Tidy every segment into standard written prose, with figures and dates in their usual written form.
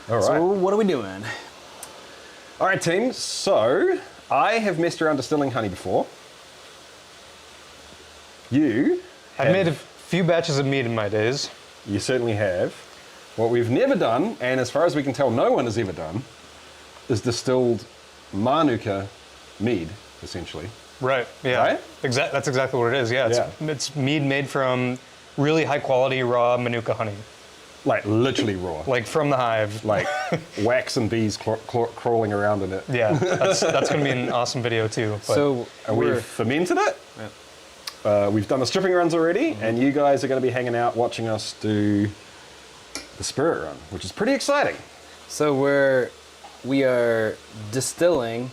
All right. So what are we doing? All right, team. So I have messed around distilling honey before. I've made a few batches of mead in my days. You certainly have. What we've never done, and as far as we can tell, no one has ever done, is distilled Manuka mead, essentially. Right. Yeah. Right? That's exactly what it is. Yeah. It's mead made from really high quality raw Manuka honey. Like literally raw. Like from the hive. Like wax and bees crawling around in it. Yeah. That's going to be an awesome video too. But So We've fermented it. We've done the stripping runs already, and you guys are going to be hanging out watching us do the spirit run, which is pretty exciting. So we are distilling.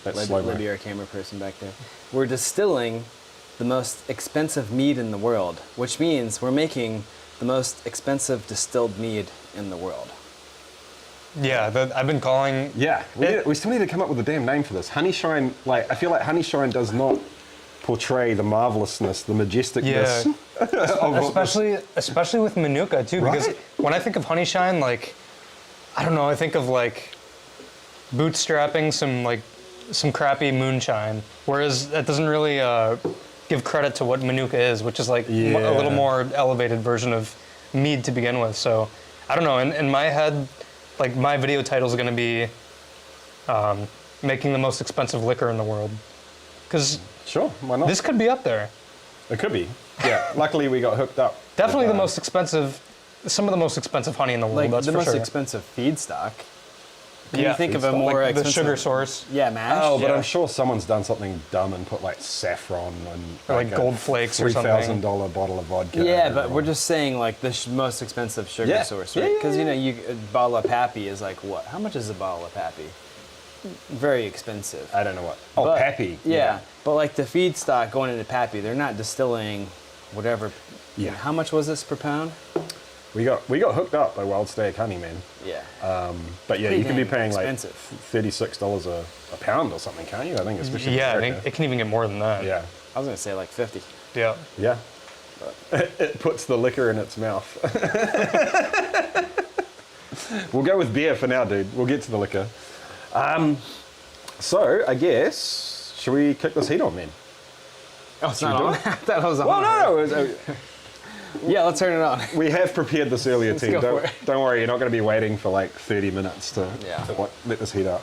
That's slow mo. Libby, our camera person back there. We're distilling the most expensive mead in the world, which means we're making the most expensive distilled mead in the world. yeah, I've been calling. Yeah, we still need to come up with a damn name for this. Honeyshine, I feel like Honeyshine does not portray the marvelousness, the majesticness. Yeah. especially with Manuka too, because Right? when I think of Honeyshine, I don't know, I think of bootstrapping some crappy moonshine, whereas that doesn't really give credit to what Manuka is, which is a little more elevated version of mead to begin with. So I don't know, in my head, my video title is going to be making the most expensive liquor in the world, because Sure, why not? this could be up there. It could be. Yeah, luckily we got hooked up. Definitely with, the most expensive, some of the most expensive honey in the world, Like that's the for most sure. expensive feedstock. Can Yeah, you think of a feedstock. more the expensive? sugar source. Yeah, mash. Oh, but Yeah. I'm sure someone's done something dumb and put saffron and Or gold flakes or something. $3,000 bottle of vodka. Yeah, but we're just saying the most expensive sugar Yeah. source, Yeah, right? yeah, Because yeah. a bottle of Pappy is what? How much is a bottle of Pappy? Very expensive. I don't know what. Oh, But- Pappy. Yeah, but the feedstock going into Pappy, they're not distilling whatever. Yeah. How much was this per pound? We got hooked up by Wild Stag Honey, man. Yeah. But yeah, Pretty you can be dang paying expensive. $36 a pound or something, can't you? I think especially in Yeah, I America. think it can even get more than that. Yeah, I was gonna say 50. Yeah. yeah. It puts the liquor in its mouth. We'll go with beer for now, dude. We'll get to the liquor. So I guess should we kick this heat on then? Oh, it's Should not we on. do I thought it was on. Well, no. Yeah, let's turn it on. We have prepared this earlier, team. go Don't, for it. don't worry, you're not going to be waiting for 30 minutes to let this heat up.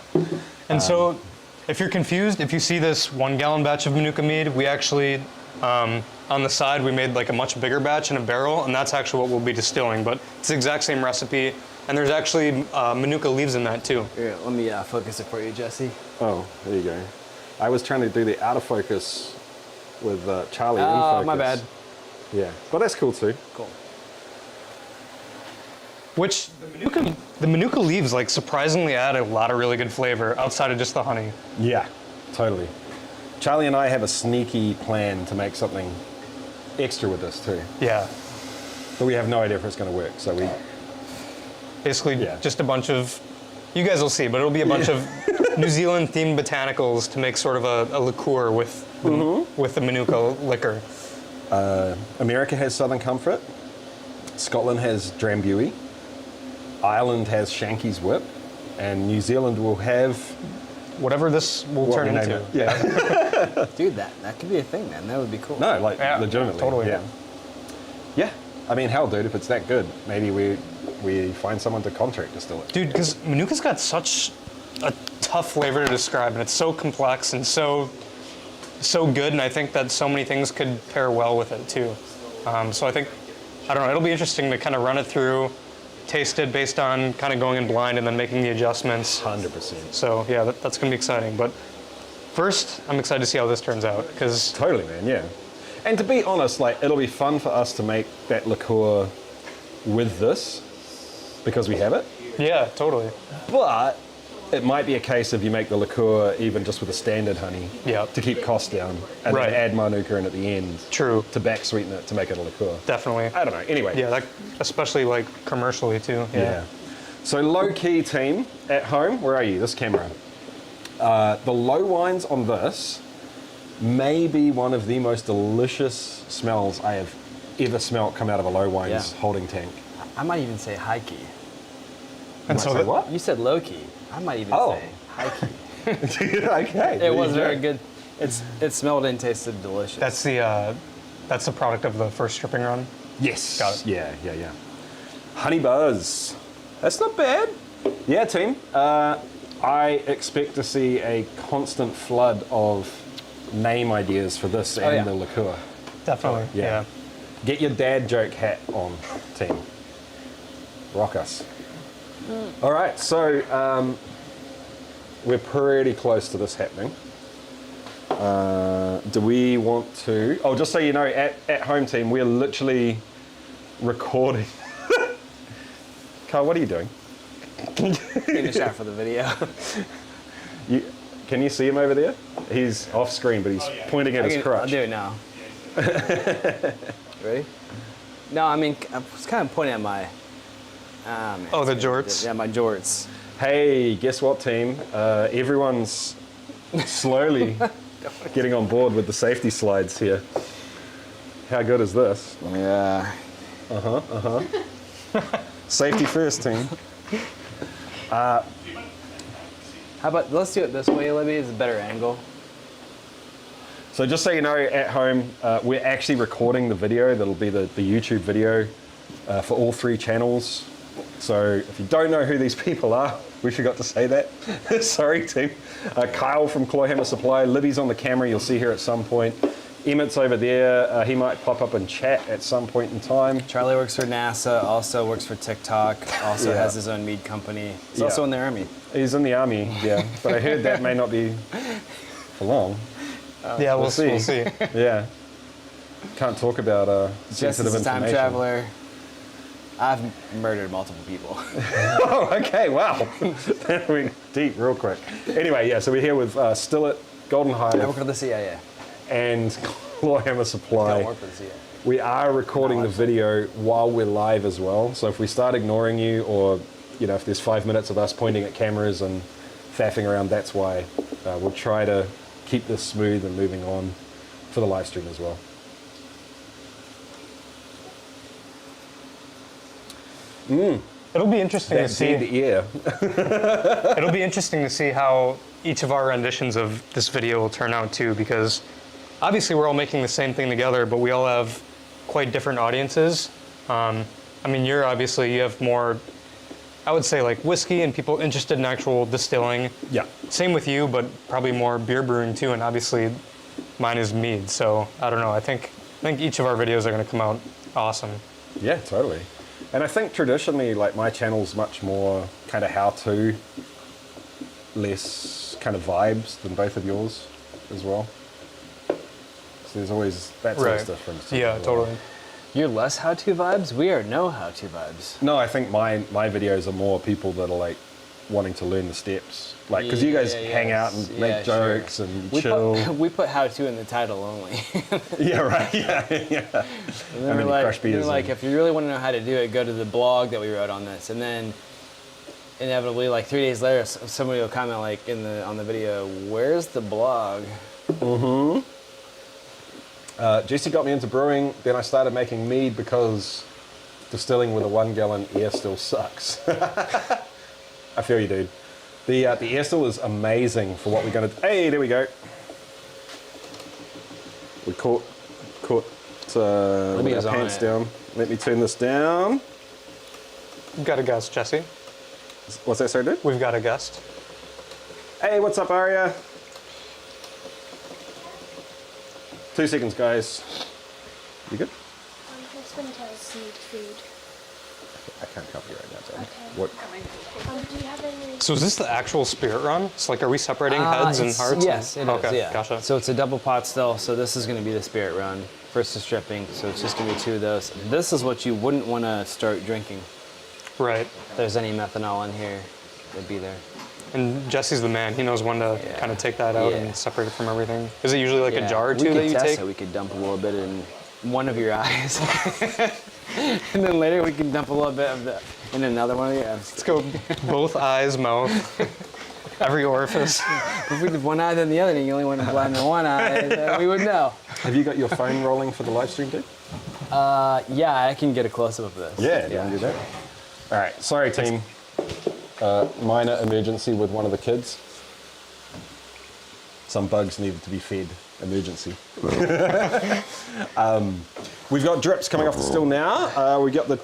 And so, if you're confused, if you see this 1 gallon batch of Manuka mead, we actually, on the side, we made a much bigger batch in a barrel, and that's actually what we'll be distilling. But it's the exact same recipe, and there's actually Manuka leaves in that too. Here, let me focus it for you, Jesse. Oh, there you go. I was trying to do the out of focus with Charlie in Oh, focus. my bad. Yeah, but that's cool too. Cool. Which the Manuka leaves surprisingly add a lot of really good flavor outside of just the honey. Yeah, totally. Charlie and I have a sneaky plan to make something extra with this too, Yeah. but we have no idea if it's going to work. So we, Basically, Yeah. just a bunch of, you guys will see, but it'll be a bunch of New Zealand themed botanicals to make sort of a liqueur with the Manuka liquor. America has Southern Comfort, Scotland has Drambuie, Ireland has Shanky's Whip, and New Zealand will have Whatever this will what turn we name into. it. Yeah. Dude, that could be a thing, man. That would be cool. No, Yeah, legitimately. totally. Yeah. Yeah. I mean, hell, dude, if it's that good, maybe we find someone to contract distill it. Dude, because Manuka's got such a tough flavor to describe, and it's so complex and so good, and I think that so many things could pair well with it too. So I think, I don't know, it'll be interesting to kind of run it through, taste it based on kind of going in blind and then making the adjustments. 100%. So yeah, that's gonna be exciting. But first, I'm excited to see how this turns out, because Totally, man, yeah. And to be honest, it'll be fun for us to make that liqueur with this, because we have it. yeah, totally. But it might be a case of you make the liqueur even just with the standard honey Yeah. to keep costs down, and Right. then add Manuka in at the end True, to back sweeten it to make it a liqueur. definitely. I don't know. Anyway. Yeah, especially commercially too. Yeah. So low key team at home, where are you? This camera. The low wines on this may be one of the most delicious smells I have ever smelt come out of a low wines holding tank. I might even say high key. And Might say what? You said low key. I might even Oh. say high key. Okay. It was very good. It smelled and tasted delicious. that's the product of the first stripping run. Yes. Got it. Yeah. Honey Buzz. That's not bad. Yeah, team. I expect to see a constant flood of name ideas for this and yeah. the liqueur. Definitely. Yeah. Get your dad joke hat on, team. Rock us. All right, so we're pretty close to this happening. Do we want to? Oh, just so you know, at home, team, we're literally recording. Carl, what are you doing? Taking a shot for the video. Can you see him over there? He's off screen, but he's pointing at his crotch. I'll do it now. Ready? No, I mean, I was kind of pointing at my... man, Oh, the jorts? Yeah, my jorts. Hey, guess what, team? Everyone's slowly getting on board with the safety slides here. How good is this? Yeah. Safety first, team. How about, let's do it this way, Libby. It's a better angle. So just so you know, at home, we're actually recording the video. That'll be the YouTube video for all 3 channels. So if you don't know who these people are, we forgot to say that. Sorry, team. Kyle from Clawhammer Supply. Libby's on the camera. You'll see her at some point. Emmett's over there. He might pop up and chat at some point in time. Charlie works for NASA, also works for TikTok, also Yeah. has his own mead company. He's Yeah. also in the Army. He's in the Army, yeah. But I heard that may not be for long. Yeah, we'll see. see. Yeah. Can't talk about Just sensitive as a time information. traveler, I've murdered multiple people. Oh, okay, wow. That went deep real quick. Anyway, yeah, so we're here with Still Golden I work Hive, for the CIA. and Clawhammer I Supply. don't work for the CIA. We are recording the video while we're live as well. So if we start ignoring you, or if there's 5 minutes of us pointing at cameras and faffing around, that's why. We'll try to keep this smooth and moving on for the live stream as well. It'll be interesting to That see. dead ear. It'll be interesting to see how each of our renditions of this video will turn out too, because obviously we're all making the same thing together, but we all have quite different audiences. I mean, you have more, I would say, like whiskey and people interested in actual distilling. Yeah. Same with you, but probably more beer brewing too, and obviously mine is mead. So I don't know. I think each of our videos are going to come out awesome. Yeah, totally. And I think traditionally, like, my channel's much more kind of how-to, less kind of vibes than both of yours as well. So there's always that sort of difference. Yeah, totally. You're less how-to vibes? We are no how-to vibes. No, I think my videos are more people that are like wanting to learn the steps. Like, because you guys hang out and make jokes and chill. We put how-to in the title only. Yeah, right. Yeah. And then we're like, if you really want to know how to do it, go to the blog that we wrote on this. And then inevitably, like 3 days later, somebody will comment like on the video, "Where's the blog?" Jesse got me into brewing. Then I started making mead because distilling with a 1 gallon air still sucks. I feel you, dude. The air still is amazing for what we're going to. Hey, there we go. We caught with our pants down. Let me turn this down. We've got a guest, Jesse. What's that, sir, dude? We've got a guest. Hey, what's up, Aria? 2 seconds, guys. You good? This one tells need food. I can't help you right now, Dad. Okay. What? Do you have any? So is this the actual spirit run? So like, are we separating heads and hearts? Yes, it is. Okay, Yeah. gotcha. So it's a double pot still. So this is going to be the spirit run versus stripping. So it's just going to be 2 of those. This is what you wouldn't want to start drinking. Right. If there's any methanol in here, it'd be there. And Jesse's the man. He knows when to kind of take that out Yeah. and separate it from everything. Is it usually like a jar or we 2 could that you test take? It. We could dump a little bit in one of your eyes. And then later we can dump a little bit in another one of your eyes. Let's go both eyes, mouth, every orifice. If we did one eye then the other, and you only want to blind in one eye, then we would know. Have you got your phone rolling for the live stream, dude? Yeah, I can get a close-up of this. Yeah, do you want to do that? All right, sorry team. Minor emergency with one of the kids. Some bugs needed to be fed. Emergency. We've got drips coming off the still now. We got the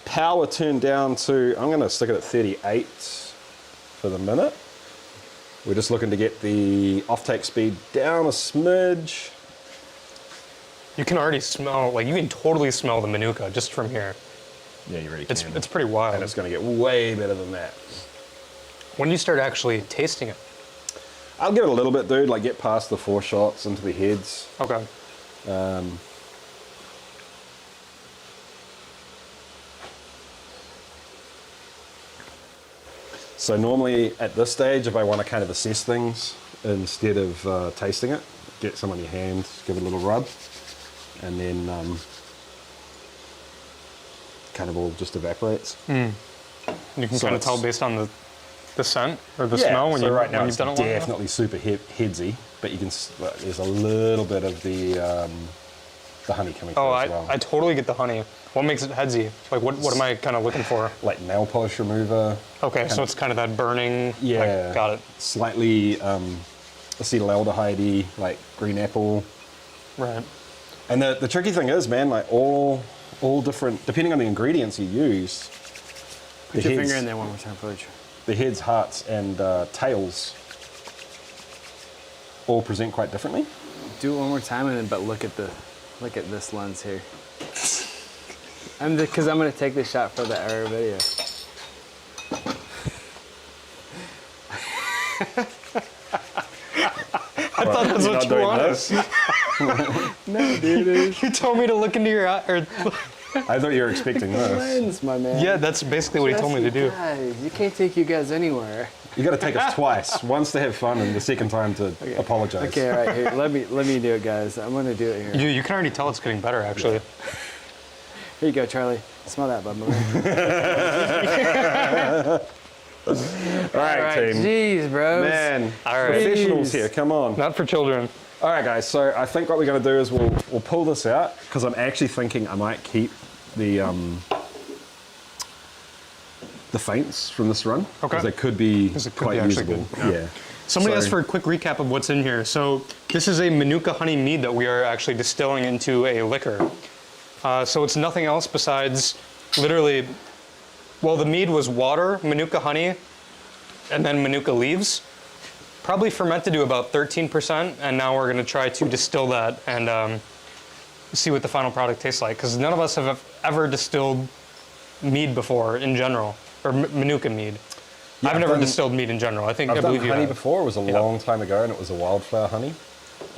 power turned down to, I'm going to stick it at 38 for the minute. We're just looking to get the offtake speed down a smidge. You can already smell, like you can totally smell the Manuka just from here. Yeah, you really can. It's pretty wild. And it's going to get way better than that. When do you start actually tasting it? I'll give it a little bit, dude. Like get past the 4 shots into the heads. Okay. So normally at this stage, if I want to kind of assess things instead of tasting it, get some on your hand, give it a little rub, and then kind of all just evaporates. You can So kind of tell it's- based on the scent or the smell when so right now when it's you've done it long enough? definitely super headsy, but you can there's a little bit of the honey coming through Oh, as well. I totally get the honey. What makes it headsy? Like what am I kind of looking for? Like nail polish remover. Okay, so it's kind of that burning. Yeah. Like, got it. Slightly acetaldehyde, like green apple. Right. And the tricky thing is, man, like all different, depending on the ingredients you use, Put your finger in there one more time, Fudge. the heads, hearts, and tails all present quite differently. Do it one more time, and then but look at this lens here. Because I'm gonna take this shot for the error video. I thought that's what you wanted. No, dude. You told me to look into your eye. Or, I thought you were expecting this. Lens, my man. yeah, that's basically what he told me to do. Guys, you can't take you guys anywhere. You got to take us twice. Once to have fun, and the second time to apologize. Okay, all right. Here, let me do it, guys. I'm gonna do it here. You can already tell it's getting better, actually. Here you go, Charlie. Smell that, bud. All right, team. Jeez, bros. Man, All right. professionals Jeez. here. Come on. Not for children. All right, guys. So I think what we're going to do is we'll pull this out because I'm actually thinking I might keep the feints from this run Okay. because they could be Because it could quite be actually usable. good, Yeah. Somebody So- asked for a quick recap of what's in here. So this is a Manuka honey mead that we are actually distilling into a liquor. So it's nothing else besides literally, well, the mead was water, Manuka honey, and then Manuka leaves. Probably fermented to about 13%, and now we're going to try to distill that and see what the final product tastes like. Because none of us have ever distilled mead before in general, or Manuka mead. Yeah, I've never distilled mead in general. I I've done believe you honey have. before. It was a long time ago, and it was a wildflower honey.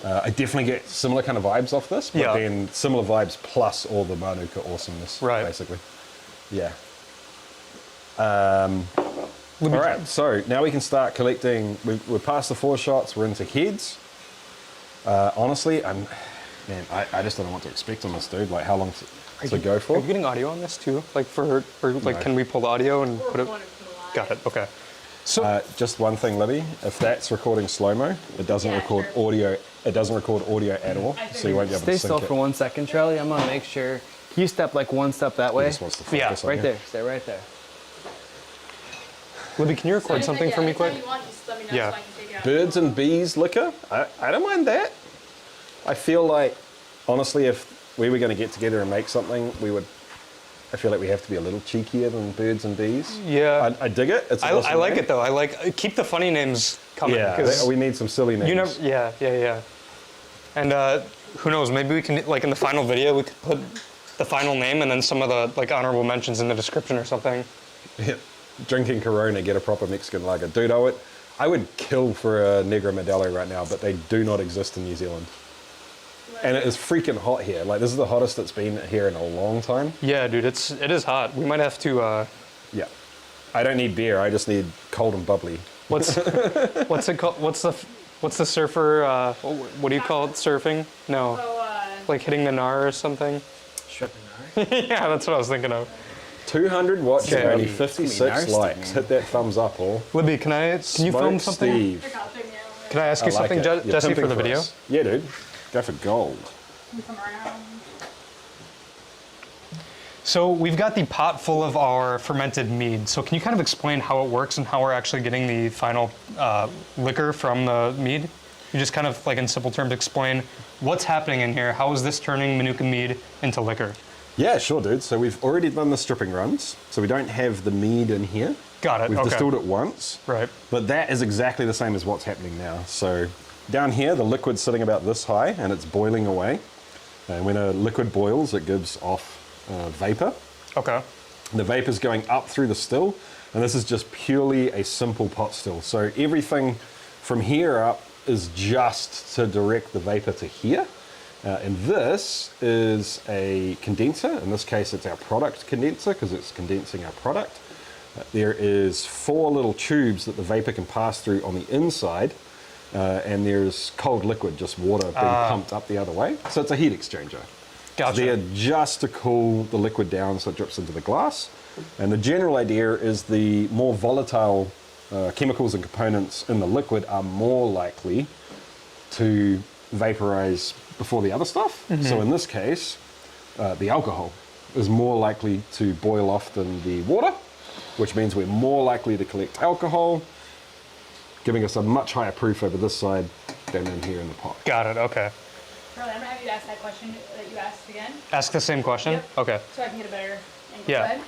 I definitely get similar kind of vibes off this, but Yeah. then similar vibes plus all the Manuka awesomeness, Right. basically. Yeah. All right, so now we can start collecting. We're past the 4 shots. We're into heads. Honestly, I just don't know what to expect on this, dude. Like, how long to go Are for? you getting audio on this too? Like or like, No. can we pull the audio and put it? Got it. Okay. So Just one thing, Libby. If that's recording slow mo, it doesn't record audio. It doesn't record audio at all, so you won't be able Stay to still sync for it. 1 second, Charlie. I'm gonna make sure you step like one step that He way. just wants to focus Yeah, on Right you. there. Stay right there. Libby, can you record something for me quick? Yeah. Birds and bees liquor. I don't mind that. I feel like, honestly, if we were going to get together and make something, I feel like we have to be a little cheekier than birds and bees. Yeah. I dig it. It's I awesome, like man. it though. I like keep the funny names coming. Yeah, 'cause we need some silly names. you never. Yeah. And who knows? Maybe we can like in the final video we could put the final name and then some of the like honorable mentions in the description or something. Yeah. Drinking Corona, get a proper Mexican lager. Dude, I would kill for a Negro Modelo right now, but they do not exist in New Zealand. And it is freaking hot here. Like, this is the hottest it's been here in a long time. Yeah, dude, it is hot. We might have to. Yeah. I don't need beer. I just need cold and bubbly. What's it called? What's the surfer? What do you call it? Surfing? No, like hitting the gnar or something. Yeah, that's what I was thinking of. 200 watches, Okay. only It's 56 gonna be nasty, likes. man. Hit that thumbs up, all. Libby, can you film Smoke something? Steve. Can I ask you I like something, it. You're Jesse, pimping for the video? us. Yeah, dude. Go for gold. So we've got the pot full of our fermented mead. So can you kind of explain how it works and how we're actually getting the final liquor from the mead? You just kind of, like in simple terms, explain what's happening in here. How is this turning Manuka mead into liquor? Yeah, sure, dude. So we've already done the stripping runs, so we don't have the mead in here. Got it. We've okay. distilled it once. Right. But that is exactly the same as what's happening now. So down here, the liquid's sitting about this high, and it's boiling away. And when a liquid boils, it gives off vapor. Okay. The vapor's going up through the still, and this is just purely a simple pot still. So everything from here up is just to direct the vapor to here. And this is a condenser. In this case, it's our product condenser because it's condensing our product. There is 4 little tubes that the vapor can pass through on the inside, and there's cold liquid, just water being pumped up the other way. So it's a heat exchanger. Gotcha. They're just to cool the liquid down so it drips into the glass. And the general idea is the more volatile chemicals and components in the liquid are more likely to vaporize before the other stuff. So in this case, the alcohol is more likely to boil off than the water, which means we're more likely to collect alcohol, giving us a much higher proof over this side than in here in the pot. Got it. Okay. Charlie, I'm gonna have you ask that question that you asked again, Ask the same question? Yep. Okay. so I can get a better angle. Yeah. Go ahead.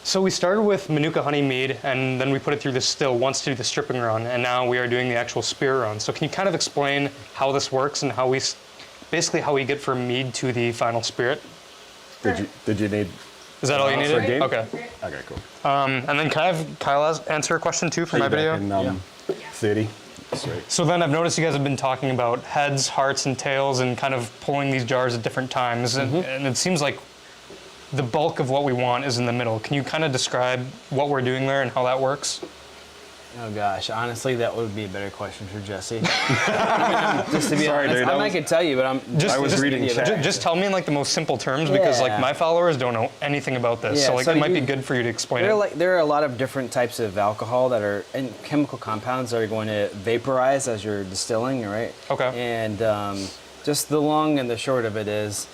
So we started with Manuka honey mead, and then we put it through the still once to do the stripping run, and now we are doing the actual spear run. So can you kind of explain how this works and how we, basically how we get from mead to the final spirit? Did you need? Is that all you needed? again? Okay. Okay, cool. And then can I have Kyle answer a question too for my video? In, 30. Sweet. So then I've noticed you guys have been talking about heads, hearts, and tails and kind of pulling these jars at different times. And it seems like the bulk of what we want is in the middle. Can you kind of describe what we're doing there and how that works? Oh gosh, honestly, that would be a better question for Jesse. Just to be Sorry, honest, dude, I could tell you, but Just, I was just, reading chat. Just tell me in like the most simple terms because like Yeah. my followers don't know anything about this. Yeah, so like so it might be you- good for you to explain it. There are a lot of different types of alcohol that are and chemical compounds that are going to vaporize as you're distilling, right? Okay. And just the long and the short of it is,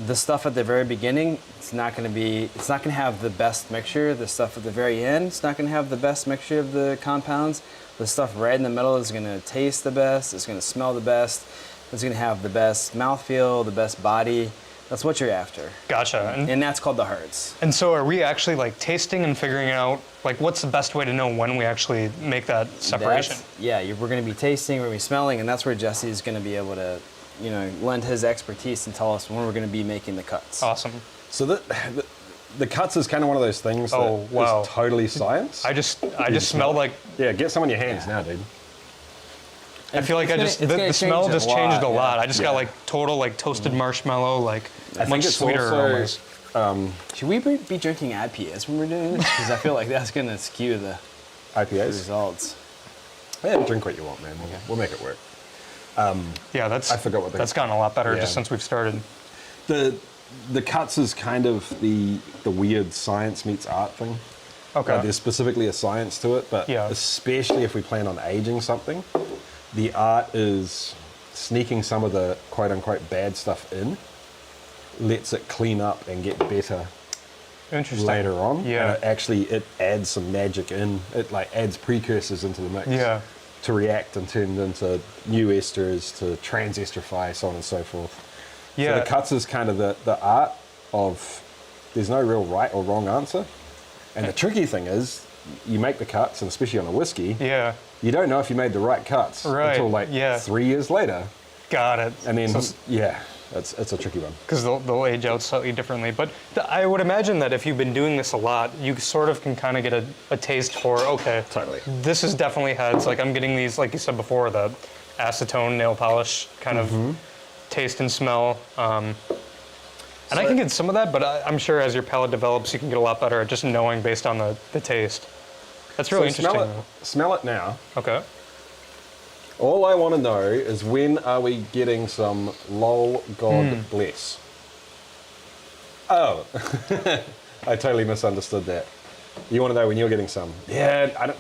the stuff at the very beginning, it's not going to have the best mixture. The stuff at the very end, it's not going to have the best mixture of the compounds. The stuff right in the middle is going to taste the best. It's going to smell the best. It's going to have the best mouthfeel, the best body. That's what you're after. Gotcha. And that's called the hearts. And so are we actually like tasting and figuring out like what's the best way to know when we actually make that separation? We're going to be tasting, we're going to be smelling, and that's where Jesse is going to be able to, lend his expertise and tell us when we're going to be making the cuts. Awesome. So the cuts is kind of one of those things that Oh, wow. is totally science. I just smelled like Yeah, get some on your hands now, dude. I feel like It's gonna the smell change a just changed a lot, lot. yeah. I just got like total like toasted marshmallow, like I think much it's sweeter also, aromas. Should we be drinking IPAs when we're doing this? Because I feel like that's going to skew the IPAs. results. Yeah, drink what you want, man. We'll make it work. Yeah, I forgot what that's gotten a lot better Yeah. just since we've started. The cuts is kind of the weird science meets art thing. Okay. There's specifically a science to it, but Yeah. especially if we plan on aging something, the art is sneaking some of the quote-unquote bad stuff in, lets it clean up and get better Interesting. later on. Yeah. And it adds some magic in. It like adds precursors into the mix. Yeah. To react and turn into new esters, to transesterify, so on and so forth. Yeah. So the cuts is kind of the art of, there's no real right or wrong answer. And the tricky thing is, you make the cuts, and especially on a whiskey, Yeah. you don't know if you made the right cuts Right, until like yeah. 3 years later. Got it. And then, So it's a tricky one. because they'll age out slightly differently. But I would imagine that if you've been doing this a lot, you sort of can kind of get a taste for, okay, Totally. this is definitely heads. Like I'm getting these, like you said before, the acetone nail polish kind of taste and smell. And I can get some of that, but I'm sure as your palate develops, you can get a lot better at just knowing based on the taste. That's really So interesting. smell it now. Okay. All I want to know is, when are we getting some lol God bless? Oh, I totally misunderstood that. You want to know when you're getting some? Yeah,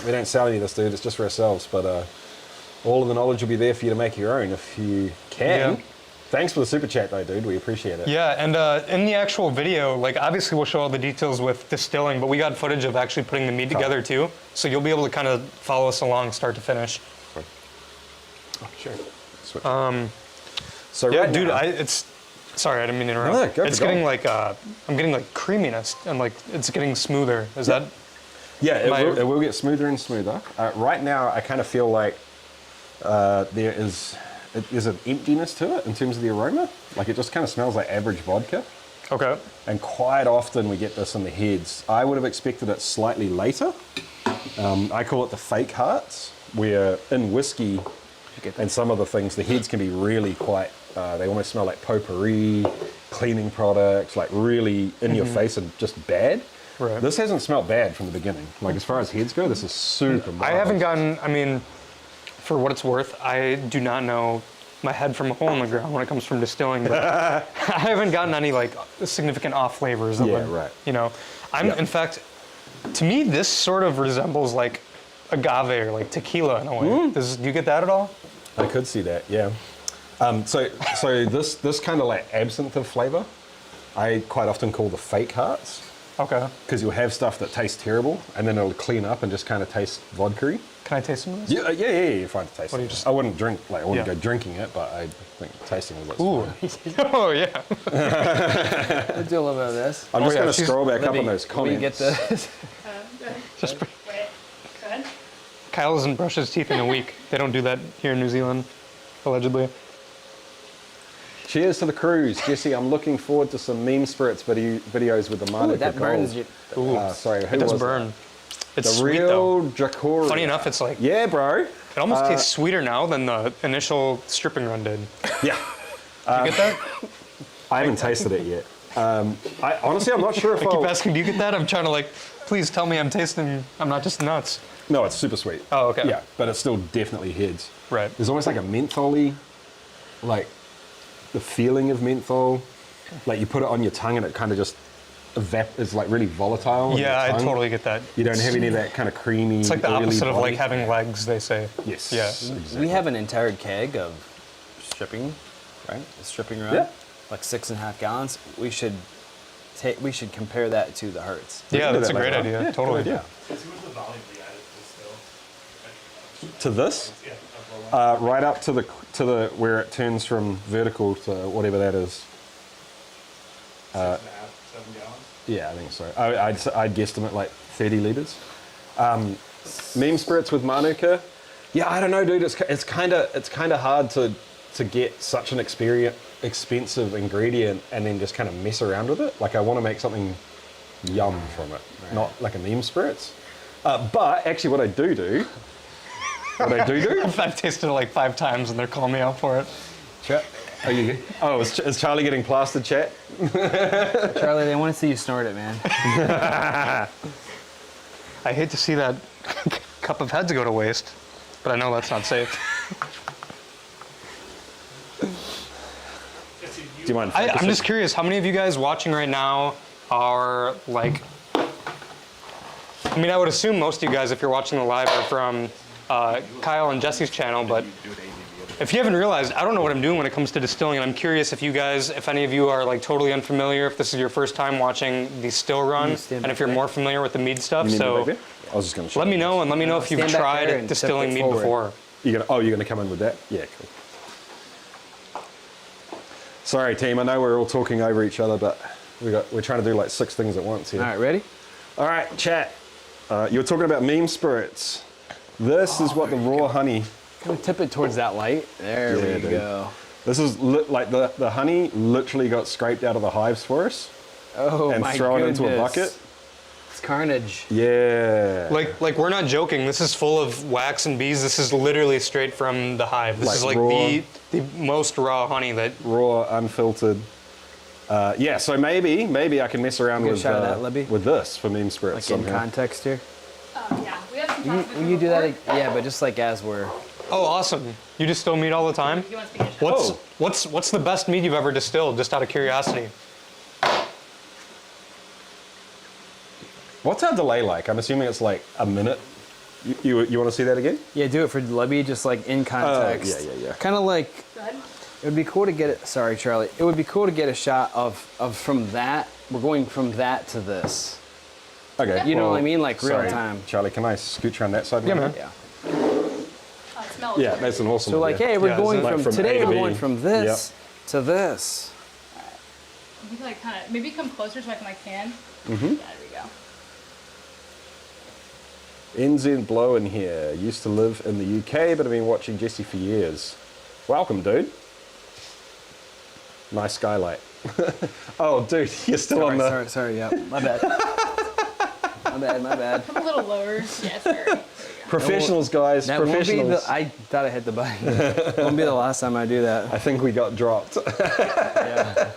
we don't sell any of this, dude. It's just for ourselves. But all of the knowledge will be there for you to make your own if you can. Yeah. Thanks for the super chat though, dude. We appreciate it. Yeah, and in the actual video, like obviously we'll show all the details with distilling, but we got footage of actually putting the mead together too. So you'll be able to kind of follow us along start to finish. Oh, sure. Switch. So yeah, dude, sorry, I didn't mean to interrupt. No, go it's for getting like I'm getting like creaminess and like it's getting smoother. Is that? Yeah, it will get smoother and smoother. Right now, I kind of feel like there's an emptiness to it in terms of the aroma. Like it just kind of smells like average vodka. Okay. And quite often we get this in the heads. I would have expected it slightly later. I call it the fake hearts, where in whiskey and some of the things, the heads can be really quite, they almost smell like potpourri, cleaning products, like really in your face and just bad. Right. This hasn't smelled bad from the beginning. Like as far as heads go, this is super mild. I haven't gotten, I mean, for what it's worth, I do not know my head from a hole in the ground when it comes from distilling, but I haven't gotten any like significant off flavors. Right. You know, in fact, to me, this sort of resembles like agave or like tequila in a way. Do you get that at all? I could see that, yeah. So this kind of like absinthe of flavor, I quite often call the fake hearts. Okay. Because you'll have stuff that tastes terrible, and then it'll clean up and just kind of taste vodka-y. Can I taste some of this? Yeah, you're fine to taste it. I wouldn't drink, like I wouldn't go drinking it, but I think tasting was Oh yeah. We'll do a little bit of this. I'm just going to scroll back up on those Can we comments. get this? Just Wait, go ahead. Kyle doesn't brush his teeth in a week. They don't do that here in New Zealand, allegedly. Cheers to the cruise, Jesse. I'm looking forward to some meme spirits videos with the Manuka that burns you. Sorry, who It does was burn. It's The sweet real though. Dracora. Funny enough, it's like Yeah, bro. it almost tastes sweeter now than the initial stripping run did. Yeah. You get that? I haven't tasted it yet. Honestly, I'm not sure if I keep I'll... asking, do you get that? I'm trying to like, please tell me I'm tasting. I'm not just nuts. No, it's super sweet. Oh, okay. Yeah, but it's still definitely heads. Right. There's almost like a mentholy, like the feeling of menthol. Like you put it on your tongue and it kind of just it's like really volatile. Yeah, I totally get that. You don't have any of that kind of creamy. It's like the oily opposite of body. like having legs, they say. Yes. Yeah. Exactly. We have an entire keg of stripping, right? A stripping run. Yeah. Like 6.5 gallons. We should compare that to the Hertz. Yeah, do that's a that great later on. idea. Yeah, Totally. good idea. So what's the volume we added to this To this, Yeah, right up to the where it turns from vertical to whatever that is. 6.5, 7 gallons. Yeah, I think so. I'd guesstimate like 30 liters. Meme spirits with Manuka. Yeah, I don't know, dude. It's kind of hard to get such an expensive ingredient and then just kind of mess around with it. Like I want to make something yum from it, not like a meme spirits. But actually, what I do. I've tasted it like 5 times and they're calling me out for it. Is Charlie getting plastered, chat? Charlie, they want to see you snort it, man. I hate to see that cup of heads go to waste, but I know that's not safe. Jesse, Do you mind? I'm just curious, how many of you guys watching right now are like, I mean, I would assume most of you guys, if you're watching the live, are from Kyle and Jesse's channel, but if you haven't realized, I don't know what I'm doing when it comes to distilling, and I'm curious if any of you are like totally unfamiliar, if this is your first time watching the still run, and if you're more familiar with the mead stuff. So I was just going to let me know, and let me know if you've Stand back there tried and distilling step it mead forward. before. you're going to come in with that? Yeah, cool. Sorry, team. I know we're all talking over each other, but we're trying to do like 6 things at once here. All right, ready? All right, chat. You were talking about meme spirits. This is what the raw honey. Can we tip it towards that light? There Yeah, we dude. go. This is like the honey literally got scraped out of the hives for us Oh and my thrown goodness. into a bucket. It's carnage. Yeah. Like we're not joking. This is full of wax and bees. This is literally straight from the hive. This Like is like raw- the most raw honey that. Raw, unfiltered. Yeah, so maybe I can mess around Get a with shot of that, Libby? with this for meme spirits Like in somehow. context here. Yeah, we have some Will shots you do that? Yeah, but just like as we're. Oh, awesome! You distill mead all the time. You want to speak in shot? What's the best mead you've ever distilled? Just out of curiosity. What's our delay like? I'm assuming it's like a minute. You want to see that again? Yeah, do it for Libby, just like in context. yeah. Kind of like Go ahead. It would be cool to get it. Sorry, Charlie. It would be cool to get a shot of from that. We're going from that to this. Okay. You know what I mean? Like real sorry, time. Charlie, can I scooch around that side? Yeah, man. Yeah. Oh, it smells Yeah, good. that's an awesome So like, idea. hey, we're Yeah, going like from from today. A to We're B. going from this to this. You can like kind of maybe come closer so I can like pan. Mm-hmm. Yeah, there we go. NZ Blow in here. Used to live in the UK, but I've been watching Jesse for years. Welcome, dude. Nice skylight. Oh, dude, you're still on the... Sorry. Yeah, my bad. my bad. Come a little lower. Yes, sir. There you go. Professionals, guys. That won't be Professionals. I thought I hit the button. Won't be the last time I do that. I think we got dropped. Yeah.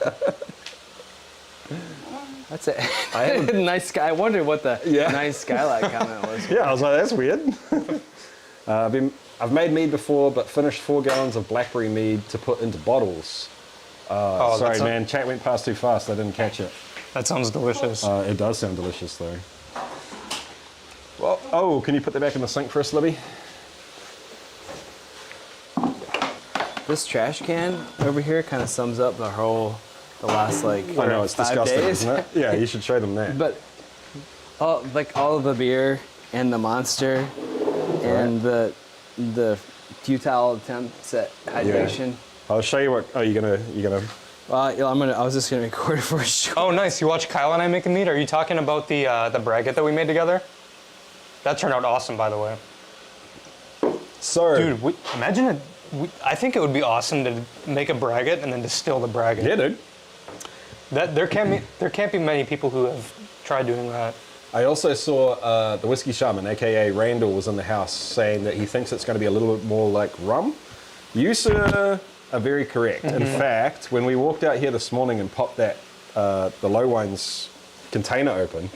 That's it. I haven't- Nice sky. I wondered what the Yeah. nice skylight comment was. Yeah, I was like, that's weird. I've made mead before, but finished 4 gallons of blackberry mead to put into bottles. Oh, Sorry, man. Chat went past too fast. I didn't catch it. That sounds delicious. It does sound delicious, though. Well, oh, can you put that back in the sink for us, Libby? This trash can over here kind of sums up the last like I know, it's 5 disgusting, days. isn't it? Yeah, you should show them that. But all of the beer and the monster and the futile attempts at hydration. I'll show you what. Oh, you're gonna. Well, I was just gonna record it for a show. Oh, nice. You watch Kyle and I make a mead? Are you talking about the braggot that we made together? That turned out awesome, by the way. So, Dude, imagine it. I think it would be awesome to make a braggot and then distill the braggot. yeah, dude. There can't be many people who have tried doing that. I also saw the whiskey shaman, aka Randall, was in the house saying that he thinks it's going to be a little bit more like rum. You, sir, are very correct. In fact, when we walked out here this morning and popped that the low wines container open,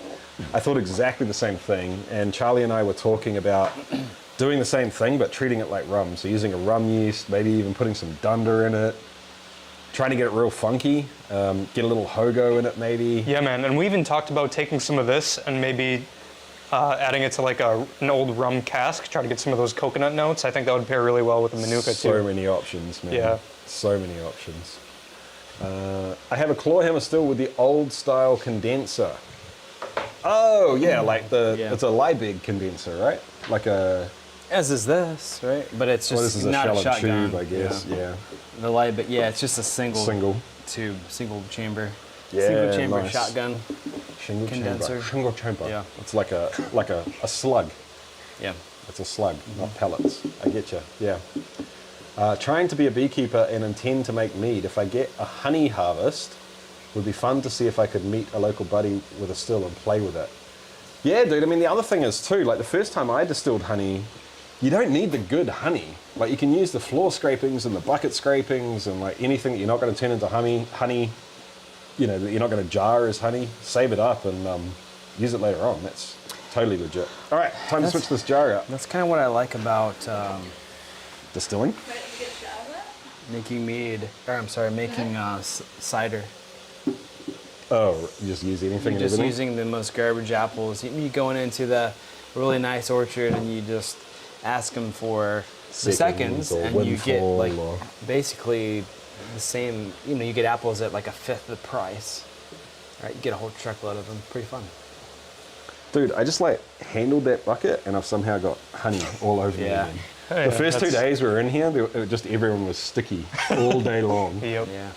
I thought exactly the same thing. And Charlie and I were talking about doing the same thing, but treating it like rum. So using a rum yeast, maybe even putting some dunder in it, trying to get it real funky, get a little hogo in it maybe. Yeah, man. And we even talked about taking some of this and maybe adding it to like an old rum cask, try to get some of those coconut notes. I think that would pair really well with the Manuka So too. many options, man. Yeah. So many options. I have a claw hammer still with the old style condenser. Oh, yeah, like it's a Liebig condenser, right? Like a... As is this, right? But it's just Well, this is a not a shallow shotgun. tube, I guess. Yeah. The light, but yeah, it's just a single tube, single chamber, single chamber nice. shotgun. Shingle Condenser. chamber. Shingle chamber. Yeah. It's like a slug. Yeah. It's a slug, not pellets. I get you. Yeah. Trying to be a beekeeper and intend to make mead. If I get a honey harvest, would be fun to see if I could meet a local buddy with a still and play with it. Yeah, dude. I mean, the other thing is too, like the first time I distilled honey, you don't need the good honey. Like you can use the floor scrapings and the bucket scrapings and like anything that you're not going to turn into honey, you know, that you're not going to jar as honey. Save it up and use it later on. That's totally legit. All right, time to switch this jar out. That's kind of what I like about Distilling. Ready to get a shot of that? making mead. Or I'm sorry, making cider. Oh, you just use anything and You're just everything? using the most garbage apples. You going into the really nice orchard and you just ask them for the seconds or and you get windfall like or- basically the same. You know, you get apples at like a fifth the price. Right, you get a whole truckload of them. Pretty fun. Dude, I just like handled that bucket and I've somehow got honey all over me Yeah. again. Hey, The first 2 that's- days we were in here, just everyone was sticky all day long. Yep. Yeah. Hey,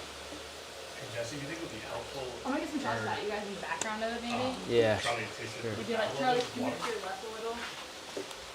Jesse, do you think it would be helpful? I'm gonna get some shots of that. You guys in the background of it, maybe? Yeah. Probably taste it. Would you like Charlie? Can you move to your left a little?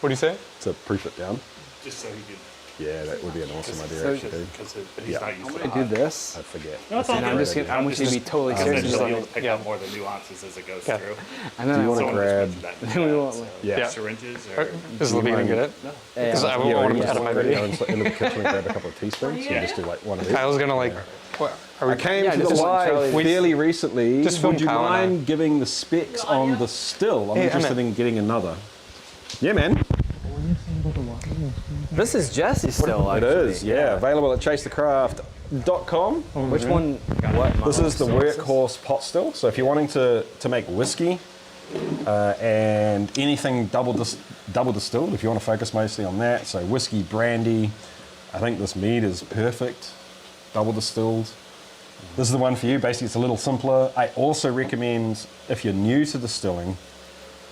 What do you say? To proof it down. Just so he could. Yeah, that would be an awesome idea So- actually. Because he's Yeah. not used I'm to gonna do this. I forget. No, it's all And I'm good. just gonna, I want you to be totally Because serious. then Just you'll like, pick yeah. out more of the nuances as it goes Yeah. through. and then Do you I wanna want Someone just grab- mentioned that in Then we the want- so Yeah. syringes Or, or is Libby gonna get it? Because I want him to put it in my ready. video. Into the kitchen and grab a couple of teaspoons. So just do like one of these. Kyle's gonna like. What, are we, I came Yeah, to the just want live Charlie- fairly recently. Just film Would you Kyle and I. mind giving the specs on the still? I'm Hey, interested Emmett. in getting another. Yeah, man. This is Jesse still. It Actually. is, yeah. Available at chasethecraft.com. Which one? What? This is the workhorse pot still. So if you're wanting to make whiskey and anything double distilled, if you want to focus mostly on that, so whiskey, brandy, I think this mead is perfect. double distilled. This is the one for you. Basically, it's a little simpler. I also recommend, if you're new to distilling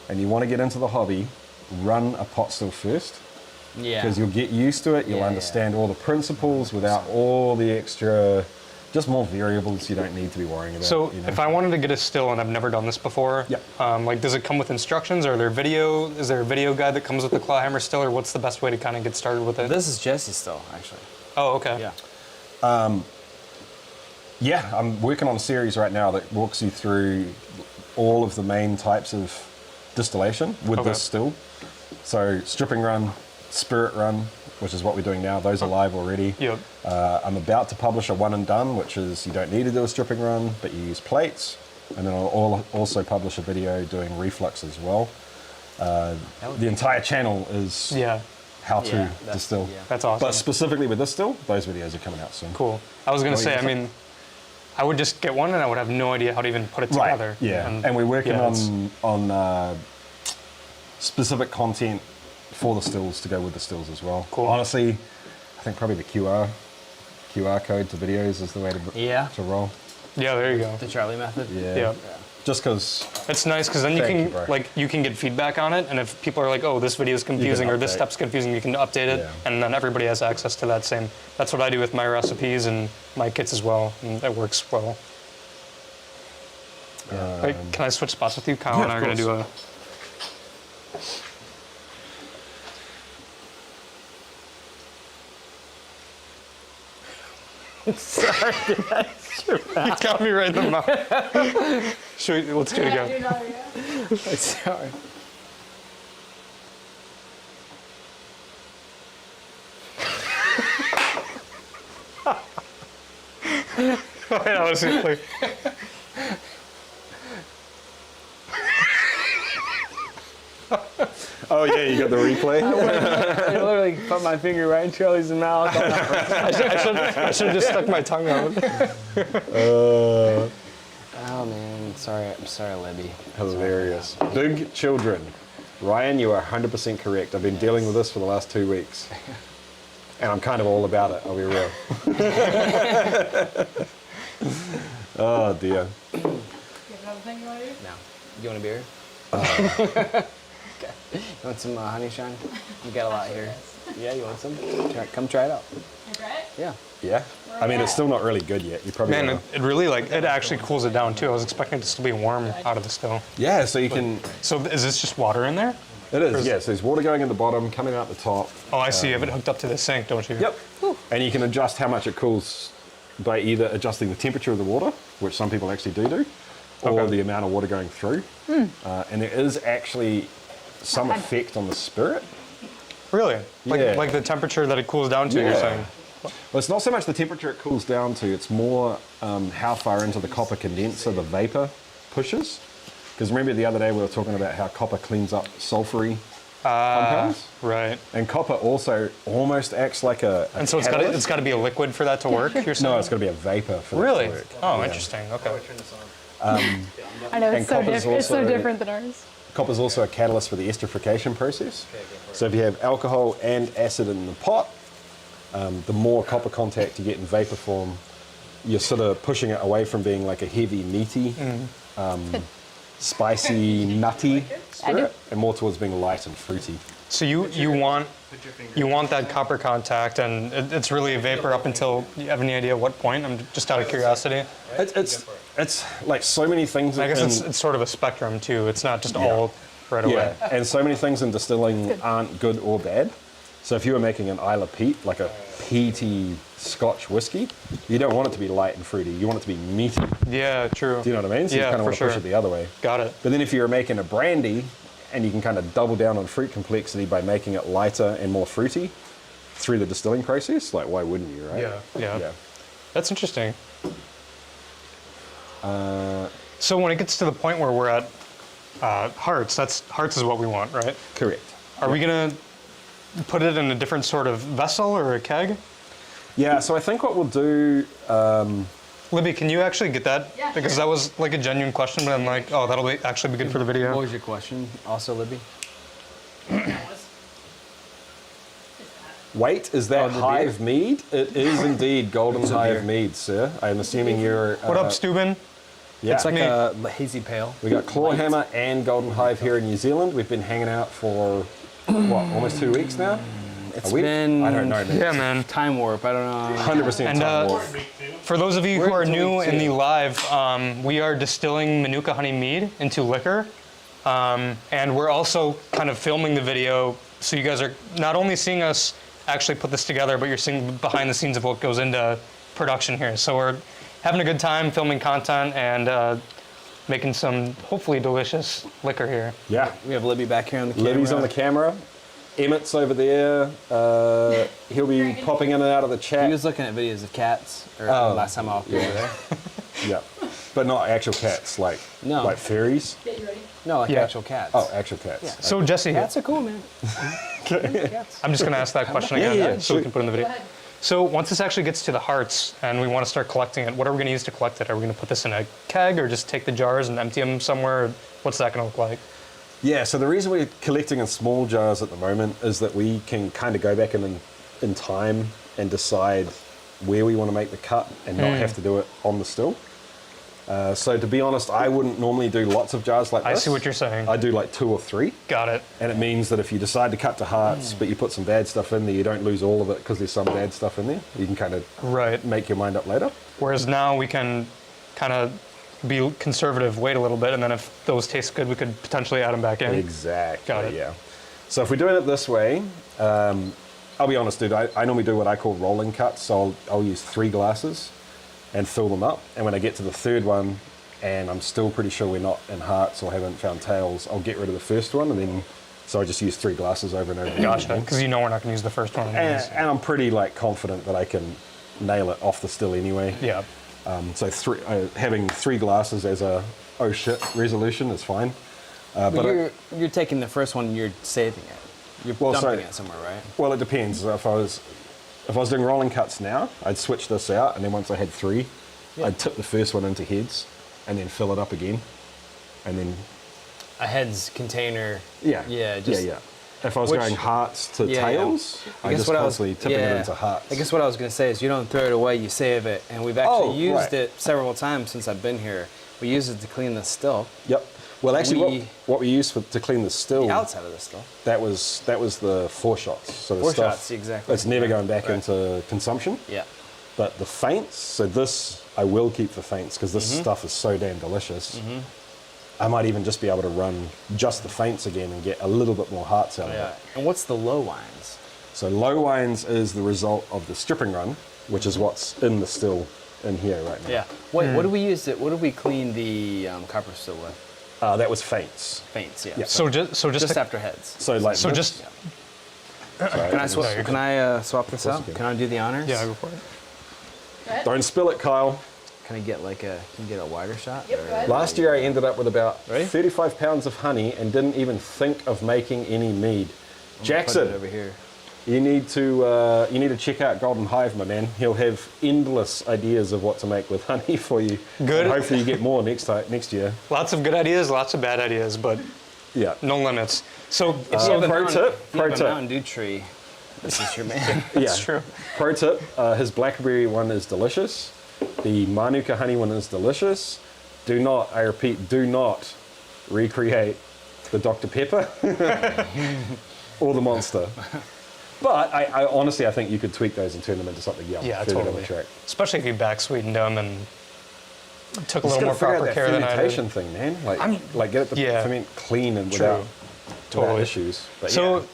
and you want to get into the hobby, run a pot still first. Yeah. Because you'll get used to it. You'll Yeah, understand all the principles without all the extra, just more variables you don't need to be worrying about. So if I wanted to get a still and I've never done this before, Yep. like does it come with instructions? Or is there a video guide that comes with the clawhammer still, or what's the best way to kind of get started with it? This is Jesse's still, actually. Oh, okay. Yeah. Yeah, I'm working on a series right now that walks you through all of the main types of distillation with this still. So stripping run, spirit run, which is what we're doing now. Those are live already. Yep. I'm about to publish a one and done, which is you don't need to do a stripping run, but you use plates. And then I'll also publish a video doing reflux as well. The entire channel is how to distill. Yeah. That's awesome. But specifically with this still, those videos are coming out soon. Cool. I was going to say, I mean, I would just get one and I would have no idea how to even put it together. Yeah, and we're working on specific content for the stills to go with the stills as well. Cool. Honestly, I think probably the QR code to videos is the way to roll. Yeah, there you go. The Charlie method. Yeah. Just because It's nice because then you can get feedback on it, and if people are like, oh, this video is confusing or this update. step's confusing, you can update it, and then everybody has access to that same. That's what I do with my recipes and my kits as well, and that works well. Wait, can I switch spots with you? Kyle and I are going to do a... Sorry, You got me right in the mouth. Let's do it again. Sorry. That was it, like, oh yeah, you got the replay. I literally put my finger right in Charlie's mouth. I should have just stuck my tongue out. Oh man, I'm sorry, Libby. Hilarious. Big children. Ryan, you are 100% correct. I've been dealing with this for the last 2 weeks. And I'm kind of all about it, I'll be real. Oh dear. You have another thing you want to do? No. You want a beer? Okay. You want some honey shine? You got a lot here. Yeah, you want some? Come try it out. You try it? Yeah. Yeah? I mean, it's still not really good yet. You probably Man, it really, it actually cools it down too. I was expecting it to still be warm out of the still. Yeah, so you can... So is this just water in there? It is, yeah. So there's water going in the bottom, coming out the top. Oh, I see. You have it hooked up to the sink, don't you? Yep. And you can adjust how much it cools by either adjusting the temperature of the water, which some people actually do, or the amount of water going through. And there is actually some effect on the spirit. Really? Yeah. Like the temperature that it cools down to, you're saying? Well, it's not so much the temperature it cools down to, it's more how far into the copper condenser the vapor pushes. Because remember the other day we were talking about how copper cleans up sulfury compounds? Right. And copper also almost acts like a And so catalyst. it's got to be a liquid for that to work, you're saying? No, it's got to be a vapor for Really? that to work. Oh, interesting. Okay. I know, And it's so, copper's it's so also- different than ours. Copper is also a catalyst for the esterification process. So if you have alcohol and acid in the pot, the more copper contact you get in vapor form, you're sort of pushing it away from being like a heavy, meaty, spicy, nutty spirit, and more towards being light and fruity. So you want that copper contact, and it's really a vapor up until, you have any idea what point? I'm just out of curiosity. It's like so many things. I guess it's sort of a spectrum too. It's not just all right away. Yeah, and so many things in distilling aren't good or bad. So if you were making an Isla Peat, like a peaty Scotch whiskey, you don't want it to be light and fruity. You want it to be meaty. Yeah, true. Do you know what I mean? So you kind of want to push it the other way. Got it. But then if you're making a brandy, and you can kind of double down on fruit complexity by making it lighter and more fruity through the distilling process, like why wouldn't you, right? Yeah. That's interesting. So when it gets to the point where we're at hearts, hearts is what we want, right? Correct. Are we gonna put it in a different sort of vessel or a keg? Yeah, so I think what we'll do, Libby, can you actually get that? Yeah, Because that was like a genuine question, but I'm like, oh, that'll actually be good for the What video. was your question also, Libby? Wait, is that Hive mead? It is indeed Golden Hive mead, sir. I'm assuming you're... What up, Steuben? Yeah. It's like a hazy pale. We got Clawhammer and Golden Hive here in New Zealand. We've been hanging out for, what, almost 2 weeks now? It's a week? been... I don't know, man. Yeah, man. Time warp, I don't know. 100% And, time warp. For those of you who are new in the two. live, we are distilling Manuka honey mead into liquor. And we're also kind of filming the video, so you guys are not only seeing us actually put this together, but you're seeing behind the scenes of what goes into production here. So we're having a good time filming content and making some hopefully delicious liquor here. Yeah. We have Libby back here on the camera. Libby's on the camera. Emmett's over there. He'll be popping in and out of the chat. He was looking at videos of cats, or last time I was over there. Yeah. But not actual cats, like fairies. Get you ready. No, like actual cats. Oh, actual cats. Yeah. So Jesse, Cats are cool, man. Cats. I'm just going to ask that question again Yeah, so we can put it in the video. Go ahead. So once this actually gets to the hearts and we want to start collecting it, what are we going to use to collect it? Are we going to put this in a keg or just take the jars and empty them somewhere? What's that going to look like? Yeah, so the reason we're collecting in small jars at the moment is that we can kind of go back in time and decide where we want to make the cut and not have to do it on the still. So to be honest, I wouldn't normally do lots of jars like this. I see what you're saying. I do like 2 or 3. Got it. And it means that if you decide to cut to hearts, but you put some bad stuff in there, you don't lose all of it because there's some bad stuff in there. You can kind of make your mind up later. Whereas now we can kind of be conservative, wait a little bit, and then if those taste good, we could potentially add them back in. Exactly. Got it. Yeah. So if we're doing it this way, I'll be honest, dude, I normally do what I call rolling cuts. So I'll use 3 glasses and fill them up. And when I get to the 3rd one, and I'm still pretty sure we're not in hearts or haven't found tails, I'll get rid of the first one, and then so I just use 3 glasses over and over. Gotcha. Because you know we're not going to use the first one. And I'm pretty confident that I can nail it off the still anyway. Yeah. So having 3 glasses as a oh shit resolution is fine. But you're taking the first one and you're saving it. You're dumping it somewhere, right? Well, it depends. If I was doing rolling cuts now, I'd switch this out, and then once I had 3, I'd tip the first one into heads, and then fill it up again, and then a heads container. Yeah. If I was going hearts to tails, I just constantly tipping it into hearts. I guess what I was going to say is you don't throw it away, you save it, and we've actually used it several times since I've been here. We used it to clean the still. Yep. Well, actually, what we used to clean the still, the outside of the still, that was the 4 shots. So the 4 stuff, shots, exactly. It's never going back into consumption. Yeah. But the feints, so this, I will keep the feints because this stuff is so damn delicious. I might even just be able to run just the feints again and get a little bit more hearts out of it. And what's the low wines? So low wines is the result of the stripping run, which is what's in the still in here right now. Yeah. What do we use? What do we clean the copper still with? That was feints. Feints, yeah. So just after heads. So like So this. just Can I swap this out? Can I do the honors? yeah, go for it. Go ahead. Don't spill it, Kyle. Can I get can you get a wider shot? Yep, go ahead. Last year I ended up with about Ready? 35 pounds of honey and didn't even think of making any mead. Put Jackson, it over here. you need to check out Golden Hive, my man. He'll have endless ideas of what to make with honey for you. Good. And hopefully you get more next year. Lots of good ideas, lots of bad ideas, but Yeah. no limits. So, If you So have a pro mountain- tip, if you have a Mountain Dew tree. This is your man. that's Yeah. true. Pro tip, his blackberry one is delicious. The Manuka honey one is delicious. Do not, I repeat, do not recreate the Dr. Pepper or the Monster. But I honestly, I think you could tweak those and turn them into something yummy. Yeah, further down totally. the track. Especially if you back sweetened them and took a Just little more gotta figure out proper that care than I did. fermentation thing, man. Like get it to Yeah. ferment clean and True. without Totally. issues. But So,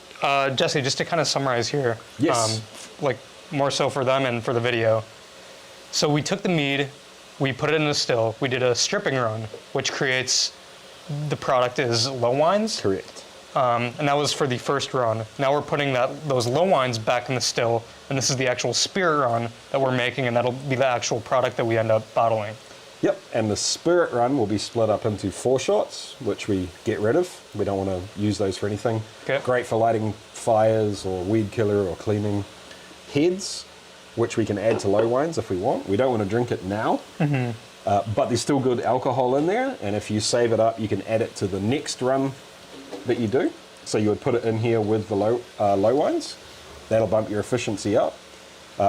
Jesse, just to kind of summarize here, Yes. like more so for them and for the video. So we took the mead, we put it in a still, we did a stripping run, which creates the product is low wines, correct. and that was for the first run. Now we're putting those low wines back in the still, and this is the actual spirit run that we're making, and that'll be the actual product that we end up bottling. Yep, and the spirit run will be split up into 4 shots, which we get rid of. We don't want to use those for anything. Okay. Great for lighting fires or weed killer or cleaning. Heads, which we can add to low wines if we want. We don't want to drink it now, but there's still good alcohol in there, and if you save it up, you can add it to the next run that you do. So you would put it in here with the low wines. That'll bump your efficiency up.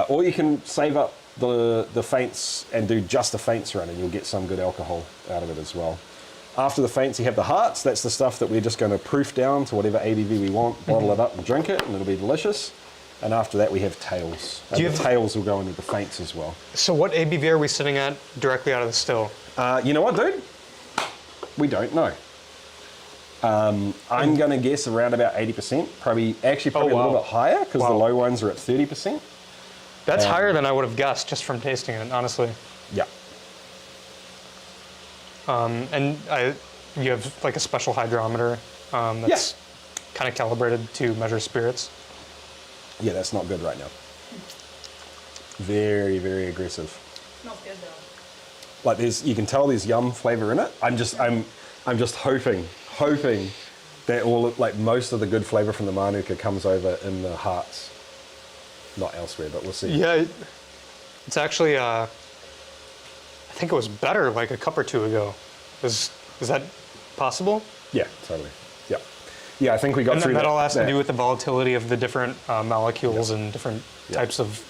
Or you can save up the faints and do just the faints run, and you'll get some good alcohol out of it as well. After the faints, you have the hearts. That's the stuff that we're just going to proof down to whatever ABV we want, bottle it up and drink it, and it'll be delicious. And after that, we have tails. The tails will go into the faints as well. So what ABV are we sitting at directly out of the still? You know what, dude? We don't know. I'm going to guess around about 80%. Probably a little bit higher, because the low ones are at 30%. That's higher than I would have guessed just from tasting it, honestly. Yeah. And you have like a special hydrometer that's kind of calibrated to measure spirits. Yeah, that's not good right now. Very, very aggressive. Smells good though. Like you can tell there's yum flavor in it. I'm just hoping that most of the good flavor from the Manuka comes over in the hearts, not elsewhere. But we'll see. Yeah, it's actually. I think it was better like a cup or two ago. Is that possible? Yeah, totally. Yeah. Yeah, I think we got through that. And that all has to do with the volatility of the different molecules and different types of...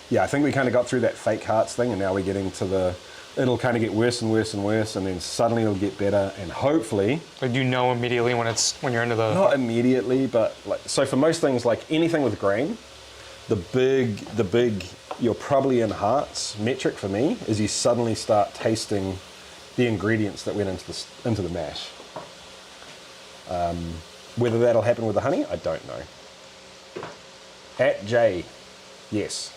Yeah, I think we kind of got through that fake hearts thing, and now we're getting to it'll kind of get worse and worse and worse, and then suddenly it'll get better, and hopefully... Like, do you know immediately when you're into the... Not immediately, but so for most things, like anything with grain, the big you're probably in hearts metric for me is you suddenly start tasting the ingredients that went into the mash. Whether that'll happen with the honey, I don't know. At J, yes.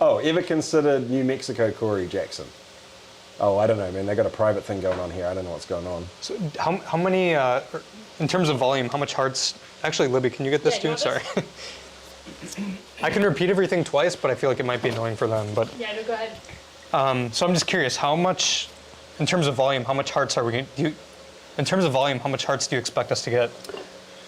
Oh, ever considered New Mexico Corey Jackson? Oh, I don't know, man. They got a private thing going on here. I don't know what's going on. So how many, in terms of volume, how much hearts... Actually, Libby, can you get this too? Sorry. I can repeat everything twice, but I feel like it might be annoying for them. But Yeah, no, go ahead. so I'm just curious, how much, in terms of volume, how much hearts are we going to... In terms of volume, how much hearts do you expect us to get?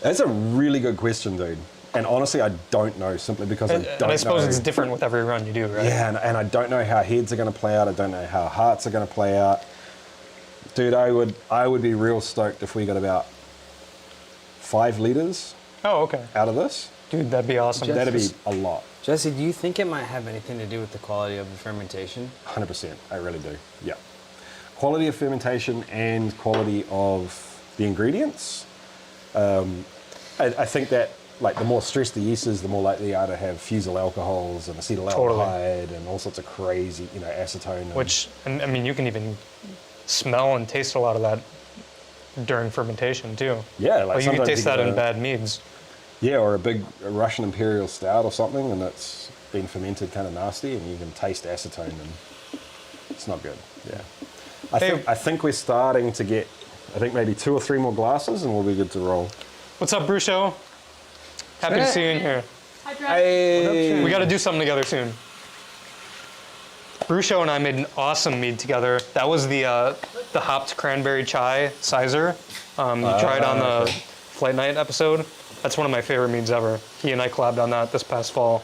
That's a really good question, dude. And honestly, I don't know, simply because I don't know. And I suppose it's different with every run you do, right? Yeah, and I don't know how heads are going to play out. I don't know how hearts are going to play out. Dude, I would be real stoked if we got about 5 litres out of this. Dude, that'd be awesome. That'd be a lot. Jesse, do you think it might have anything to do with the quality of the fermentation? 100%, I really do, yeah. Quality of fermentation and quality of the ingredients. I think that like the more stressed the yeast is, the more likely they are to have fusel alcohols and acetaldehyde and all sorts of crazy, acetone. And I mean, you can even smell and taste a lot of that during fermentation too. Yeah, like you can taste that in bad meads. Yeah, or a big Russian Imperial Stout or something, and it's been fermented kind of nasty, and you can taste acetone, and it's not good. Yeah, I think we're starting to get, maybe 2 or 3 more glasses, and we'll be good to roll. What's up, Brucho? Happy to see you in here. Hi, Travis. Hey. We got to do something together soon. Brucho and I made an awesome mead together. That was the hopped cranberry chai sizer. You tried on the Flight Night episode. That's one of my favorite meads ever. He and I collabed on that this past fall.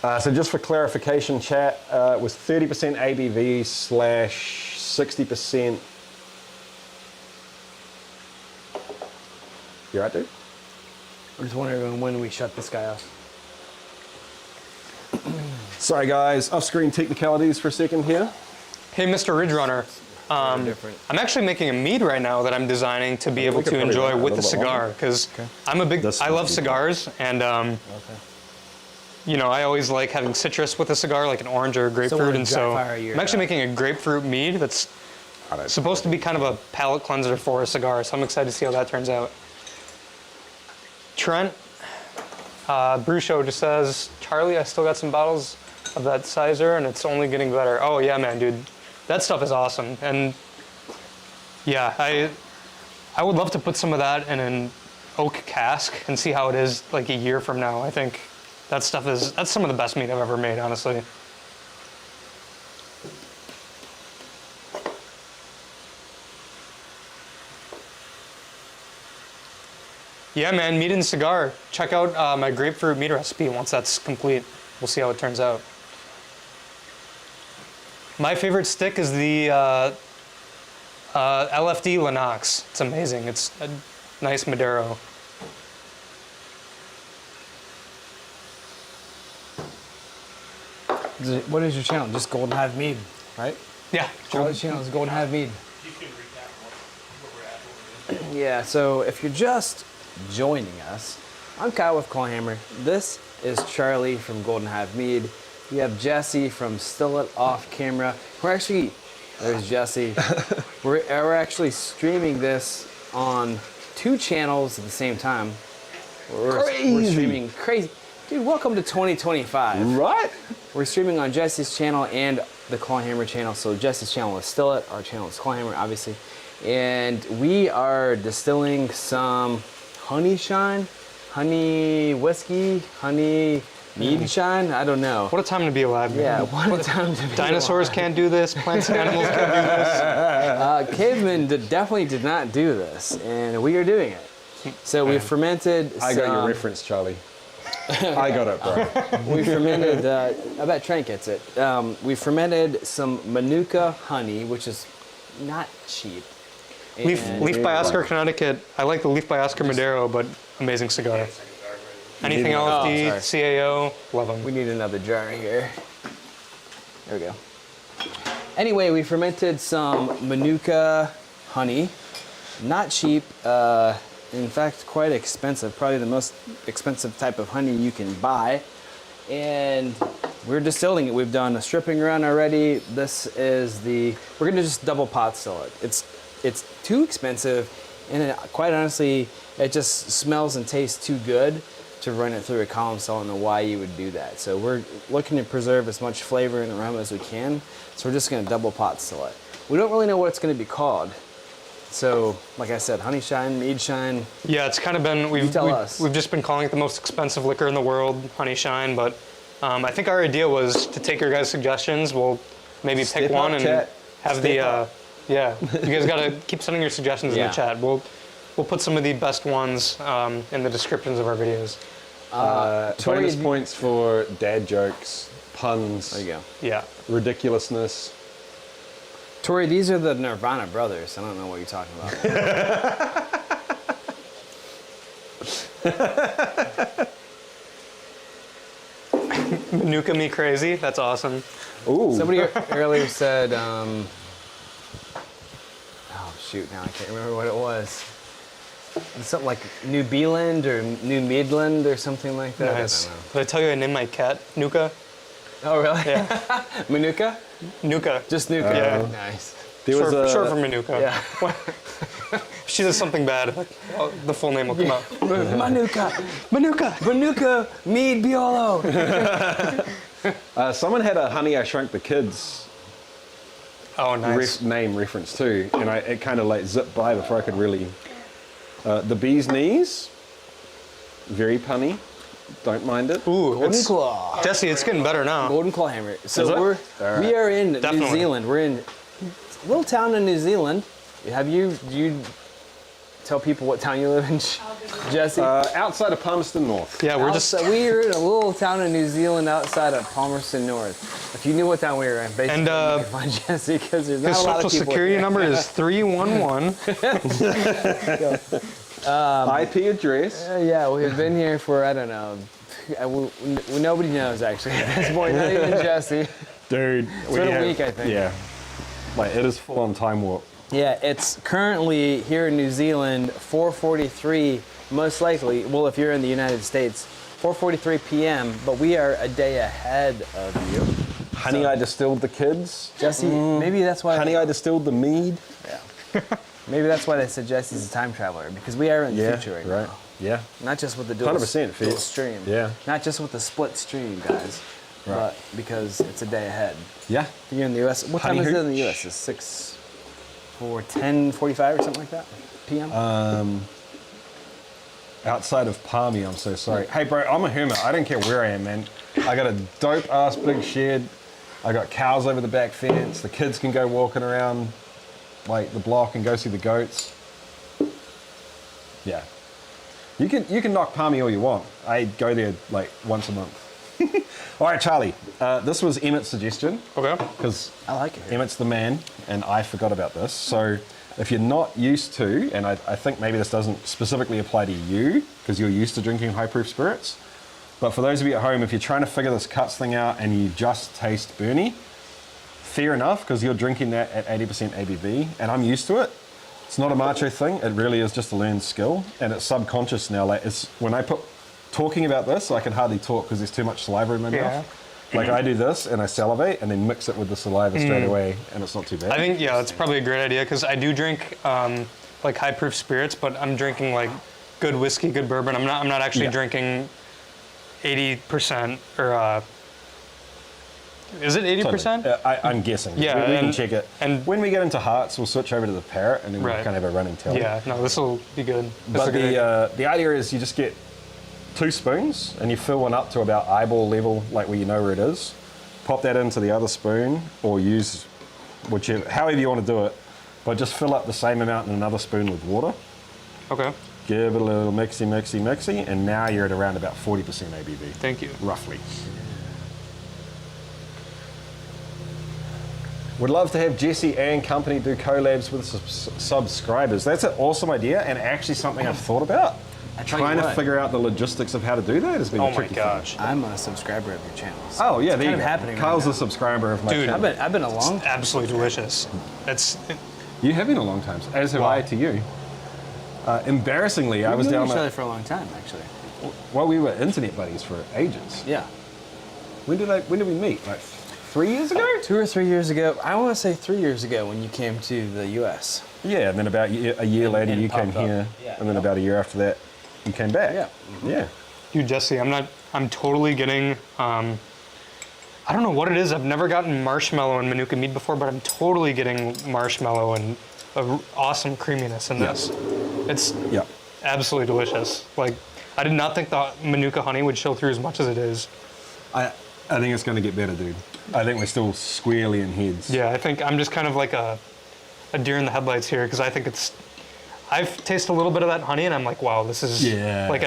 So just for clarification, chat, it was 30% ABV / 60%. You right, dude? I'm just wondering when we shut this guy off. Sorry, guys. Off-screen technicalities for a second here. Hey, Mr. Ridge Runner. I'm actually making a mead right now that I'm designing to be able to enjoy with the cigar because I love cigars, and I always like having citrus with a cigar, like an orange or a grapefruit, and so I'm actually making a grapefruit mead that's supposed to be kind of a palate cleanser for a cigar, so I'm excited to see how that turns out. Trent, Brucho just says, Charlie, I still got some bottles of that sizer, and it's only getting better. Oh yeah, man, dude. That stuff is awesome, and yeah, I would love to put some of that in an oak cask and see how it is like a year from now. I think that's some of the best meat I've ever made, honestly. Yeah, man, meat and cigar. Check out my grapefruit meat recipe once that's complete. We'll see how it turns out. My favorite stick is the LFD Lennox. It's amazing. It's a nice Madero. What is your channel? Just Golden Hive Mead, right? Yeah. Charlie's channel is Golden Hive Mead. You can recap where we're at. What we're doing. Yeah, so if you're just joining us, I'm Kyle with Clawhammer. This is Charlie from Golden Hive Mead. We have Jesse from Still It Off Camera. There's Jesse. we're actually streaming this on 2 channels at the same time. We're streaming crazy. Dude, welcome to 2025. Right? We're streaming on Jesse's channel and the Clawhammer channel. So Jesse's channel is Still It, our channel is Clawhammer, obviously. And we are distilling some honey shine, honey whiskey, honey mead shine. I don't know. What a time to be alive, man. Yeah, what a time to be Dinosaurs alive. can't do this. Plants and animals can't do this. Cavemen definitely did not do this, and we are doing it. So we fermented I got your reference, Charlie. I got it, bro. We fermented, I bet Trent gets it. We fermented some Manuka honey, which is not cheap. Leaf by Oscar, Connecticut. I like the Leaf by Oscar Madero, but amazing cigar. Anything LFD, CAO, love them. We need another jar here. There we go. Anyway, we fermented some Manuka honey. Not cheap. In fact, quite expensive. Probably the most expensive type of honey you can buy. And we're distilling it. We've done a stripping run already. This is we're gonna just double pot still it. It's too expensive, and quite honestly, it just smells and tastes too good to run it through a column, so I don't know why you would do that. So we're looking to preserve as much flavor and aroma as we can. So we're just gonna double pot still it. We don't really know what it's gonna be called. So, like I said, honey shine, mead shine. Yeah, it's kind of been, we've just been calling it the most expensive liquor in the world, honey shine, but I think our idea was to take your guys' suggestions. We'll maybe pick one and have yeah, you guys gotta keep sending your suggestions in the chat. We'll put some of the best ones in the descriptions of our videos. Bonus points for dad jokes, puns. There you go. Yeah. Ridiculousness. Tori, these are the Nirvana brothers. I don't know what you're talking about. Manuka me crazy. That's awesome. Ooh. Somebody earlier said, oh shoot, now I can't remember what it was. Something like New Beeland or New Midland or something like that. Nice. I don't know. Did I tell you I named my cat Nuka? Oh really? Yeah. Manuka? Nuka. Just Nuka. Yeah. Nice. Short for Manuka. Yeah. If she does something bad, the full name will come out. Manuka. Manuka. Manuka. Mead Biolo. Someone had a Honey, I Shrunk the Kids Oh, nice. name reference too, and it kind of like zipped by before I could really. The Bee's Knees, very punny. Don't mind it. Ooh, Golden Claw. Jesse, it's getting better now. Golden Claw Hammer. So Is it? we are in New Definitely. Zealand. We're in a little town in New Zealand. Do you tell people what town you live in, Jesse? Outside of Palmerston North. Yeah, we're We're in a little town in New Zealand outside of Palmerston North. If you knew what town we were in, basically you could find Jesse because there's not his a lot social of people security here. number is 311. IP address. Yeah, we've been here for, I don't know, nobody knows actually at this point, not even Jesse. Dude. It's been a week, I think. Yeah. Like, it is full on time warp. Yeah, it's currently here in New Zealand, 4:43, most likely, well, if you're in the United States, 4:43 p.m., but we are a day ahead of you. Honey, I Distilled the Kids. Jesse, maybe that's why. Honey, I Distilled the Mead. Yeah. Maybe that's why they said Jesse's a time traveler, because we are in the future right now. Yeah. Not just with the dual 100% dual stream. Yeah. Not just with the split stream, guys. Right. But because it's a day ahead. Yeah. If you're in the U.S. What time Honey is it in the hooch. U.S.? It's 10:45 or something like that? p.m.? Outside of Palmy, I'm so sorry. Hey, bro, I'm a hermit. I don't care where I am, man. I got a dope-ass big shed. I got cows over the back fence. The kids can go walking around, like, the block and go see the goats. Yeah. You can knock Palmy all you want. I go there, like, once a month. All right, Charlie. This was Emmett's suggestion. Okay. Because I like it here. Emmett's the man, and I forgot about this. So if you're not used to, and I think maybe this doesn't specifically apply to you, because you're used to drinking high-proof spirits, But for those of you at home, if you're trying to figure this cuts thing out and you just taste Bernie, fair enough, because you're drinking that at 80% ABV, and I'm used to it. It's not a macho thing. It really is just a learned skill, and it's subconscious now. Like it's when I put talking about this, I can hardly talk because there's too much saliva in my mouth. Like I do this and I salivate and then mix it with the saliva straight away, and it's not too bad. I think that's probably a great idea because I do drink like high proof spirits, but I'm drinking like good whiskey, good bourbon. I'm not actually drinking 80% or is it 80%? Totally. I'm guessing. Yeah, we can check it. And when we get into hearts, we'll switch over to the Parrot, and then we'll kind of have a running tally. Yeah, no, this will be good. But the idea is you just get 2 spoons, and you fill one up to about eyeball level, like where you know where it is. Pop that into the other spoon, or use whichever, however you want to do it. But just fill up the same amount in another spoon with water. Okay. Give it a little mixy, and now you're at around about 40% ABV. Thank you. Roughly. Would love to have Jesse and company do collabs with subscribers. That's an awesome idea, and actually something I've thought about. Trying to figure out the logistics of how to do that has been a tricky thing. I'm a subscriber of your channels. Oh yeah, there you go. Happening Kyle's right a subscriber of my Dude, channel. I've been a long time. Absolutely delicious. You have been a long time, as have I to you. Embarrassingly, I was We've known down each other at, for a long time, actually. well, we were internet buddies for ages. Yeah. When did we meet? Like 3 years ago? 2 or 3 years ago. I want to say 3 years ago when you came to the U.S. Yeah, and then about a year later you came popped up. here, Yeah. and then about a year after that you came back. Yeah. Yeah. Dude, Jesse, I'm totally getting, I don't know what it is. I've never gotten marshmallow in Manuka mead before, but I'm totally getting marshmallow and awesome creaminess in this. It's absolutely delicious. Like, I did not think the Manuka honey would chill through as much as it is. I think it's going to get better, dude. I think we're still squarely in heads. Yeah, I think I'm just kind of like a deer in the headlights here because I think I've tasted a little bit of that honey and I'm like, wow, this is like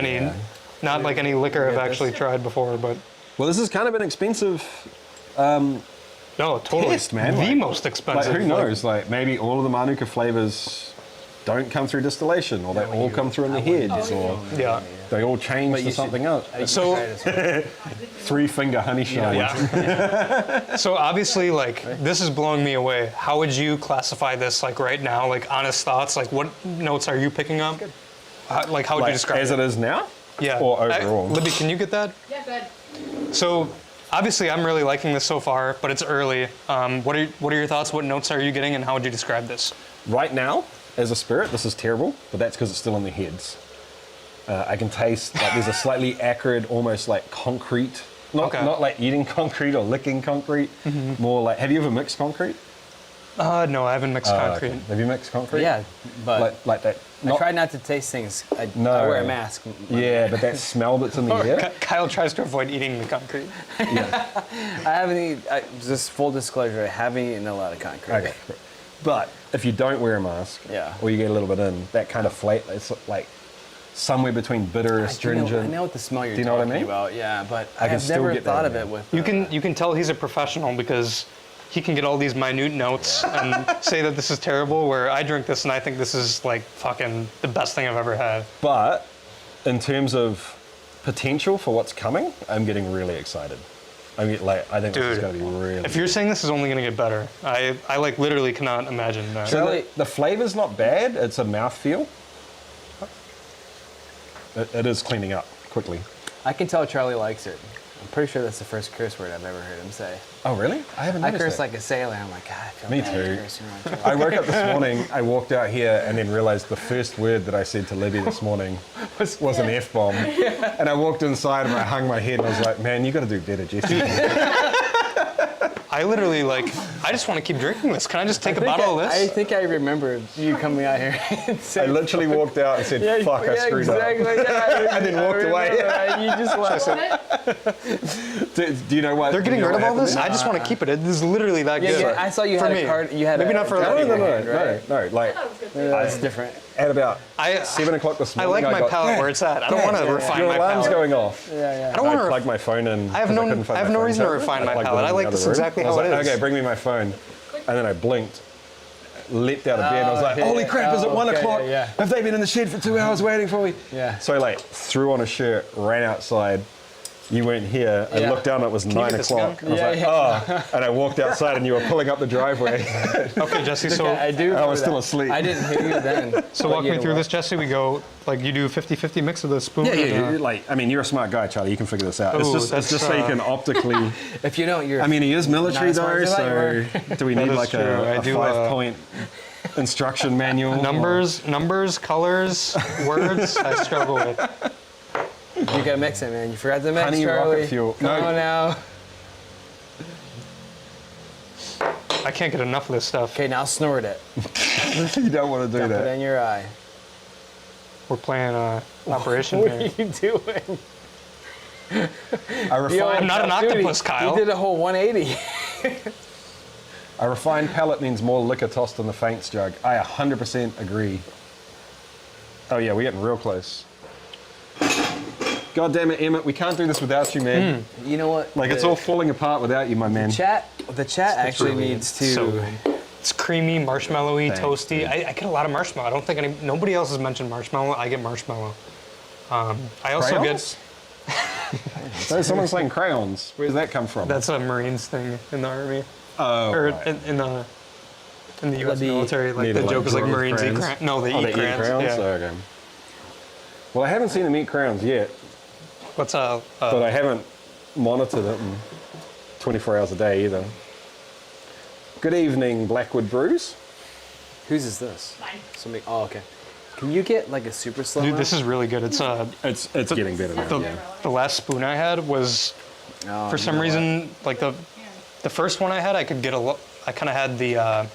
not like any liquor I've actually tried before, but. Well, this is kind of an expensive No, totally. test, man. The Like- most expensive. Like, who knows? Like, maybe all of the Manuka flavors don't come through distillation, or they all come through in the heads, or Yeah. they all change to something else. So, 3-finger honey shine. yeah. So obviously, like, this is blowing me away. How would you classify this, like, right now? Like, honest thoughts? Like, what notes are you picking up? Like, how would you describe as it? it is now? Yeah. Or overall? Libby, can you get that? Yeah, good. So, obviously, I'm really liking this so far, but it's early. What are your thoughts? What notes are you getting, and how would you describe this? Right now, as a spirit, this is terrible, but that's because it's still in the heads. I can taste like there's a slightly acrid, almost like concrete. Not like eating concrete or licking concrete. More like, have you ever mixed concrete? No, I haven't mixed concrete. Okay. Have you mixed concrete? Yeah, but Like that. I try not to taste things. I wear a mask. Yeah, but that smell that's in the air. Kyle tries to avoid eating the concrete. I haven't eaten, just full disclosure, I haven't eaten a lot of concrete. Okay. But if you don't wear a mask, or you get a little bit in, that kind of it's like somewhere between bitter, astringent. I know what the smell you're Do you know what I talking mean? about, yeah, but I can I've still never get that thought in of it there. with... You can tell he's a professional because he can get all these minute notes and say that this is terrible, where I drink this and I think this is like fucking the best thing I've ever had. But in terms of potential for what's coming, I'm getting really excited. I think this is going to be really If you're saying this is only going to get better, I like literally cannot imagine that. So the flavor's not bad, it's a mouthfeel. It is cleaning up quickly. I can tell Charlie likes it. I'm pretty sure that's the first curse word I've ever heard him say. Oh, really? I haven't I noticed curse that. like a sailor. I'm like, God, I feel Me bad too. cursing around Charlie. I woke up this morning, I walked out here and then realized the first word that I said to Libby this morning was an F-bomb. And I walked inside and I hung my head and I was like, man, you got to do better, Jesse. I literally I just want to keep drinking this. Can I just take a bottle of I this? think I remember you coming out here and I saying, literally walked out and said, fuck, I screwed exactly, up. Yeah, And then walked away. You just left. Do you know what? They're getting you know rid of what all this? happened? I just want to keep it. This is literally that good. Yeah, I saw you For had me. a card. You had Maybe a not for card other in your people. hand, right? No. Like, That was good too. That's different. at about I 7 o'clock this I morning, like my got, palate where it's at. I don't want to refine your my alarm's palate. going off. Yeah. I don't want I to. plugged my phone in. I have 'cause no. couldn't find I have my no phone reason to charger. refine my plugged palate. it I in like the this other room. exactly I was how it like, is. okay, bring me my phone. And then I blinked, leapt out of bed, and I was like, okay. holy crap, is it 1 okay, o'clock? yeah. Have they been in the shed for 2 hours waiting for me? Yeah. So I threw on a shirt, ran outside, You weren't here. I Yeah. looked down, it was you 9 get this o'clock. again? I was oh. And I walked outside and you were pulling up the driveway. Okay, Jesse. So I do. I was still remember that. asleep. I didn't hear you then. so walk me through this, Jesse. We go like you do 50-50 mix of the spoon. and, Like, I mean, you're a smart guy, Charlie. You can figure this out. Ooh, it's that's, just so you can optically. If you don't, you're. I mean, he is military Not though, as smart as so do we need is like true. a I do, 5-point instruction manual? numbers, colors, words. I struggle with. You gotta mix it, man. You forgot to mix, Honey Charlie. rocket fuel. Come No. on now. I can't get enough of this stuff. Okay, now snort it. You don't want to do Put it that. in your eye. We're playing operation What here. are you doing? A refined, I'm not an Dude, octopus, Kyle. You did a whole 180. a refined palate means more liquor tossed in the faints jug. I 100% agree. Oh yeah, we're getting real close. God damn it, Emmett, we can't do this without you, man. You know what? Like, it's all falling apart without you, my man. The chat actually needs to. So good. It's creamy, marshmallowy, Thanks, toasty. dude. I get a lot of marshmallow. I don't think nobody else has mentioned marshmallow. I get marshmallow. I also Crayons? So someone's saying crayons. Where did that come from? get that's a Marines thing in the army oh, or right. in the U.S. The- military. Like Need the to, joke is like draw with Marines eat crayons. No, they Oh, eat they crayons. eat crayons? Yeah. Oh, okay. Well, I haven't seen them eat crayons yet, What's but I haven't monitored it in 24 hours a day either. Good evening, Blackwood Brews. Whose is this? Mine. Somebody. Oh, okay. Can you get like a super slow? dude? This is really good. It's It's getting better now. the last spoon I had was for some reason like the first one I had I could get I kind of had the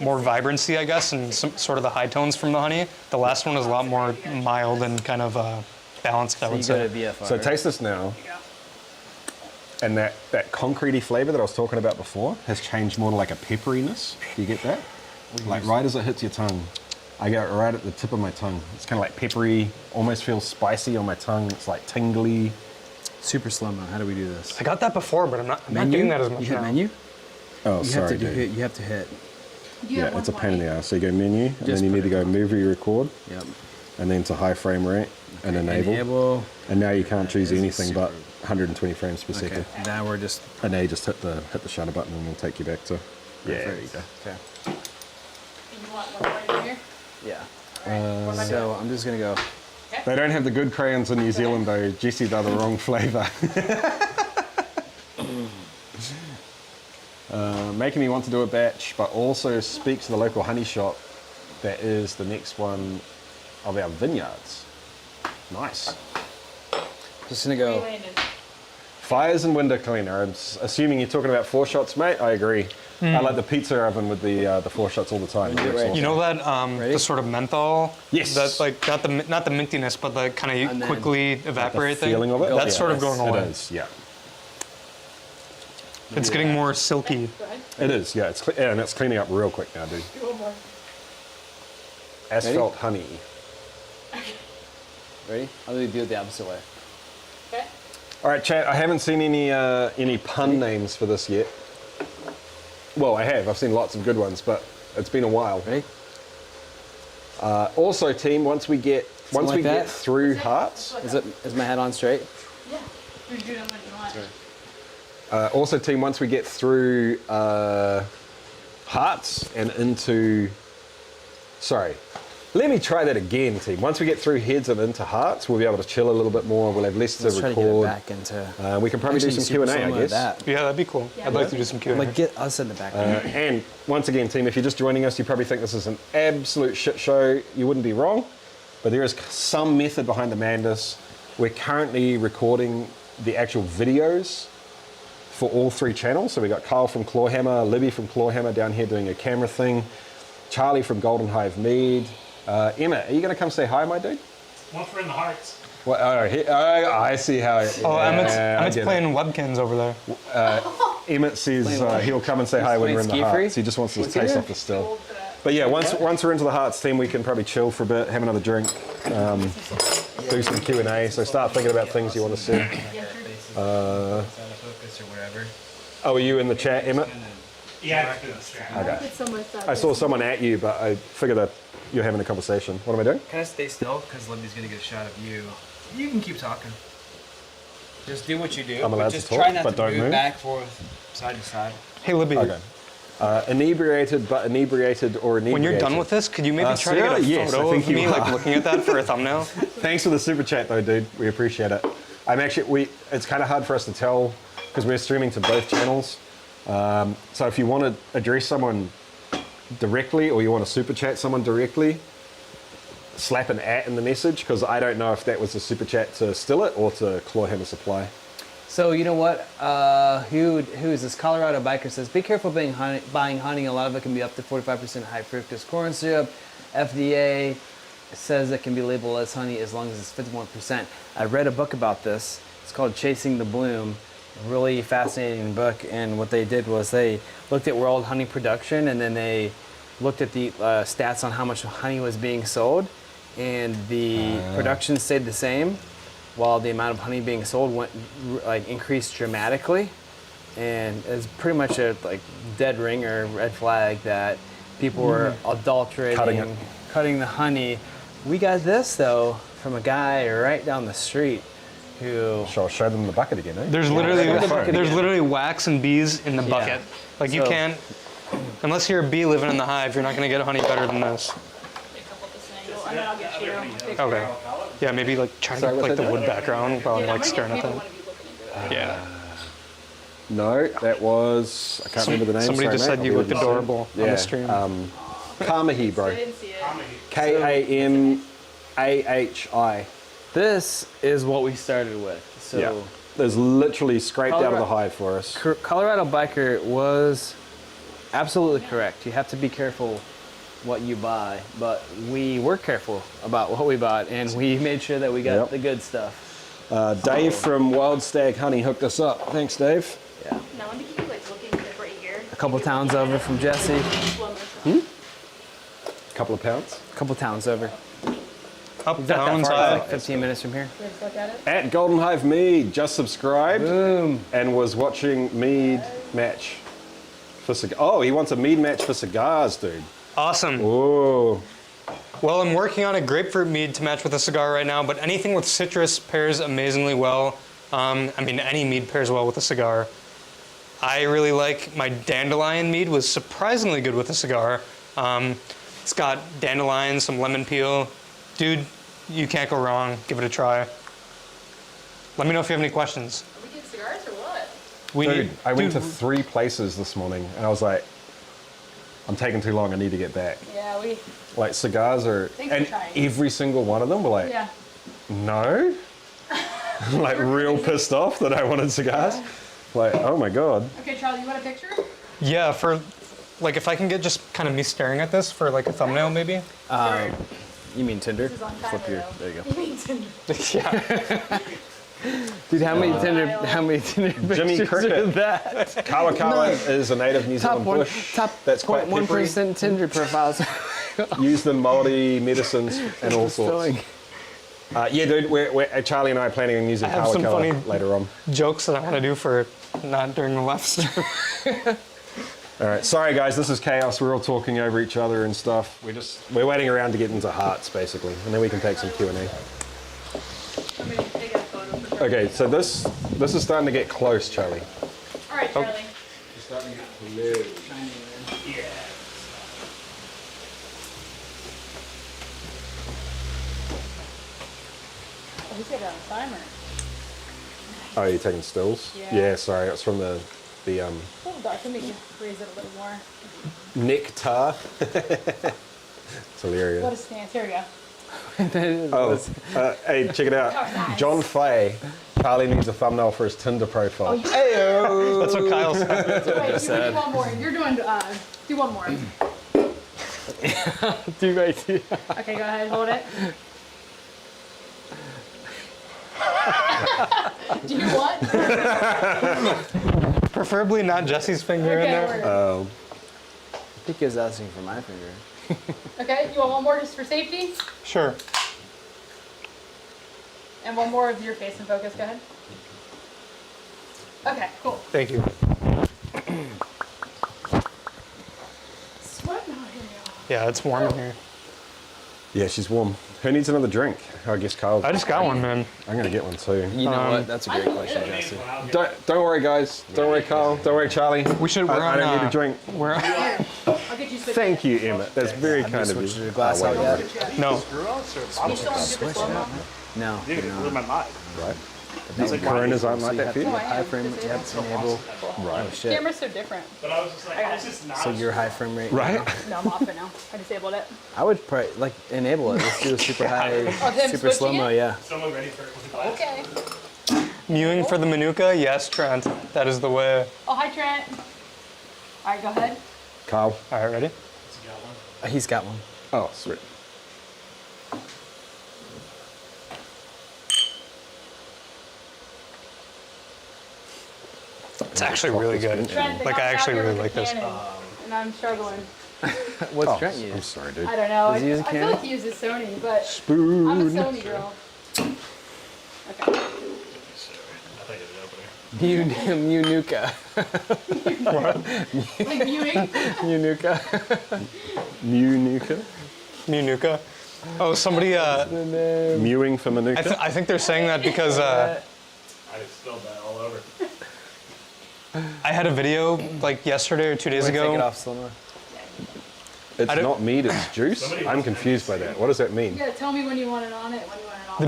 more vibrancy I guess and some sort of the high tones from the honey. The last one was a lot more mild and kind of balanced. I would You say. go to VFR. So taste this now. And that concretey flavor that I was talking about before has changed more to like a pepperiness. Do you get that? Like right as it hits your tongue. I get it right at the tip of my tongue. It's kind of like peppery, almost feels spicy on my tongue. It's like tingly. super slow mo. How do we do this? I got that before, but I'm not getting that as much You hit now. menu. Oh, You sorry, have to dude. You have to hit. Yeah, it's a pain in the ass. So you go menu, and Just then you put need to it go on. movie record, Yep. and then to high frame rate, and enable. Enable. And now you can't choose This is anything super- but 120 frames per Okay. second. Now we're just. And now you just hit the shutter button, and we'll take you back to. Yeah, there you go. Okay. You want more flavor here? Yeah. What am I So I'm just gonna go. They don't have the good crayons in New Zealand though. Jesse done the wrong flavour. Making me want to do a batch, but also speak to the local honey shop. That is the next one of our vineyards. Nice. Just gonna Where you go. landed? Fires and window cleaner. I'm assuming you're talking about 4 shots, mate. I agree. I like the pizza oven with the 4 shots all the time. It works right. awesome. You know that Ready? the sort of menthol. Yes. That's like not the mintiness, but the kind And of then quickly the evaporate thing. feeling of it. That's Yeah, sort of going away. It is, yeah. It's getting more silky. Go ahead. It is, yeah. And it's cleaning up real quick now, dude. Do one more. Asphalt honey. Ready? I'll do it the opposite way. Okay. All right, chat. I haven't seen any pun names for this yet. Well, I have. I've seen lots of good ones, but it's been a while. Ready? Also, team, once we get like that? through hearts. Is my head on straight? Yeah. You do them when you want. Also, team, once we get through hearts and into. Sorry. Let me try that again, team. Once we get through heads and into hearts, we'll be able to chill a little bit more. We'll have less Let's to try to get it record. back into. We can probably do Actually, some Q&A, super I slow-mo guess. that. Yeah, that'd be cool. Yeah. I'd like to do some Q&A. Like I'll send it back. And once again, team, if you're just joining us, you probably think this is an absolute shit show. You wouldn't be wrong, but there is some method behind the madness. We're currently recording the actual videos for all 3 channels. So we got Carl from Clawhammer, Libby from Clawhammer down here doing a camera thing, Charlie from Golden Hive Mead. Emma, are you going to come say hi, my dude? Once we're in the hearts. Well, I see how. Oh, Emmett's I get it. playing webkins over there. Emmett says he'll come and say hi when we're in the Ski free? hearts. He just wants to What's taste he off the still. Old for that. But yeah, once we're into the hearts, team, we can probably chill for a bit, have another drink, do some Q&A. So start thinking about things you want to see. Focus or whatever. Oh, are you in the chat, Emmett? Yeah, it's been distracting. Okay. It's so much I saw someone at you, but I figured that you're having a conversation. What am I doing? Can I stay still? Because Libby's gonna get a shot of you. You can keep talking. Just do what you do. I'm allowed but to just talk, try not but to don't move move? back, forth, side to side. Hey, Libby. Okay. Inebriated, but inebriated or inebriated. When you're done with this, could you maybe try to get a yes, I photo think of you me are. like looking at that for a thumbnail? Thanks for the super chat though, dude. We appreciate it. It's kind of hard for us to tell because we're streaming to both channels. So if you want to address someone directly or you want to super chat someone directly, slap an @ in the message because I don't know if that was a super chat to still it or to Clawhammer Supply. So you know what? Who is this? Colorado biker says, be careful buying honey. A lot of it can be up to 45% high fructose corn syrup. FDA says it can be labeled as honey as long as it's 51%. I read a book about this. It's called Chasing the Bloom. A really fascinating book. And what they did was they looked at world honey production and then they looked at the stats on how much honey was being sold. And the production stayed the same, while the amount of honey being sold increased dramatically, and it's pretty much a dead ringer, red flag that people were adulterating, cutting the honey. We got this though from a guy right down the street who. Show them the bucket again, eh? There's literally wax and bees in the bucket. Like you So- can't, unless you're a bee living in the hive, you're not gonna get honey better than this. Take a couple of this angle, and then I'll get you a picture. Okay. Yeah, maybe try to get the wood background while I'm staring at People them. want to be looking into it. Yeah. No, that was, I can't remember the name. Somebody sorry, just mate. said I'll you be looked with adorable on the stream. Kamahi, bro. I didn't see it. Kamahi. This is what we started with. So Yeah. There's literally scraped out of the Colorado- hive for us. Colorado biker was absolutely correct. You have to be careful what you buy, but we were careful about what we bought, and we made sure that we got Yep. the good stuff. Dave from Wild Stag Honey hooked us up. Thanks, Dave. Yeah. Now, let me keep you looking at right here. A couple towns over from Jesse. Slow motion. Couple of pounds. A couple towns over. Up, Not down, that far, side. like 15 minutes from here. Let's look at it. At Golden Hive Mead just subscribed Boom. and was watching Mead match for cigars. Oh, he wants a Mead match for cigars, dude. Awesome. Whoa. Well, I'm working on a grapefruit mead to match with a cigar right now, but anything with citrus pairs amazingly well. Any mead pairs well with a cigar. I really like my dandelion mead was surprisingly good with a cigar. It's got dandelion, some lemon peel. Dude, you can't go wrong. Give it a try. Let me know if you have any questions. Are we getting cigars or what? Dude, I went to 3 places this morning and I was like, I'm taking too long, I need to get back. Yeah, we. Like cigars are, Thanks for and trying. every single one of them were like, Yeah. no? Like real pissed off that I wanted cigars. Like, oh my God. Okay, Charlie, you want a picture? Yeah, for if I can get just kind of me staring at this for a thumbnail maybe. You mean Tinder? This is on Flip camera, your. though. There you go. You mean Tinder. Yeah. Dude, how many Tinder Jimmy pictures Cricket. are that? Kawakawa is a native New Zealand bush. That's quite peppery. 1% Tinder profiles. Used in multi medicines and all sorts. Distilling. Yeah, dude, Charlie and I are planning on using I have some Kawakawa funny- later on. Jokes that I want to do for not during the live stream. All right, sorry guys, this is chaos. We're all talking over each other and stuff. We're waiting around to get into hearts basically, and then we can take some Q&A. I'm going to take a photo for Charlie. Okay, so this is starting to get close, Charlie. All right, Charlie. It's starting to get close. Oh, he's got it on a timer. Oh, you're taking stills? Yeah. Sorry, it's from the A little dark. Let me raise it a little more. nectar. It's hilarious. What a stance. Here we go. Hey, check it out. nice. John Fay. Charlie needs a thumbnail for his Tinder profile. Oh, you That's what Kyle said. wait, you do one more. You're doing, do one more. Do right here. Okay, go ahead, hold it. Do you want? Preferably not Jesse's finger in Okay, there. word. I think he was asking for my finger. Okay, you want one more just for safety? Sure. And one more of your face and focus, go ahead. Okay, cool. Thank you. Sweating out here, y'all. Yeah, it's warm in here. Yeah, she's warm. Who needs another drink? I guess Carl. I just got one, man. I'm gonna get one too. You know what? That's a great question, Jesse. Don't worry, guys. Don't worry, Carl. Don't worry, Charlie. We should. I don't need a drink. We're I'll get you switched. Thank you, Emmett. That's very kind of Switch you. your glass out yet? no. You still want to do the slow-mo? No. Dude, it blew my mind. Right. Coronas aren't like that for you? High frame rate. Yep. Enable. Right. Oh shit. Camera's so different. But I was just like, I was just not. So your high frame rate. Right? No, I'm off it now. I disabled it. I would probably like enable it. Let's do a super high, him super switching slow mo. it? Yeah. Someone ready for it with a glass. Okay. Mewing for the Manuka? Yes, Trent. That is the way. Oh, hi, Trent. All right, go ahead. Carl. All right, ready? You got one? He's got one. Oh, sweet. It's actually really good. Trent, they Like, got I me out actually here really with like the this. Canon, and I'm struggling. What's Oh, Trent I'm use? sorry, dude. I don't know. Does he use a I feel Canon? like he uses Sony, but Spoon. I'm a Sony girl. Okay. I think it's opener. Munuka. Like viewing. Munuka. Munuka. Manuka. Oh, somebody. Mewing for Manuka. I think they're saying that because I just spilled that all over. I had a video like yesterday or 2 days Take it ago. off slow mo. It's I don't- not mead, it's juice. I'm confused by that. What does that mean? You gotta tell me when you want it on it, when you want it off.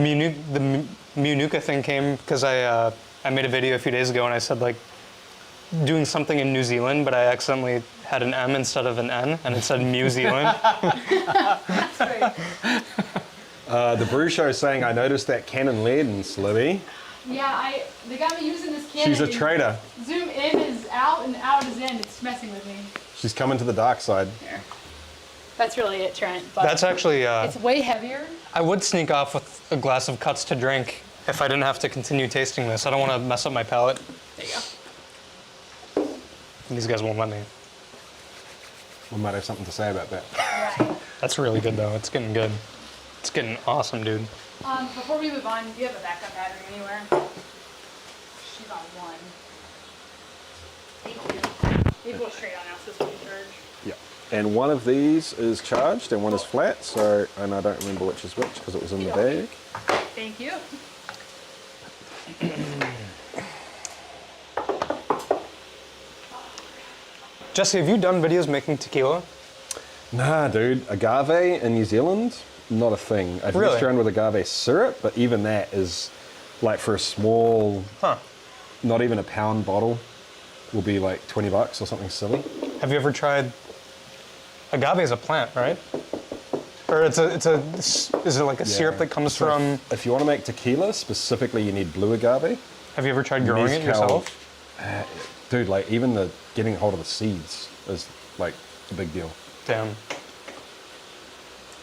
The Manuka thing came because I made a video a few days ago and I said like doing something in New Zealand, but I accidentally had an M instead of an N and it said New Zealand. That's great. The brew show is saying, I noticed that Canon lead in Slibby. Yeah, they got me using this Canon. She's a traitor. Zoom in is out and out is in. It's messing with me. She's coming to the dark side. Here. That's really it, Trent. But That's actually. it's way heavier. I would sneak off with a glass of cuts to drink if I didn't have to continue tasting this. I don't want to mess up my palate. There you go. These guys won't let me. We might have something to say about that. Right. That's really good though. It's getting good. It's getting awesome, dude. Before we move on, do you have a backup battery anywhere? She's on one. Thank you. Maybe we'll straight on out so this one charge. Yeah. And one of these is charged and one is flat, so, and I don't remember which is which because it was in the bag. Thank you. Jesse, have you done videos making tequila? Nah, dude. Agave in New Zealand, not a thing. I've Really? messed around with agave syrup, but even that is like for a small, not even a pound bottle, will be like $20 or something silly. Have you ever tried? Agave is a plant, right? Or is it like a syrup that comes So from? If you want to make tequila, specifically, you need blue agave. Have you ever tried growing it Mezcal. yourself? Dude, like even the getting hold of the seeds is like a big deal. Damn.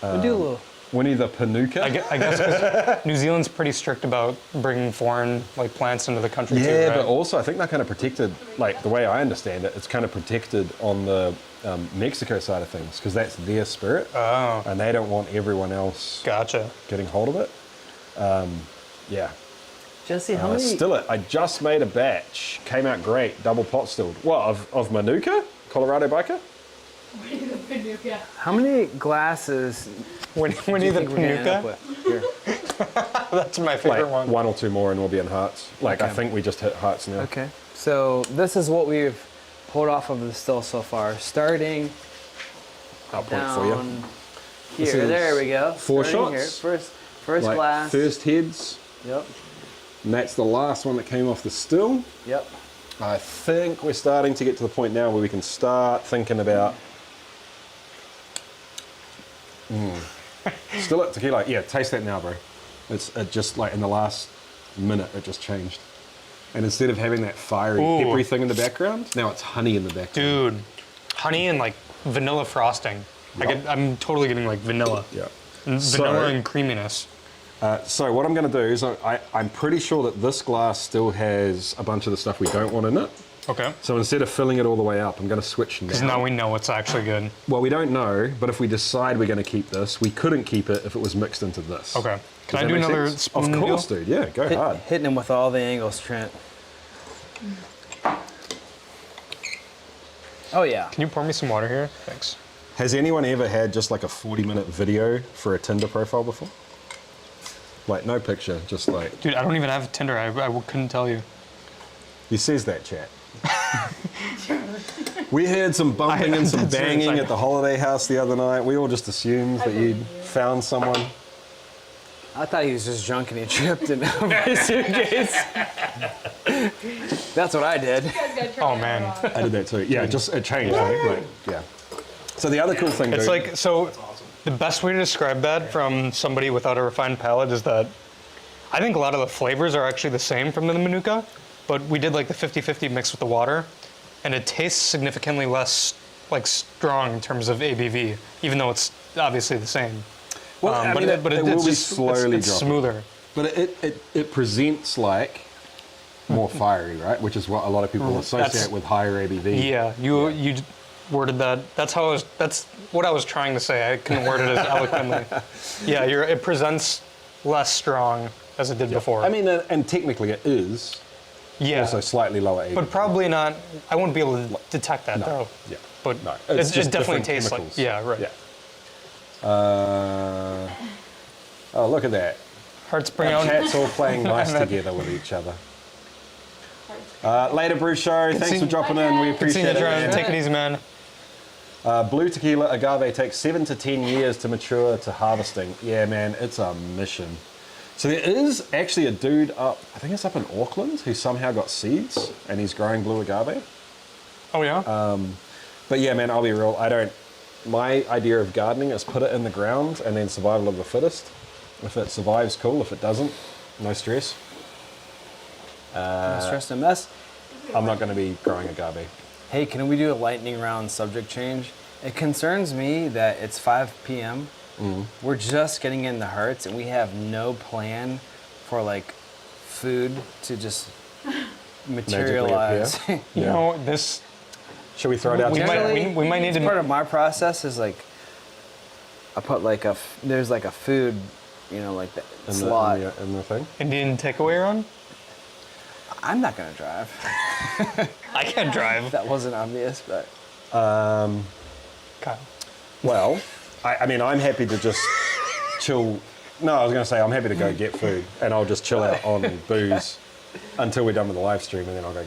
We do a little. Winnie the Panuka. I guess 'cause New Zealand's pretty strict about bringing foreign like plants into the country too, Yeah, right? but also I think they're kind of protected, like the way I understand it, it's kind of protected on the Mexico side of things because that's their spirit. Oh. And they don't want everyone else Gotcha. getting hold of it. Yeah. Jesse, how many? Still it. I just made a batch. Came out great. Double pot stilled. What, of Manuka? Colorado Biker? Winnie the Panuka. How many glasses? Winnie do you the think we're gonna end up Panuka. with? Here. That's my favorite Like one. or two more and we'll be in hearts. Like I Okay. think we just hit hearts now. Okay. So this is what we've pulled off of the still so far. Starting I'll point for you. down This here. is There we go. 4 Starting shots? Here. First Like glass. first heads. Yep. And that's the last one that came off the still. Yep. I think we're starting to get to the point now where we can start thinking about still at tequila. Yeah, taste that now, bro. It just like in the last minute it just changed. And instead of having that fiery Ooh. peppery thing in the background, now it's honey in the background. Dude, honey and like vanilla frosting. Yup. I'm totally getting like vanilla. Yeah. Vanilla and creaminess. So what I'm going to do is I'm pretty sure that this glass still has a bunch of the stuff we don't want in it. Okay. So instead of filling it all the way up, I'm going to switch Because now. now we know it's actually good. Well, we don't know, but if we decide we're going to keep this, we couldn't keep it if it was mixed into this. Okay. Does Can I that do make another sense? spoon Of course, deal? dude. Yeah, go hard. Hitting him with all the angles, Trent. Oh yeah. Can you pour me some water here? Thanks. Has anyone ever had just like a 40-minute video for a Tinder profile before? Like no picture, just like... Dude, I don't even have Tinder. I couldn't tell you. He says that, chat. We heard some bumping and some banging at the holiday house the other night. We all just assumed that you'd found someone. I thought he was just drunk and he tripped and over his suitcase. That's what I did. Oh man, I did that too. Yeah, just it changed. Like, yeah. So the other cool thing, it's dude, like so. The best way to describe that from somebody without a refined palate is that I think a lot of the flavors are actually the same from the Manuka, but we did like the 50-50 mix with the water, and it tastes significantly less like strong in terms of ABV, even though it's obviously the same. well, I mean, it will it's be just slowly it's dropping. smoother. But it presents like more fiery, right? Which is what a lot of people associate with higher ABV. Yeah, you worded that. That's what I was trying to say. I couldn't word it as eloquently. Yeah, it presents less strong as it did before. I mean, and technically it is yeah, also slightly lower ABV. but probably not. I wouldn't be able to detect that though. Yeah. But No, it it's just definitely different tastes chemicals. like right. Yeah. Oh, look at that. Hearts bring Our out. cats all playing nice together with each other. Later, Brew Show. Thanks for dropping in. We appreciate it. Man. Take it easy, man. Blue tequila agave takes 7 to 10 years to mature to harvesting. Yeah, man, it's a mission. So there is actually a dude up, I think it's up in Auckland, who somehow got seeds and he's growing blue agave. Oh yeah. But yeah, man, I'll be real. My idea of gardening is put it in the ground and then survival of the fittest. If it survives, cool. If it doesn't, no stress. Stress and mess. I'm not going to be growing agave. Hey, can we do a lightning round subject change? It concerns me that it's 5 p.m. We're just getting in the hearts and we have no plan for like food to just materialize. You know this. Should we throw it out? We to we might need to. Part of my process is like I put like there's like a food, like the slot. in the thing? Indian takeaway run? I'm not gonna drive. I can't drive. That wasn't obvious, but Kyle. Well, I mean, I'm happy to just chill. No, I was going to say I'm happy to go get food and I'll just chill out on booze until we're done with the live stream and then I'll go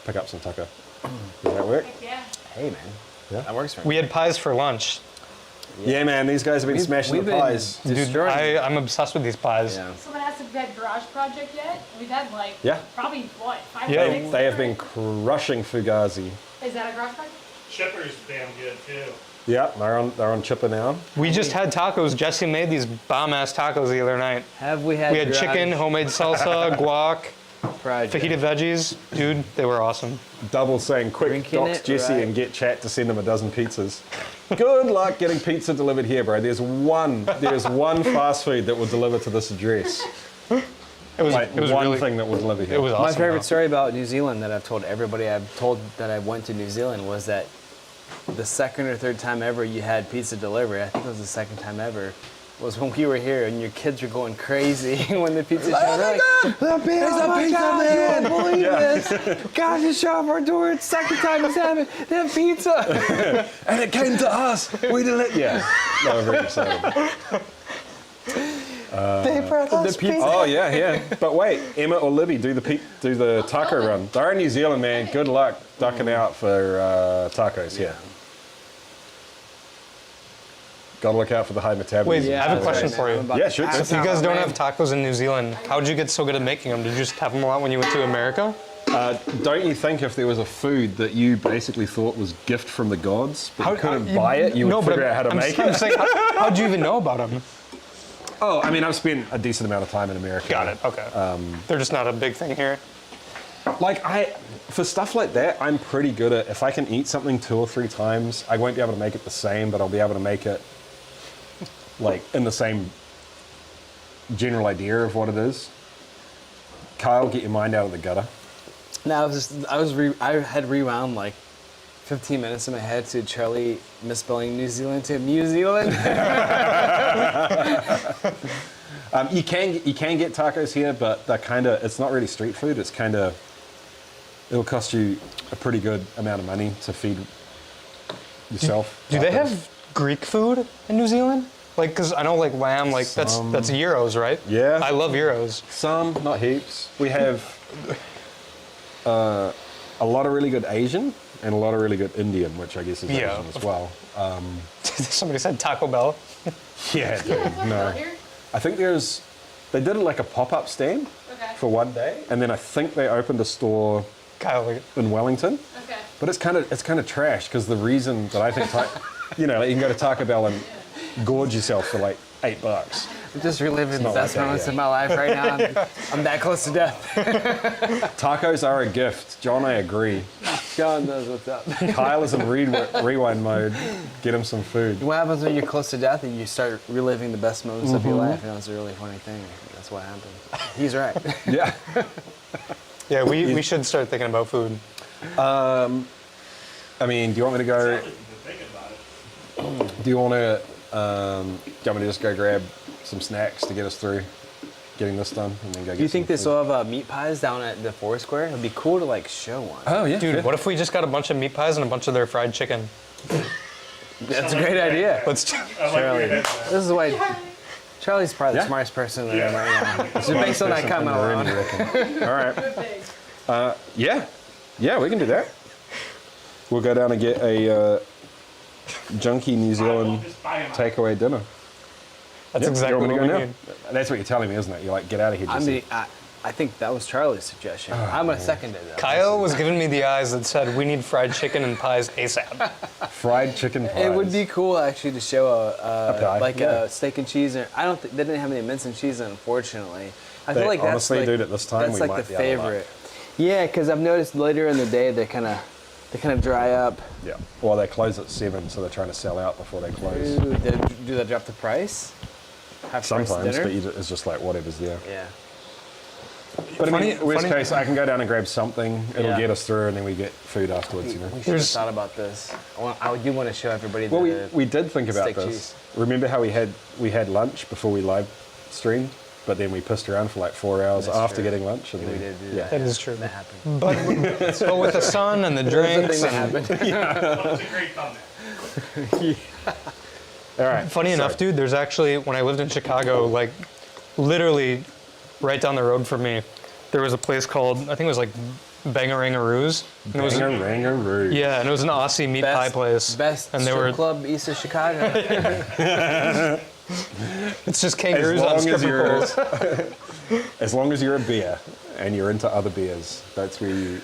pick up some taco. Does that work? Yeah. hey man, that works for me. We had pies for lunch. Yeah, man, these guys have been smashing the pies. Dude, I'm obsessed with these pies. Yeah. Someone asked if we had garage project yet. We've had probably 5 Yeah. or 6. They have been crushing Fugazi. Is that a garage project? Chipper's damn good too. Yeah, they're on Chipper now. We just had tacos. Jesse made these bomb-ass tacos the other night. Have we had? We had chicken, homemade salsa, guac, project? fajita veggies. Dude, they were awesome. Double saying, quick, Drinking dox it, Jesse right. and get chat to send him a dozen pizzas. Good luck getting pizza delivered here, bro. There's one fast food that will deliver to this address. It was one really, thing that will deliver here. It was awesome. My favorite story about New Zealand that I've told everybody that I went to New Zealand was that the second or third time ever you had pizza delivery, I think it was the second time ever, was when we were here and your kids were going crazy when the pizza showed up. There's a pizza man! You won't believe this! Guys just showed up our door. It's the second time it's happened. They have pizza! And it came to us. We didn't. Yeah. No, I'm very excited. They brought us pizza. Oh yeah. But wait, Emma or Libby do the taco run. They're in New Zealand, man. Good luck ducking out for tacos here. Gotta look out for the high metabolism. Wait, I have a question for you. Yeah, sure. If you guys don't have tacos in New Zealand, how did you get so good at making them? Did you just have them a lot when you went to America? Don't you think if there was a food that you basically thought was gift from the gods, but you couldn't buy it, you would figure out how to make I'm it? saying, how'd you even know about them? Oh, I mean, I've spent a decent amount of time in America. Got it. Okay. They're just not a big thing here. Like for stuff like that, I'm pretty good at. If I can eat something 2 or 3 times, I won't be able to make it the same, but I'll be able to make it like in the same general idea of what it is. Kyle, get your mind out of the gutter. No, I had rewound like 15 minutes in my head to Charlie misspelling New Zealand to New Zealand. You can get tacos here, but it's not really street food. It's it'll cost you a pretty good amount of money to feed yourself. Do they have Greek food in New Zealand? Like, cause I know like lamb, like that's gyros, right? Yeah. I love gyros. Some, not heaps. We have a lot of really good Asian and a lot of really good Indian, which I guess is Yeah. Asian as well. Somebody said Taco Bell. Yeah, dude, no. Here? I think they did like a pop-up stand Okay. for one day, and then I think they opened a store Kyle, like, in Wellington. Okay. But it's kind of trash because the reason that I think, you know, like you can go to Taco Bell and gorge yourself for like $8. I'm just reliving the not best like that, moments yeah. of my life right now. I'm that close to death. Tacos are a gift. John, I agree. God knows what's up. Kyle is in rewind mode. Get him some food. What happens when you're close to death and you start reliving the best moments of your life? You know, it's a really funny thing. That's what happened. He's right. Yeah. yeah, we should start thinking about food. I mean, do you want me to go? Sounds like you've been thinking about it. Do you want to? Do you want me to just go grab some snacks to get us through getting this done, and then go get Do you think some they food? still have meat pies down at the Foursquare? It'd be cool to like show one. Oh yeah, Dude, yeah. what if we just got a bunch of meat pies and a bunch of their fried chicken? That's a great idea. Let's I like where Charlie, your head's at. this is why Charlie's probably the Yeah. smartest person in the room right now. Just based on that comment alone. All right. Big. Yeah, we can do that. We'll go down and get a junky New I will Zealand just buy him. takeaway dinner. That's Yep, exactly you want what me we to go need. now? That's what you're telling me, isn't it? You're like, get out of here, I Jesse. mean, I think that was Charlie's suggestion. I'm gonna second it though. Kyle was giving me the eyes that said we need fried chicken and pies ASAP. Fried chicken pies. It would be cool actually to show a pie, like yeah. a steak and cheese. I don't. They didn't have any mince and cheese, unfortunately. I feel like honestly, that's like, dude, at this time, that's we like might the be out of luck. favorite. Yeah, because I've noticed later in the day they kind of dry up. Yeah. Well, they close at 7, so they're trying to sell out before they close. Ooh, do they drop the price? Have price Sometimes, dinner? but it's just like whatever's there. Yeah. But I mean, Funny- worst funny- case, I can go down and grab something. It'll Yeah. get us through, and then we get food afterwards. You know. We should have There's- thought about this. I do want to show everybody Well, the. we did think about steak this. cheese. Remember how we had lunch before we live streamed, but then we pissed around for like 4 hours That's after true. getting lunch, and We then, did do yeah. that. That is true. That happened. But with the sun and the That's the drinks, thing that and happened. That was a great thumbnail. All right. funny enough, dude, there's actually, when I lived in Chicago, like literally right down the road from me, there was a place called, I think it was like Bangarangaroos. And it was Bangaroo. yeah, and it was an Aussie meat pie place. Best and they strip were club east of Chicago. it's just kangaroos on long as stripper you're- poles. As long as you're a beer and you're into other beers, that's where you.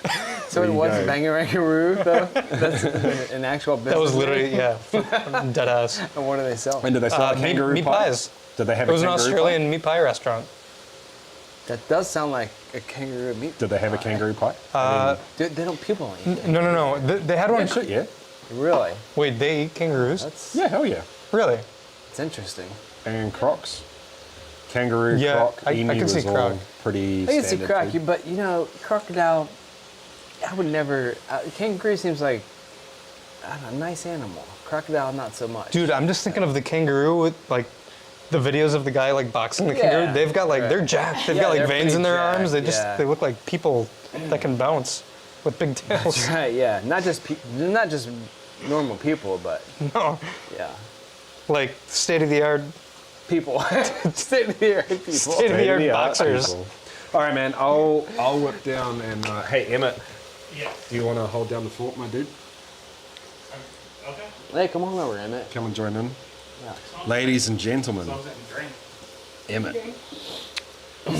So where it you was go. Bangarangaroo though. That's an actual business. That was literally yeah, dead ass. And what do they sell? And did they sell kangaroo meat pies? pies. Did they have It was a an kangaroo Australian meat pie restaurant. That does sound like a kangaroo meat. pie? Did they have a kangaroo pie? Dude, they don't people eat it. No. They had one. Shit, yeah. Really? Wait, they eat kangaroos? That's Yeah, hell yeah. Really? it's interesting. And crocs. Kangaroo, Yeah, croc, I emu can see was all croc. pretty I can see standard croc, food. but you know, crocodile. I would never. Kangaroo seems like I don't know, a nice animal. Crocodile, not so much. Dude, I'm just thinking of the kangaroo with like the videos of the guy like boxing the Yeah, kangaroo. They've got like they're right. jacked. They've Yeah, got like they're veins in pretty their arms. They jacked, just yeah. they look like people that can bounce with big tails. Right? Yeah, not just normal people, but No, yeah, like state of the art. people. State of the art people. State of the art State-of-the-art boxers. people. All right, man. I'll whip down and hey, Emmett, Yeah. do you want to hold down the fort, my dude? Okay. Hey, come on over, Emmett. Come and join in. Yeah. Ladies and gentlemen, As long as I can drink. Emmett.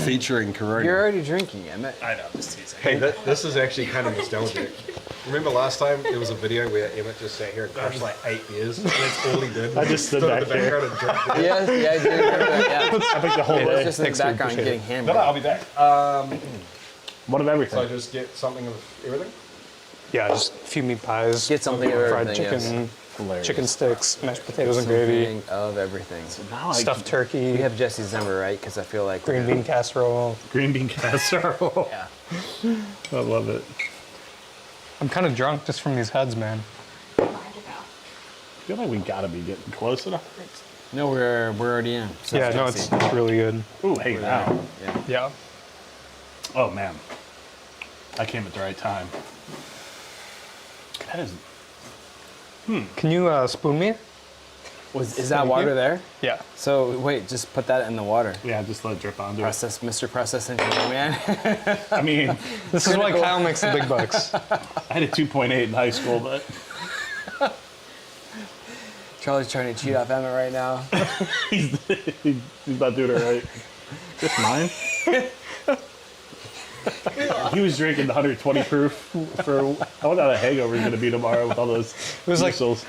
Featuring Corona. You're already drinking, Emmett. I know, just teasing. Hey, this is actually kind of nostalgic. Remember last time there was a video where Emmett just sat here and crushed like 8 beers, and that's all he did. I just stood in back the background and drank beer. Yes, yeah, I do remember that. Yeah. I think the whole It was day. just in the Thanks, we background appreciate getting it. hammered. No, I'll be back. What of So everything? just get something of everything. Yeah, just a few meat pies. Get something of fried everything, chicken, Hilarious. chicken sticks, mashed potatoes and gravy, Something of everything. Now I- stuffed turkey, We have Jesse's number, right? Because I feel like green bean casserole. green bean casserole. Yeah. I love it. I'm kind of drunk just from these heads, man. I feel like we gotta be getting close enough. No, we're already in. So Yeah, no, it's really good. Ooh, hey now. Yeah. Yeah. Oh man, I came at the right time. That is Can you spoon me? Is that water there? Yeah. So wait, just put that in the water. Yeah, just let it drip onto it. Process, Mr. Process Engineer, man. I mean, This is why Kyle makes the big bucks. I had a 2.8 in high school, but Charlie's trying to cheat off Emmett right now. he's not doing it right. Just mine. He was drinking the 120 proof for. I wonder how the hangover is going to be tomorrow with all those It was like, missiles.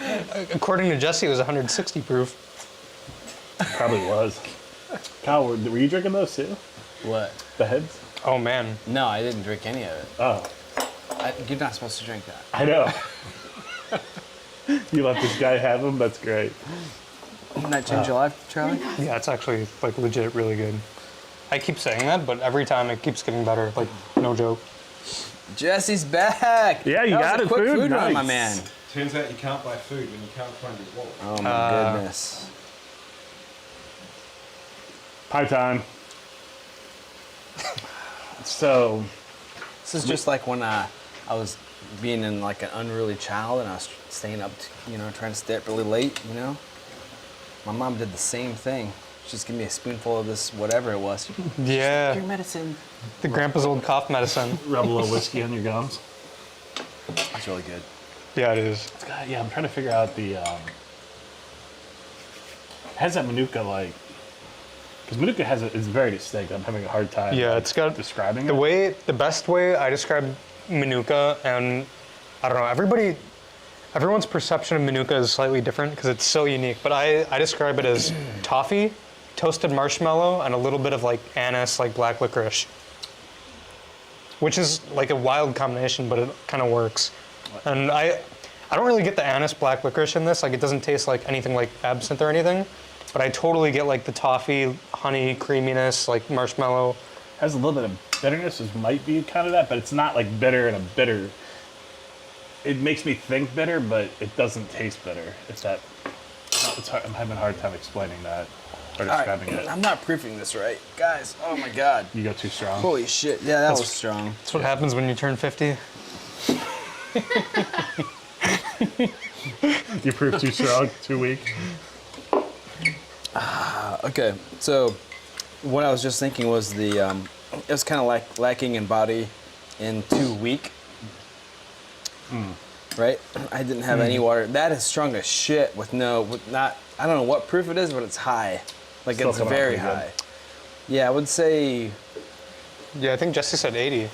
according to Jesse, it was 160 proof. Probably was. Kyle, were you drinking those too? What? The heads? Oh man. No, I didn't drink any of it. Oh, You're not supposed to drink that. I know. You let this guy have them? That's great. Didn't that change your life, Charlie? Yeah, it's actually like legit really good. I keep saying that, but every time it keeps getting better. Like, no joke. Jesse's back. Yeah, you That got was a it, quick food? food run, my Nice. man. Turns out you can't buy food when you can't find your wallet. Oh my goodness. Pie time. So, This is just like when I was being in like an unruly child and I was staying up, trying to stay up really late, My mom did the same thing. She just gave me a spoonful of this, whatever it was. Yeah. Your medicine. The grandpa's old cough medicine. rub a little whiskey on your gums. That's really good. Yeah, it is. Yeah, I'm trying to figure out the. Has that Manuka like? Because Manuka it's very distinct. I'm having a hard time. Yeah, it's got describing the best way I describe Manuka, and I don't know, everyone's perception of Manuka is slightly different because it's so unique, but I describe it as toffee, toasted marshmallow, and a little bit of like anise, like black licorice. Which is like a wild combination, but it kind of works. And I don't really get the anise black licorice in this, like it doesn't taste like anything like absinthe or anything, but I totally get like the toffee, honey, creaminess, like marshmallow. Has a little bit of bitterness, which might be kind of that, but it's not like bitter and a bitter. It makes me think bitter, but it doesn't taste bitter. It's hard, I'm having a hard time explaining that or describing it. I'm not proofing this right. Guys, oh my God. You go too strong. Holy shit. Yeah, that was strong. That's what happens when you turn 50. You prove too strong, too weak. Okay, so what I was just thinking was it was kind of like lacking in body and too weak. Right? I didn't have any water. That is strong as shit I don't know what proof it is, but it's high. Like Still it's coming out very pretty good. high. Yeah, I would say, Yeah, I think Jesse said 80.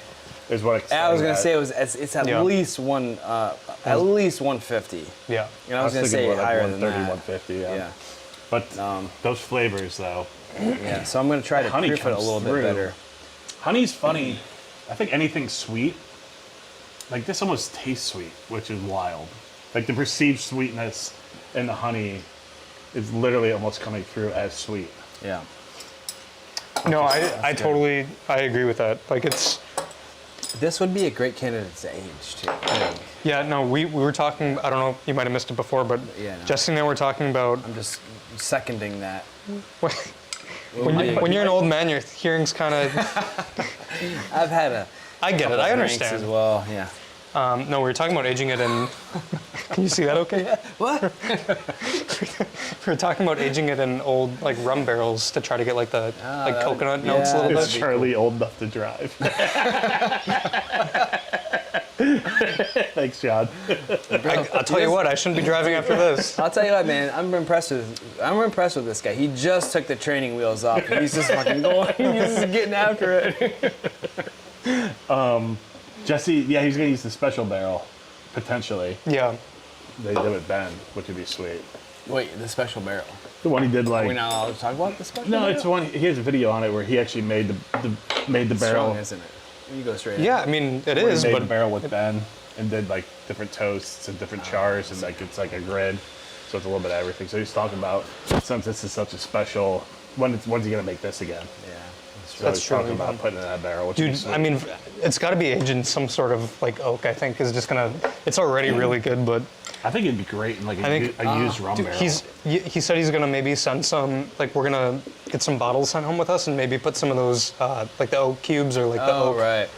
Is what I was gonna at. say it's at Yeah. least at least 150. Yeah. And I was gonna thinking say more like higher than 130, that. 150, yeah. But those flavors, though. Yeah. So I'm gonna try to Honey proof it a comes little through. bit better. Honey's funny. I think anything sweet, like this almost tastes sweet, which is wild. Like the perceived sweetness in the honey is literally almost coming through as sweet. Yeah. No, I totally agree with that. Like it's, This would be a great candidate to age too. yeah, no, we were talking, I don't know, you might have missed it before, but Yeah, no. Jesse and I were talking about I'm just seconding that. when you're an old man, your hearing's kind of, I've had a I get it, couple I drinks as understand. well. Yeah. No, we were talking about aging it in, can you see that okay? What? We were talking about aging it in old like rum barrels to try to get like the like coconut notes a yeah. little Is bit. Charlie old enough to drive? Thanks, John. I'll tell you what, I shouldn't be driving after this. I'll tell you what, man. I'm impressed with this guy. He just took the training wheels off. And he's just fucking going. He's just getting after it. Jesse, yeah, he's gonna use the special barrel, potentially. Yeah. They did with Ben, which would be sweet. Wait, the special barrel. The one he did Are like. we not allowed to talk about the special No, barrel? it's one. He has a video on it where he actually made the barrel. Strong, isn't it? You go straight in. Yeah, I mean, it Where he is, made the but barrel with Ben and did like different toasts and different chars and like it's like a grid, so it's a little bit of everything. So he's talking about since this is such a special, when's he gonna make this again? Yeah. So That's he's true. talking about putting it in that barrel. Which would be dude, sweet. I mean, it's got to be aged in some sort of like oak. I think is just gonna. It's already really good, but I think it'd be great in like I think- a used rum dude, barrel. he said he's gonna maybe send some. Like we're gonna get some bottles sent home with us and maybe put some of those like the oak cubes or like the Oh oak. right.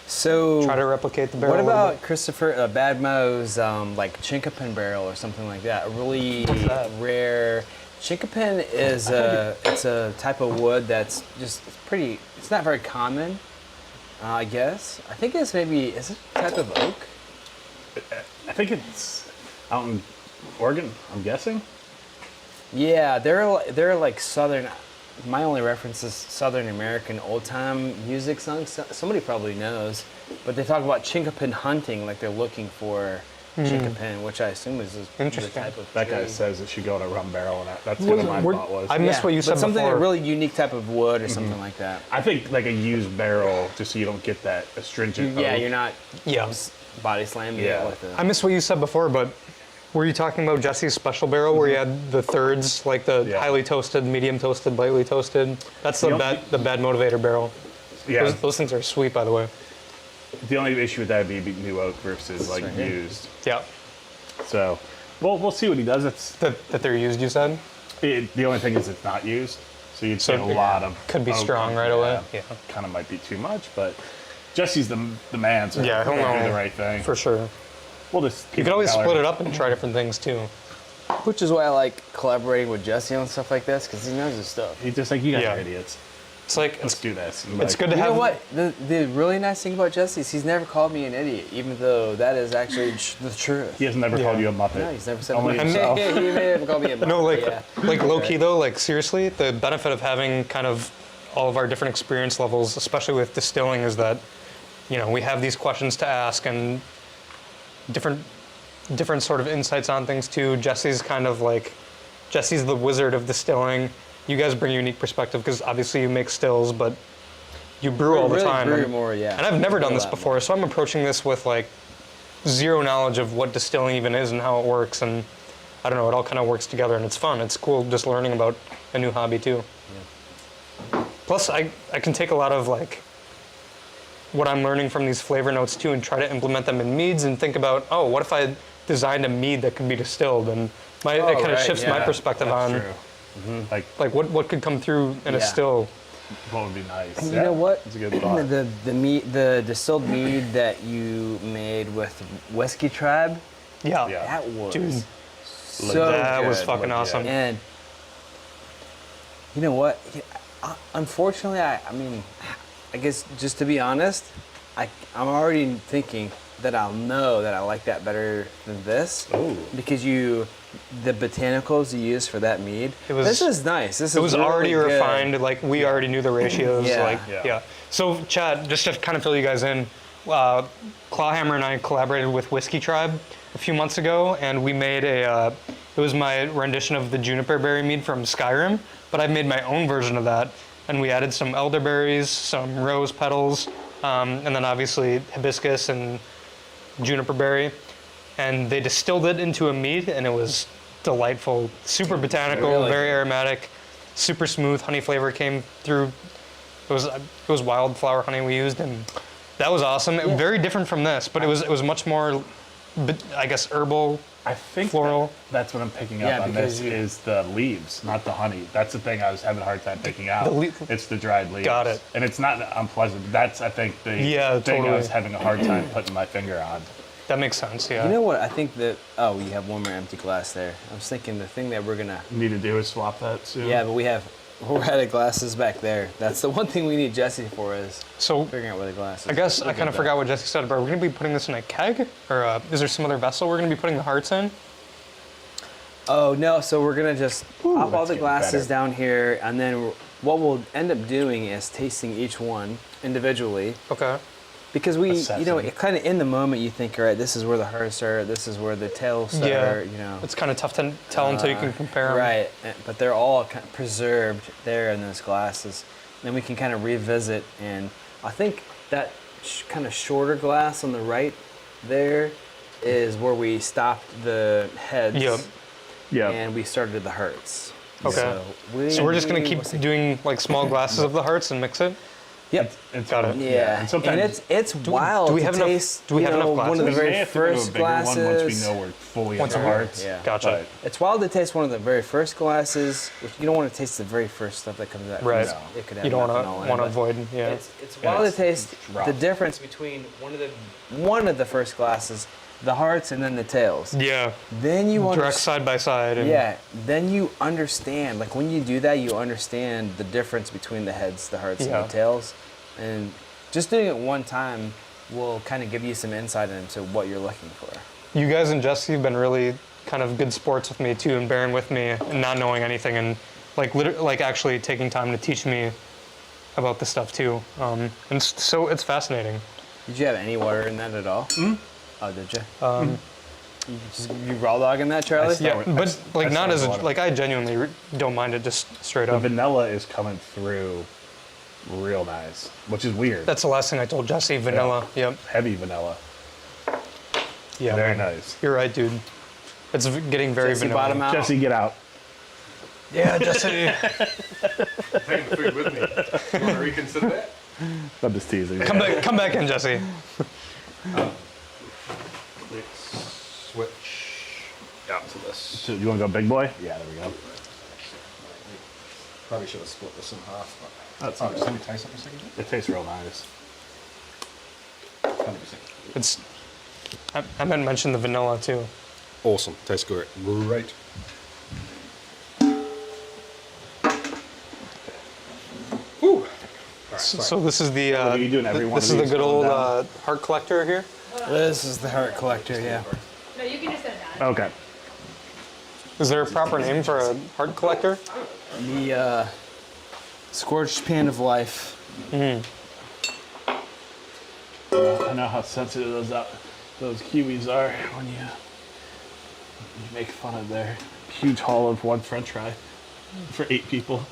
So try to replicate the barrel. what a little about Christopher Bad Mo's like chinkapin barrel or something like that? A really that? rare chinkapin is it's a type of wood that's just it's pretty. It's not very common, I guess. I think it's maybe is it a type of oak? I think it's out in Oregon, I'm guessing. Yeah, they're like southern. My only reference is Southern American old time music songs. Somebody probably knows, but they talk about chinkapin hunting, like they're looking for chinkapin, which I assume is the Interesting. type of That guy tree. says it should go in a rum barrel, and that's what my thought was. I missed what you said but something before. a really unique type of wood or something like that. I think like a used barrel, just so you don't get that astringent. Yeah, oak. you're not Yeah. body slamming Yeah. it with I a. missed what you said before, but were you talking about Jesse's special barrel where you had the thirds, like the Yeah. highly toasted, medium toasted, lightly toasted? That's the bad motivator barrel. Yeah. Those things are sweet, by the way. The only issue with that would be new oak versus like right here. used. Yeah. So, we'll see what he does. That they're used, you said? The only thing is it's not used, so you'd So see a lot of could be oak strong on- right away. Yeah. Kind of might be too much, but Jesse's the man, so Yeah, he'll he'll do know. the right thing. For sure. We'll just You could always split it up and try different things too. Which is why I like collaborating with Jesse on stuff like this because he knows his stuff. He's just like, you guys Yeah. are idiots. It's like Let's do this. And it's like, good to You have. know what? The really nice thing about Jesse is he's never called me an idiot, even though that is actually the truth. He has never Yeah. called you a muppet. No, he's never said Only a himself. He may have called me a No, like yeah. low key though, like seriously, the benefit of having kind of all of our different experience levels, especially with distilling, is that we have these questions to ask and different sort of insights on things too. Jesse's the wizard of distilling. You guys bring a unique perspective because obviously you make stills, but you brew all the Really time. brew and, more, yeah. and I've never Brew done a this lot before, so I'm approaching this with like zero knowledge of what distilling even is and how it works, and I don't know, it all kind of works together and it's fun. It's cool just learning about a new hobby too. Yeah. Plus, I can take a lot of like what I'm learning from these flavor notes too and try to implement them in meads and think about, oh, what if I designed a mead that could be distilled, and it kind of right, shifts my yeah, perspective That's on true. like what could come through in a Yeah. still. What would be nice? And you know what? It's a good thought. The distilled mead that you made with Whiskey Tribe, Yeah. that was Dude, so that was good. fucking Legit. awesome. And you know what? Unfortunately, I mean, I guess just to be honest, I'm already thinking that I'll know that I like that better than this. Ooh. Because the botanicals you use for that mead, was- this is nice. This It is was really already good. refined. Like we already knew the ratios. Yeah. Like Yeah. So Chad, just to kind of fill you guys in, Clawhammer and I collaborated with Whiskey Tribe a few months ago, and we made it was my rendition of the juniper berry mead from Skyrim, but I made my own version of that, and we added some elderberries, some rose petals, and then obviously hibiscus and juniper berry, and they distilled it into a mead, and it was delightful, super botanical, Really? very aromatic, super smooth. Honey flavor came through. It was wildflower honey we used, and that was awesome. Very different from this, but it was much more, I guess, herbal. I think Floral. that's what I'm picking Yeah, up on because this is the leaves, not the honey. That's the thing I was having a hard time picking out. It's the dried leaves. Got it. And it's not unpleasant. That's, I think, the Yeah, thing totally. I was having a hard time putting my finger on. That makes sense. Yeah. You know what? I think that. Oh, you have one more empty glass there. I was thinking the thing that we're gonna. Need to do is swap that soon. Yeah, but we're out of glasses back there. That's the one thing we need Jesse for is So figuring out where the glasses. I guess I kind of forgot what Jesse said, but we're gonna be putting this in a keg, or is there some other vessel we're gonna be putting the hearts in? Oh no! So we're gonna just pop all that's the getting glasses better. down here, and then what we'll end up doing is tasting each one individually. Okay. Because Assessing. it kind of in the moment you think, all right, this is where the hearts are, this is where the tails Yeah. are, you know. It's kind of tough to tell until you can compare them. Right, but they're all kind of preserved there in those glasses. Then we can kind of revisit, and I think that kind of shorter glass on the right there is where we stopped the heads. Yep. Yeah. And we started the hearts. Okay. So we're just gonna keep doing like small glasses of the hearts and mix it. Yep. And Got it. Yeah, and sometimes it's wild do we to have enough- taste. do we you have enough know, one of the glasses? we may very have to go to a first bigger one once we glasses. know we're fully Once into we're- hearts. Yeah. Gotcha. But It's wild to taste one of the very first glasses. Which you don't want to taste the very first stuff that comes out. Right. No. It could have You don't methanol in it, want to but avoid, yeah. It's wild to taste rough. the difference between one of the first glasses, the hearts, and then the tails. Yeah, Then you direct understand. side by side. And Yeah, then you understand. Like when you do that, you understand the difference between the heads, the hearts, Yeah. and the tails. And just doing it one time will kind of give you some insight into what you're looking for. You guys and Jesse have been really kind of good sports with me too, and bearing with me and not knowing anything, and like actually taking time to teach me about this stuff too. And so it's fascinating. Did you have any water in that at all? Oh, did you? You raw dogging that, Charlie? Yeah, but like not as water. like I genuinely don't mind it just straight the up. vanilla is coming through real nice, which is weird. That's the last thing I told Jesse. Vanilla. Yep. Heavy vanilla. Yeah. Very man. nice. You're right, dude. It's getting very Jesse, vanilla. bottom out. Jesse, get out. Yeah, Jesse. I'm taking the food with me. You want to reconsider that? I'm just teasing. come back in, Jesse. Let's switch out to this. So you want to go big boy? Yeah, there we go. Probably should have split this in half. That's But, just let me taste something a second. It tastes real nice. 100%. It's. I meant to mention the vanilla too. Awesome. Tastes great. Great. Whew. So this is the. are you doing every one this of is the these good going old down? heart collector here. This is the heart collector, yeah. No, you can just set it down. Okay. Is there a proper name for a heart collector? The scorched pan of life. I know how sensitive those kiwis are when you make fun of their huge haul of one French fry for 8 people.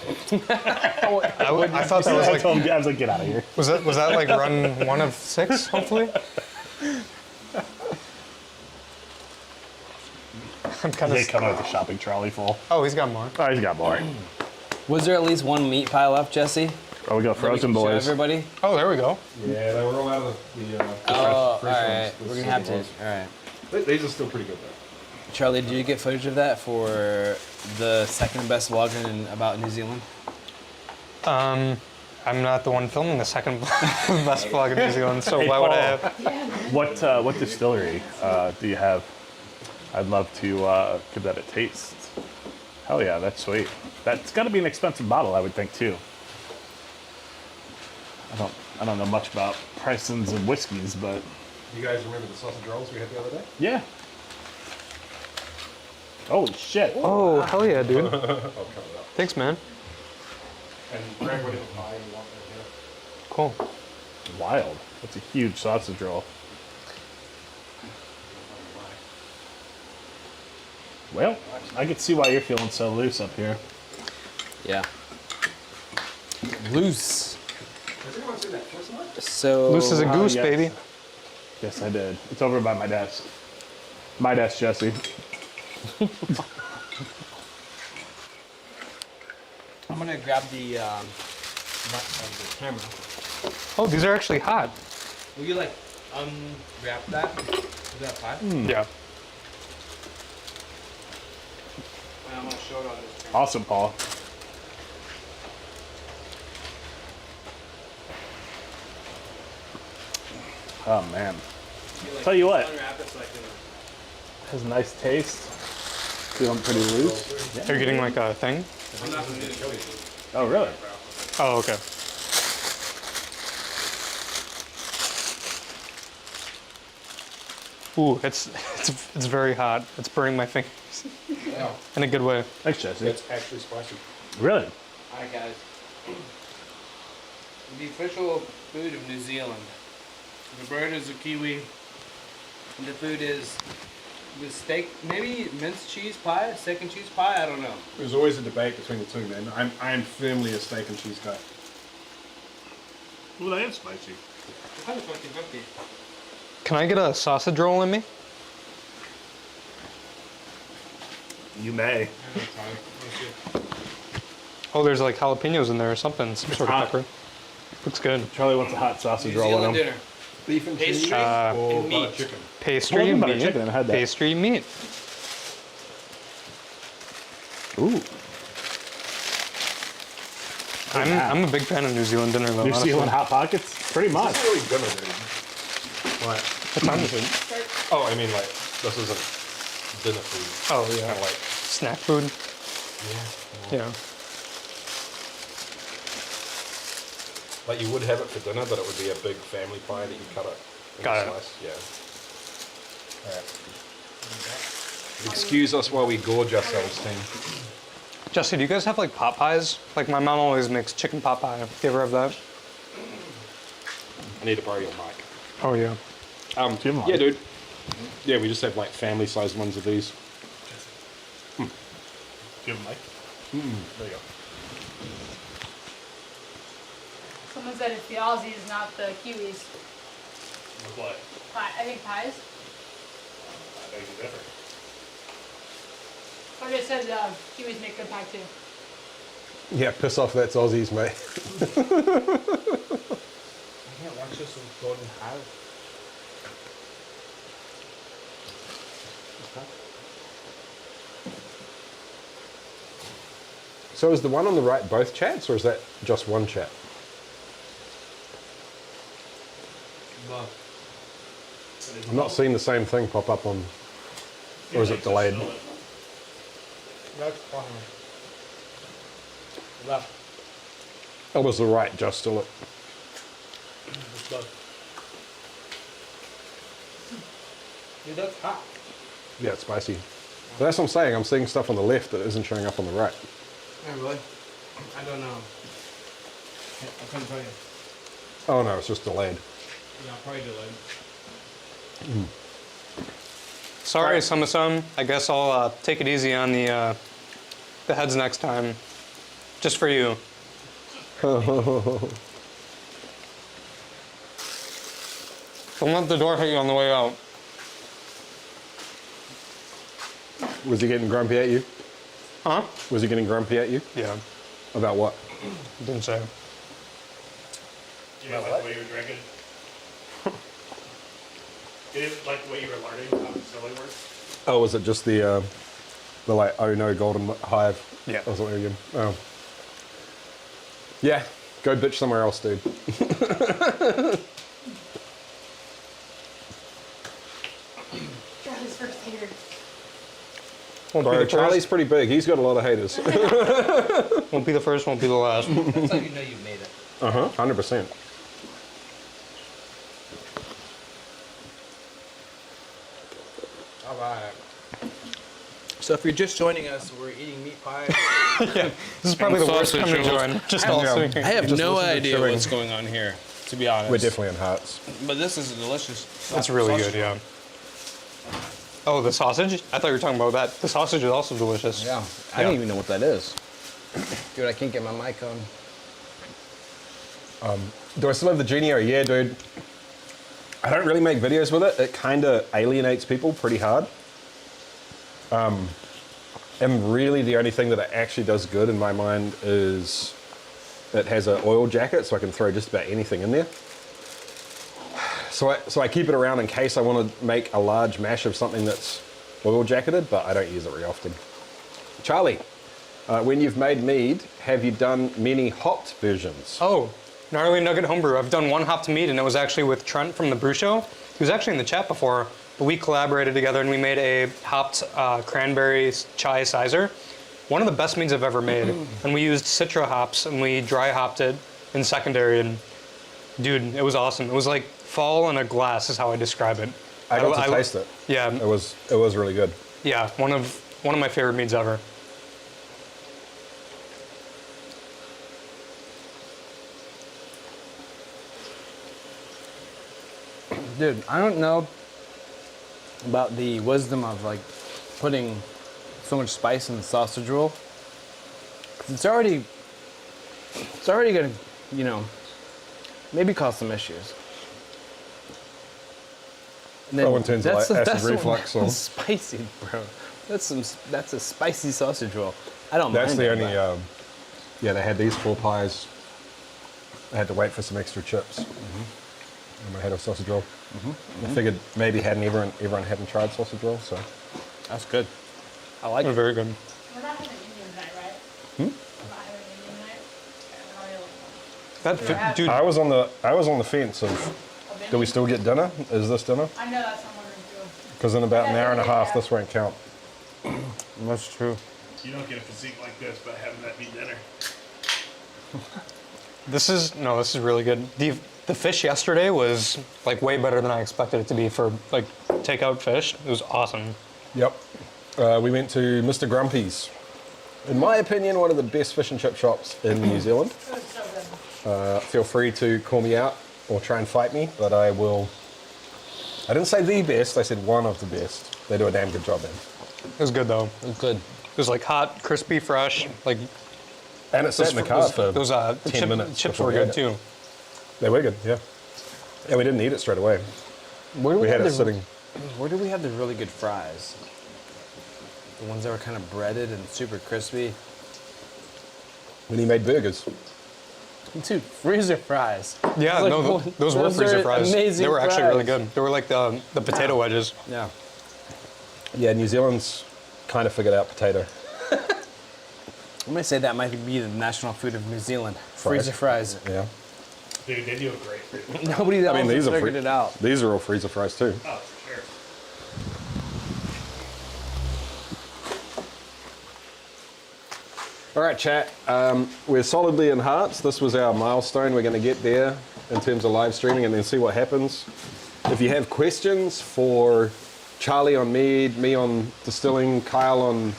I thought that was I like was like, get out of here. was that like run 1 of 6? Hopefully. I'm kind They of. come out with a shopping trolley full. Oh, he's got more. Oh, he's got more. Was there at least one meat pile up, Jesse? Oh, we got That we frozen can show boys. everybody? Oh, there we go. Yeah, they were all out of the Oh, all fresh right. ones. We're gonna have to. All right. These are still pretty good though. Charlie, did you get footage of that for the second best vlog about New Zealand? I'm not the one filming the second best vlog in New Zealand, so Hey, why would Paul. I have? What distillery do you have? I'd love to give that a taste. Hell yeah, that's sweet. That's got to be an expensive bottle, I would think too. I don't know much about pricings of whiskeys, but You guys remember the sausage rolls we had the other day? yeah. Holy shit! Oh, hell yeah, dude. I'll cover it up. Thanks, man. And Greg, what did you buy? You want that here? Cool. Wild. That's a huge sausage roll. Well, I can see why you're feeling so loose up here. Yeah. Loose. Has anyone seen that first one? So Loose as a goose, yes. baby. Yes, I did. It's over by my desk. My desk, Jesse. I'm gonna grab the camera. Oh, these are actually hot. Will you like unwrap that? Is that fine? Yeah. I'm gonna show it on this camera. Awesome, Paul. Oh man, Tell you what. Unwrap it so I can. has a nice taste. Feeling pretty loose. Are you getting like a thing? I'm not gonna do it. Oh really? Oh, okay. Ooh, it's very hot. It's burning my fingers Yeah. in a good way. Thanks, Jesse. It's actually spicy. Really? Alright guys. The official food of New Zealand. The bird is a kiwi. And the food is the steak, maybe minced cheese pie, steak and cheese pie, I don't know. There's always a debate between the two, man. I'm firmly a steak and cheese guy. Well, that is spicy. It's kind of 50-50. Can I get a sausage roll in me? You may. Oh, there's like jalapenos in there or something. Some sort of hot. pepper. Looks good. Charlie wants a hot sausage New roll Zealand in him. dinner. Beef and cheese Pastry or and butter meat. chicken? Pastry Well, butter meat. chicken, I had that. Pastry meat. Ooh. I'm a big fan of New Zealand dinner though. New honestly. Zealand Hot Pockets? Pretty much. It's really dinner, dude. Like, What time is it? oh, I mean, like, this isn't dinner food. Oh yeah. Kind of like, Snack food. yeah. Yeah. Like you would have it for dinner, but it would be a big family pie that you cut it into Got it. slice. Yeah. Alright. Excuse us while we gorge ourselves, team. Jesse, do you guys have like pot pies? Like my mom always makes chicken pot pie. Do you ever have that? I need to borrow your mic. Oh yeah. Do you have a Yeah, mic? dude. Yeah, we just have like family-sized ones of these. Do you have a mic? There you go. Someone said it's the Aussies, not the Kiwis. With what? Pie, I think pies. I beg to differ. I just said Kiwis make good pie too. Yeah, piss off, that's Aussies, mate. I can't watch this with golden house. So is the one on the right both chats, or is that just one chat? I'm not seeing the same thing pop up on, or is it delayed? That's fine. Left. That was the right, just still it. Dude, that's hot. Yeah, it's spicy. But that's what I'm saying. I'm seeing stuff on the left that isn't showing up on the right. Oh, really? I don't know. I couldn't tell you. Oh no, it's just delayed. Yeah, probably delayed. Sorry, some. I guess I'll take it easy on the heads next time, just for you. Don't let the door hit you on the way out. Was he getting grumpy at you? Huh? Was he getting grumpy at you? Yeah. About what? Didn't say. You didn't like the way you were drinking? You didn't like the way you were learning how distilling works? Oh, was it just the like, oh no, golden hive? Yeah. Or something again? Oh. Yeah, go bitch somewhere else, dude. Charlie's first hater. Won't be Bro, the Charlie's first. pretty big. He's got a lot of haters. Won't be the first. Won't be the last. That's how you know you made it. 100%. All right. So if you're just joining us, we're eating meat pie. This is probably the worst time to join. Just all sitting here. I have Just no listen to idea chewing. what's going on here, to be honest. We're definitely in hearts. But this is delicious. That's really sausage. good. Yeah. Oh, the sausage? I thought you were talking about that. The sausage is also delicious. Yeah. I don't even know what that is. Dude, I can't get my mic on. Do I still have the Genio? Yeah, dude. I don't really make videos with it. It kind of alienates people pretty hard. And really the only thing that it actually does good in my mind is it has an oil jacket, so I can throw just about anything in there. So I keep it around in case I want to make a large mash of something that's oil jacketed, but I don't use it very often. Charlie, when you've made mead, have you done many hopped versions? Oh, Gnarly Nugget Homebrew. I've done one hopped mead, and it was actually with Trent from the Brew Show. He was actually in the chat before, but we collaborated together and we made a hopped cranberry chai sizer. One of the best meads I've ever made. And we used Citra hops and we dry hopped it in secondary, and dude, it was awesome. It was like fall in a glass is how I describe it. I got to taste it. Yeah, It was really good. yeah, one of my favorite meads ever. Dude, I don't know about the wisdom of like putting so much spice in the sausage roll. 'Cause it's already gonna, you know, maybe cause some issues. And Oh, in terms of, like, acid reflux or- spicy, bro. That's a spicy sausage roll. I don't That's mind the it, only, but- yeah, they had these 4 pies. I had to wait for some extra chips. And I had a sausage roll. I figured maybe everyone hadn't tried sausage roll, so. That's good. I like They're it. very good. We're not having Indian night, right? We're not having Indian night? Okay, we're not really. Dude, I was on the fence of, do we still get dinner? Is this dinner? I know that's what I'm wondering too. Because in about an hour and a half, this won't count. That's true. You don't get a physique like this by having that be dinner. this is really good. The fish yesterday was like way better than I expected it to be for like takeout fish. It was awesome. Yep. We went to Mr. Grumpy's. In my opinion, one of the best fish and chip shops in New Zealand. It was so good. Feel free to call me out or try and fight me, but I will. I didn't say the best, I said one of the best. They do a damn good job in. It was good though. It was good. It was like hot, crispy, fresh. Like And it sat in the car for those 10 minutes. chips before were we good had it. too. They were good, yeah. Yeah, we didn't eat it straight away. Where do We had have it the- sitting. Where do we have the really good fries? The ones that were kind of breaded and super crispy. When he made burgers. Dude, freezer fries. Yeah, Like, no, those were those freezer are fries. amazing They were actually really fries. good. They were like the potato wedges. Yeah. Yeah, New Zealand's kind of figured out potato. I'm gonna say that might be the national food of New Zealand. Fries. Freezer fries. Yeah. Dude, they do a great food. Nobody else I mean, has these are figured it out. These are all freezer fries too. Oh, for sure. All right, chat. We're solidly in hearts. This was our milestone. We're going to get there in terms of live streaming and then see what happens. If you have questions for Charlie on mead, me on distilling, Kyle on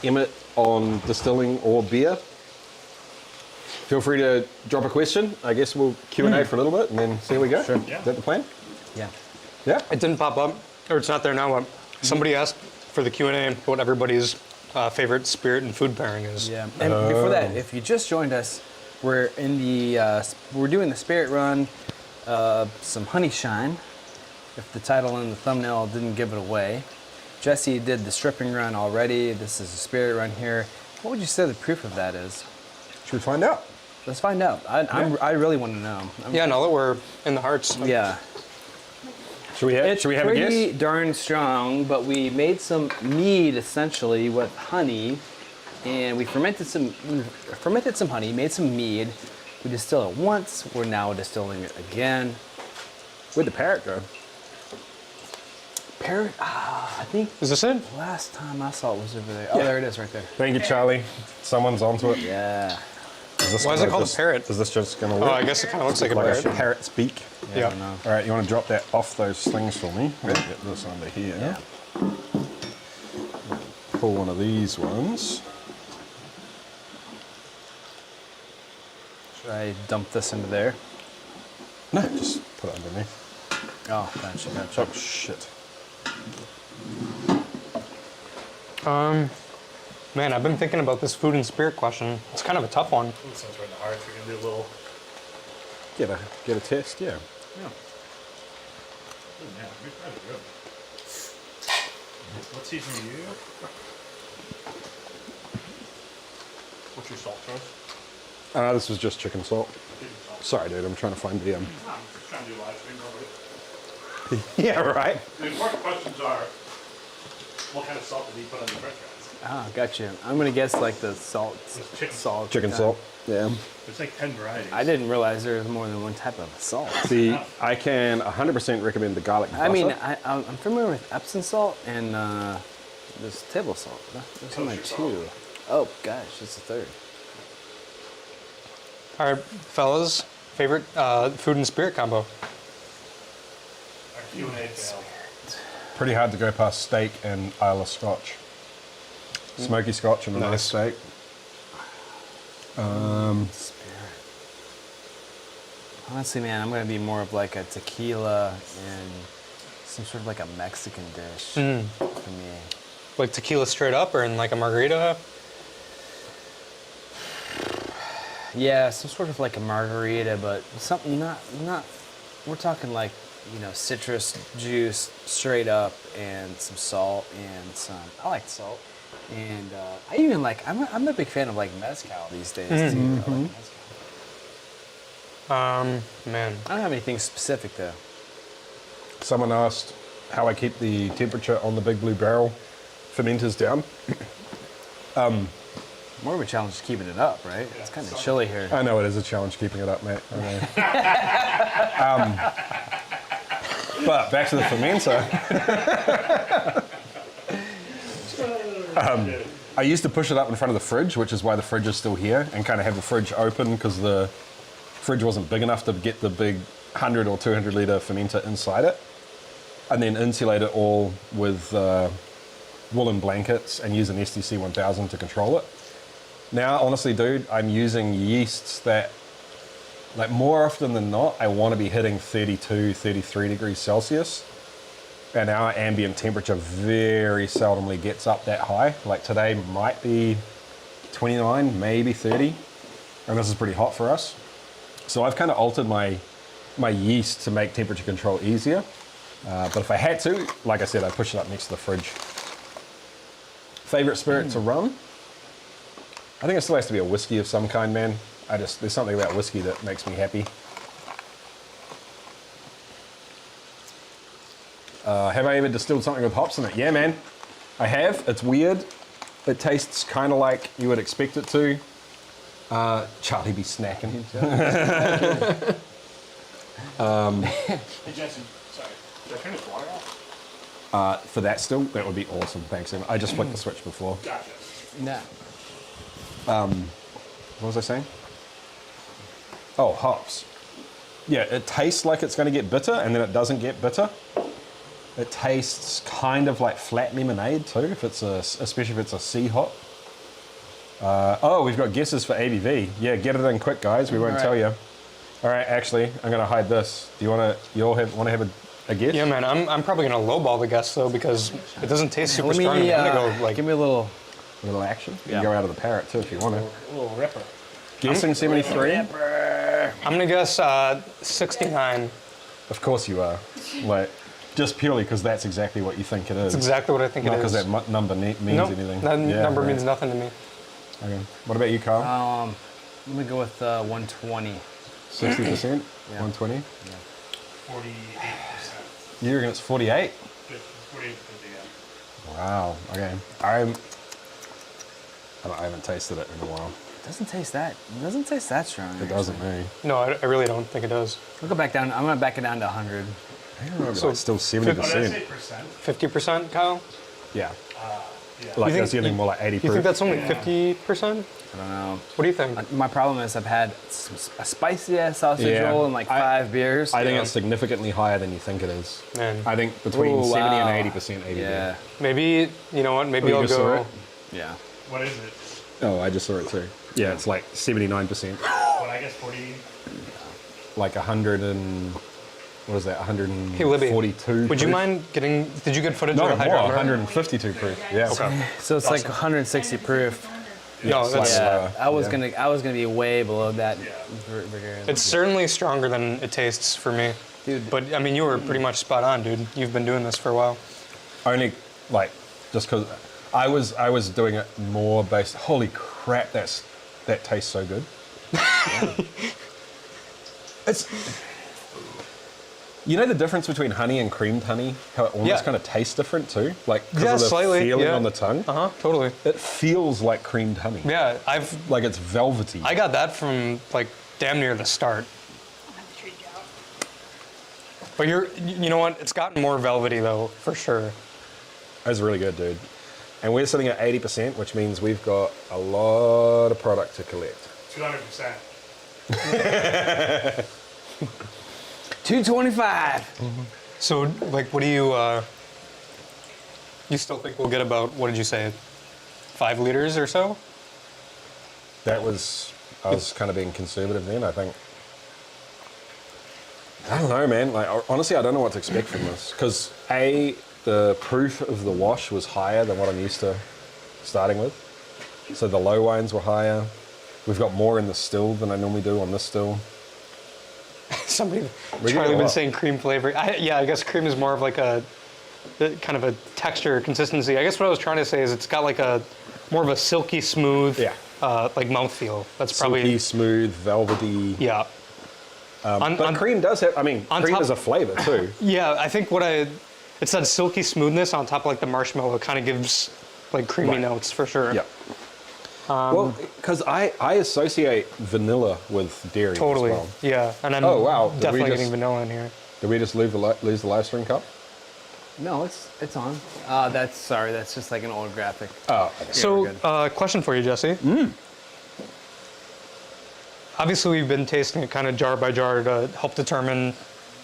Emmett on distilling or beer, feel free to drop a question. I guess we'll Q&A for a little bit and then see how we go. Sure. Yeah. Is that the plan? Yeah. Yeah. It didn't pop up, or it's not there now. But somebody asked for the Q&A what everybody's favorite spirit and food pairing is. Yeah. And before that, if you just joined us, we're in the we're doing the spirit run, some honey shine. If the title and the thumbnail didn't give it away, Jesse did the stripping run already. This is a spirit run here. What would you say the proof of that is? Should we find out? Let's find out. I really want to know. Yeah, now that we're in the hearts. Yeah. Should we have It's a pretty guess? darn strong, but we made some mead essentially with honey, and we fermented some honey, made some mead. We distilled it once. We're now distilling it again. Where'd the Parrot go? Parrot. I think Is this it? last time I saw it was over there. Oh, there it is, right there. Thank you, Charlie. Someone's onto it. Yeah. Why is it called a parrot? Is this just going to Oh, work? I guess it kind of looks like a like parrot. a parrot's beak. Yeah. I don't know. All right, you want to drop that off those things for me? We'll get this under here. Yeah. Pull one of these ones. Should I dump this into there? No, just put it underneath. Oh, gotcha. Oh, shit. Man, I've been thinking about this food and spirit question. It's kind of a tough one. Since we're in the hearts, we're gonna do a little. Get a test, yeah. Yeah. Oh, yeah, we're probably good. What season are you? What's your salt choice? This was just chicken salt. Sorry, dude, I'm trying to find the... I'm just trying to do live stream over it. Yeah, right. The important questions are, what kind of salt did he put on the french fries? Ah, gotcha. I'm gonna guess like the salt. It's chicken Salt. Chicken salt. Yeah. There's like 10 varieties. I didn't realize there was more than one type of salt. See, I can 100% recommend the garlic butter. I mean, I'm familiar with Epsom salt and this table salt. There's only Kosher two. Oh gosh, it's a third. All right, fellas, favorite food and spirit combo? Our Q&A failed. Pretty hard to go past steak and Isla Scotch. Smoky Scotch and a nice steak. Spirit. Honestly, man, I'm gonna be more of like a tequila and some sort of like a Mexican dish for me. Like tequila straight up or in like a margarita? Yeah, some sort of like a margarita, but something not. We're talking like, you know, citrus juice straight up and some salt and some. I like salt, and I even like. I'm a big fan of like mezcal these days too. I like mezcal. Man. I don't have anything specific though. Someone asked how I keep the temperature on the Big Blue Barrel fermenters down. More of a challenge is keeping it up, right? It's kind of chilly here. I know it is a challenge keeping it up, mate. I know. But back to the fermenter. I used to push it up in front of the fridge, which is why the fridge is still here, and kind of have the fridge open because the fridge wasn't big enough to get the big 100 or 200 litre fermenter inside it. And then insulate it all with woolen blankets and use an STC 1000 to control it. Now, honestly, dude, I'm using yeasts that, like, more often than not, I want to be hitting 32, 33 degrees Celsius. And our ambient temperature very seldomly gets up that high. Like today might be 29, maybe 30. And this is pretty hot for us. So I've kind of altered my yeast to make temperature control easier. But if I had to, like I said, I push it up next to the fridge. Favorite spirit to rum? I think it still has to be a whiskey of some kind, man. There's something about whiskey that makes me happy. Have I ever distilled something with hops in it? Yeah, man. I have. It's weird. It tastes kind of like you would expect it to. Charlie be snacking. Hey, Jesse, sorry. Did I turn this water off? For that still, that would be awesome. Thanks, Em. I just flicked the switch before. Gotcha. No. What was I saying? Oh, hops. Yeah, it tastes like it's going to get bitter, and then it doesn't get bitter. It tastes kind of like flat lemonade too, especially if it's a sea hop. Oh, we've got guesses for ABV. Yeah, get it in quick, guys. We won't tell you. All right, actually, I'm going to hide this. Do you want to have a guess? Yeah, man. I'm probably gonna lowball the guess though because it doesn't taste super strong. I'm gonna go like give me a little action. You can go out of the Parrot too if you want to. A little ripper. Guessing 73. I'm gonna guess 69. Of course you are. Like, just purely because that's exactly what you think it is. That's exactly what I think Not it is. because that number means Nope, anything. that Yeah, number right. means nothing to me. Okay. What about you, Carl? let me go with 120. 60%? Yeah. 120? 48%. You reckon it's 48? 48 50, yeah. Wow. Okay. I haven't tasted it in a while. It doesn't taste that strong. It doesn't me. No, I really don't think it does. I'll go back down. I'm gonna back it down to 100. I don't know, So it's still What did I 70%. say percent? 50%, Kyle? Yeah. Yeah. Like, You think- that's anything more like 80 You proof. think that's only 50%? I don't know. What do you think? My problem is I've had a spicy ass sausage Yeah. roll and like 5 beers. I think it's significantly higher than you think it is. Man. I think between Ooh, 70 wow. and 80% ABV. Yeah. Maybe, you know what, maybe Oh, you I'll just saw go... it? Yeah. What is it? Oh, I just saw it too. Yeah, it's like 79%. What, I guess 40? Like 100 and... What is that? Hey, Libby, 142 would you proof? mind getting... Did you get footage No, of the more, hydrometer? 152 proof. Yeah. Okay. So it's like 160 proof. No, it's that's... like- Yeah. I was yeah. gonna be way below that. It's certainly stronger than it tastes for me. Dude. But, I mean, you were pretty much spot on, dude. You've been doing this for a while. Only, like, just because I was doing it more based... Holy crap, that tastes so good. It's... You know the difference between honey and creamed honey? How it almost Yeah. kind of tastes different too? Like, because Yeah, of the slightly, feeling yeah. on the tongue? Uh-huh, totally. It feels like creamed honey. Yeah, Like it's velvety. I got that from, like, damn near the start. I'll have to treat you out. But you know what? It's gotten more velvety, though, for sure. That's really good, dude. And we're sitting at 80%, which means we've got a lot of product to collect. 200%. 225. So, like, what do you still think we'll get about, what did you say, 5 liters or so? I was kind of being conservative then, I think. I don't know, man. Like, honestly, I don't know what to expect from this. Because, A, the proof of the wash was higher than what I'm used to starting with. So the low wines were higher. We've got more in the still than I normally do on this still. Somebody, We Charlie get a been lot. saying cream flavor. Yeah, I guess cream is more of like a kind of a texture, consistency. I guess what I was trying to say is it's got like a more of a silky smooth, Yeah. like mouthfeel. That's Silky, probably, smooth, velvety. yeah. But cream does have, I mean, cream is a flavor too. Yeah, I think it's that silky smoothness on top of like the marshmallow kind of gives like creamy notes for sure. Yeah. Well, because I associate vanilla with dairy Totally. as well. Yeah, and I'm definitely getting vanilla in here. Did we just lose the live stream cup? No, it's on. That's just like an old graphic. Oh. So, question for you, Jesse. Obviously, we've been tasting it kind of jar by jar to help determine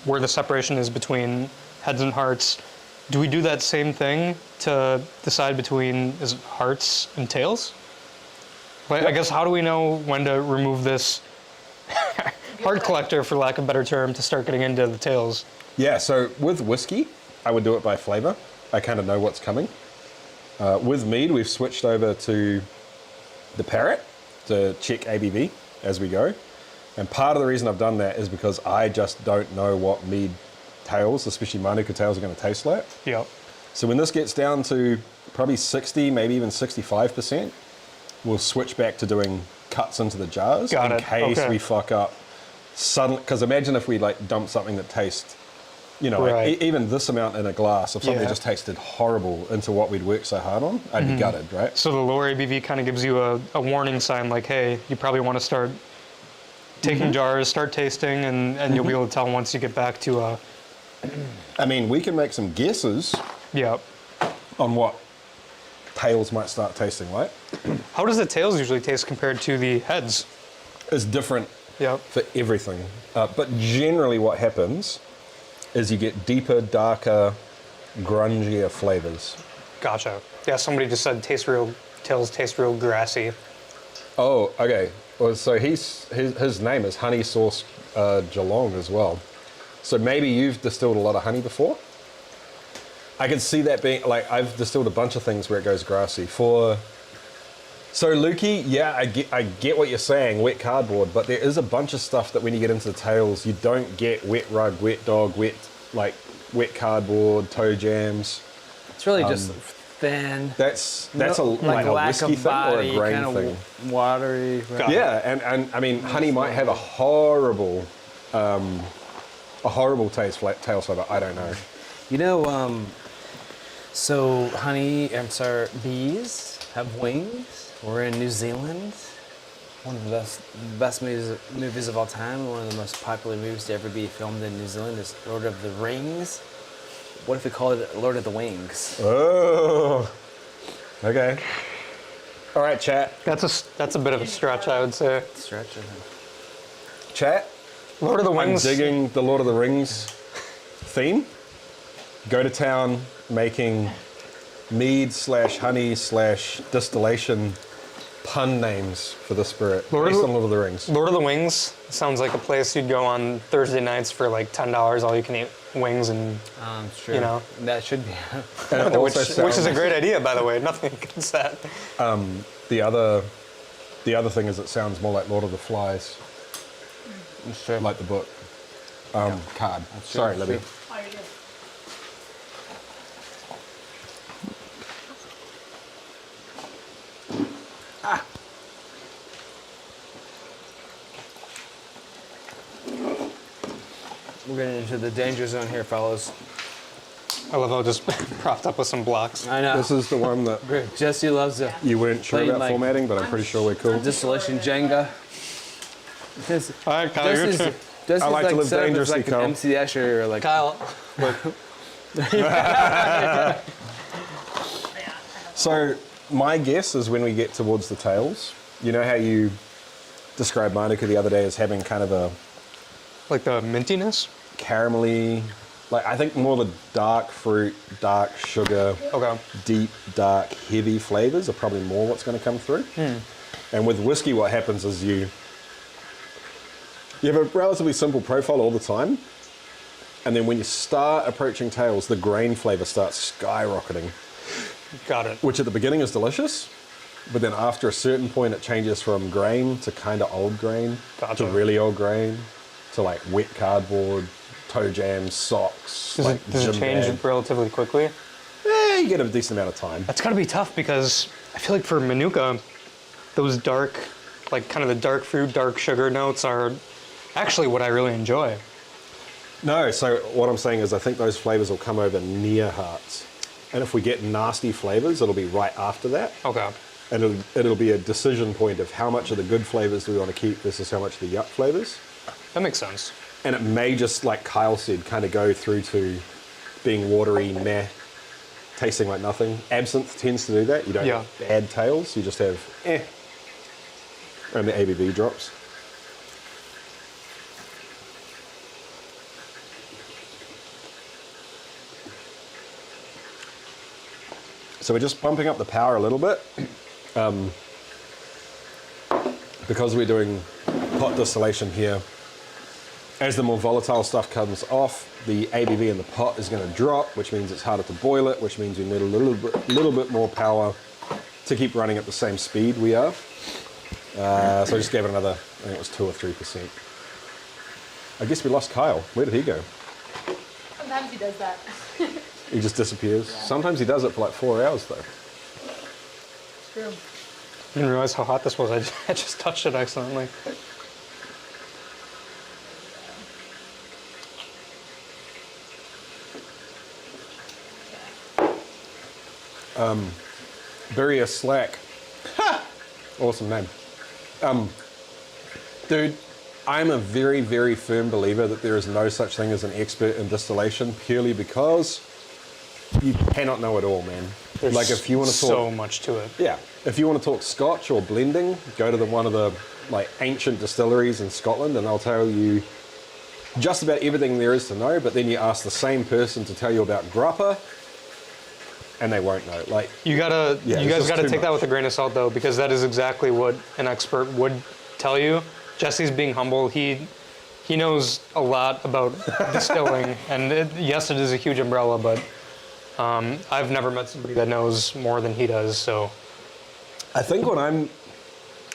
where the separation is between heads and hearts. Do we do that same thing to decide between hearts and tails? But I guess how do we know when to remove this heart collector, for lack of a better term, to start getting into the tails? Yeah, so with whiskey, I would do it by flavor. I kind of know what's coming. With mead, we've switched over to the Parrot to check ABV as we go. And part of the reason I've done that is because I just don't know what mead tails, especially Manuka tails, are going to taste like. Yep. So when this gets down to probably 60, maybe even 65%, we'll switch back to doing cuts into the jars in case we fuck up suddenly. Because imagine if we like dump something that tastes, you know, like, even this amount in a glass, if something just tasted horrible into what we'd worked so hard on, I'd be gutted, right? So the lower ABV kind of gives you a warning sign like, hey, you probably want to start taking jars, start tasting, and you'll be able to tell once you get back to... I mean, we can make some guesses on what tails might start tasting like. How does the tails usually taste compared to the heads? It's different for everything. But generally what happens is you get deeper, darker, grungier flavors. Gotcha. Yeah, somebody just said tails taste real grassy. Oh, okay. Well, so his name is Honey Sauce Geelong as well. So maybe you've distilled a lot of honey before? I can see that being, like, I've distilled a bunch of things where it goes grassy. So Lukey, yeah, I get what you're saying, wet cardboard, but there is a bunch of stuff that when you get into the tails, you don't get wet rug, wet dog, wet cardboard, toe jams. It's really just thin. That's a whiskey thing or a grain thing. Watery. Right? Yeah, and I mean, honey might have a horrible tail flavor. I don't know. You know, so bees have wings. We're in New Zealand. One of the best movies of all time. One of the most popular movies to ever be filmed in New Zealand is Lord of the Rings. What if we call it Lord of the Wings? Oh, okay. All right, chat. That's a bit of a stretch, I would say. Stretch, I think. Chat. Lord of the Rings. I'm digging the Lord of the Rings theme. Go to town making mead/honey/distillation pun names for the spirit based on Lord of the Rings. Lord of the Wings sounds like a place you'd go on Thursday nights for like $10, all you can eat wings and true. You know. That should be. which is a great idea, by the way. Nothing against that. The other thing is it sounds more like Lord of the Flies. That's true. Like the book. Card. Sorry, Libby. Oh, you're good. We're getting into the danger zone here, fellas. I love how it just propped up with some blocks. I know. This is the one that Jesse loves it. you weren't sure Playing about like- formatting, but I'm pretty sure we're cool. Distillation Jenga. All right, Kyle, your turn. Jesse's I like to live set up as dangerously, like an Kyle. MC Escher or like Kyle. So my guess is when we get towards the tails, you know how you described Manuka the other day as having kind of a Like the mintiness? caramelly, like I think more the dark fruit, dark sugar, Okay. deep, dark, heavy flavors are probably more what's going to come through. And with whiskey, what happens is you have a relatively simple profile all the time. And then when you start approaching tails, the grain flavor starts skyrocketing, Got it. which at the beginning is delicious. But then after a certain point, it changes from grain to kind of old grain Gotcha. to really old grain to like wet cardboard, toe jams, socks. Does like it gym change bag. relatively quickly? You get a decent amount of time. That's got to be tough because I feel like for Manuka, those dark, like kind of the dark fruit, dark sugar notes are actually what I really enjoy. No, so what I'm saying is I think those flavors will come over near hearts. And if we get nasty flavors, it'll be right after that. Okay. And it'll be a decision point of how much of the good flavors do we want to keep versus how much of the yuck flavors. That makes sense. And it may just, like Kyle said, kind of go through to being watery, meh, tasting like nothing. Absinthe tends to do that. You don't have bad tails, you just have and the ABV drops. So we're just bumping up the power a little bit. Because we're doing pot distillation here, as the more volatile stuff comes off, the ABV in the pot is going to drop, which means it's harder to boil it, which means we need a little bit more power to keep running at the same speed we are. So I just gave it another, I think it was 2 or 3%. I guess we lost Kyle. Where did he go? Sometimes he does that. He just disappears. Yeah. Sometimes he does it for like 4 hours though. It's true. I didn't realize how hot this was. I just touched it accidentally. Bury Slack. Ha! Awesome name. Dude, I'm a very, very firm believer that there is no such thing as an expert in distillation purely because you cannot know it all, man. There's like if you want to talk so much to it. Yeah. If you want to talk Scotch or blending, go to one of the like ancient distilleries in Scotland and they'll tell you just about everything there is to know, but then you ask the same person to tell you about grappa and they won't know. Like you guys gotta take that with a grain of salt though, because that is exactly what an expert would tell you. Jesse's being humble. He knows a lot about distilling, and yes, it is a huge umbrella, but I've never met somebody that knows more than he does. So I think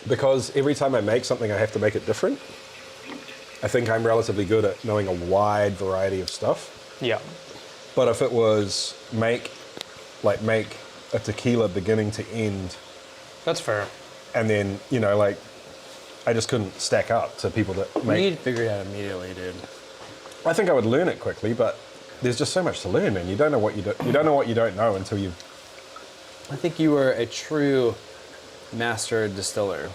because every time I make something, I have to make it different. I think I'm relatively good at knowing a wide variety of stuff. Yeah. But if it was make a tequila beginning to end. That's fair. And then, I just couldn't stack up to people that make... You'd figure it out immediately, dude. I think I would learn it quickly, but there's just so much to learn, man. You don't know what you don't know what you don't know until you... I think you were a true master distiller.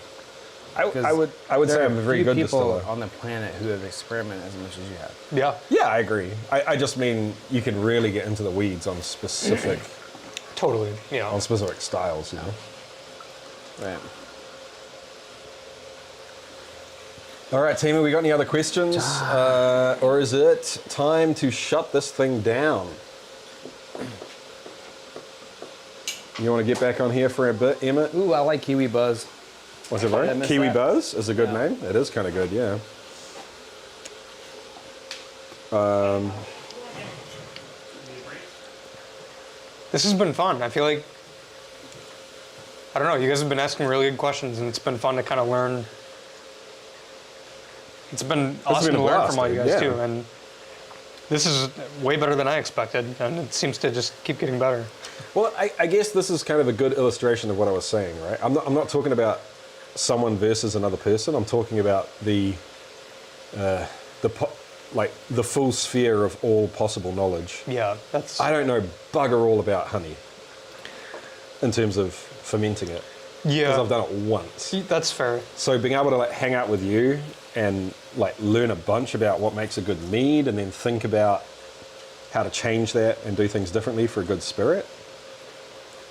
I would say I'm a very good distiller. There are people on the planet who have experimented as much as you have. Yeah. Yeah, I agree. I just mean you can really get into the weeds on specific... Totally, yeah. On specific styles, you know? Right. All right, Tima, we got any other questions? Or is it time to shut this thing down? You want to get back on here for a bit, Emmett? Ooh, I like Kiwi Buzz. What's it, right? Kiwi Buzz is a good name. It is kind of good, yeah. This has been fun. I feel like, I don't know, you guys have been asking really good questions, and it's been fun to kind of learn. It's been awesome to learn from all you guys, too. And this is way better than I expected, and it seems to just keep getting better. Well, I guess this is kind of a good illustration of what I was saying, right? I'm not talking about someone versus another person. I'm talking about the full sphere of all possible knowledge. Yeah, that's... I don't know bugger all about honey in terms of fermenting it. Yeah. Because I've done it once. That's fair. So being able to hang out with you and learn a bunch about what makes a good mead and then think about how to change that and do things differently for a good spirit.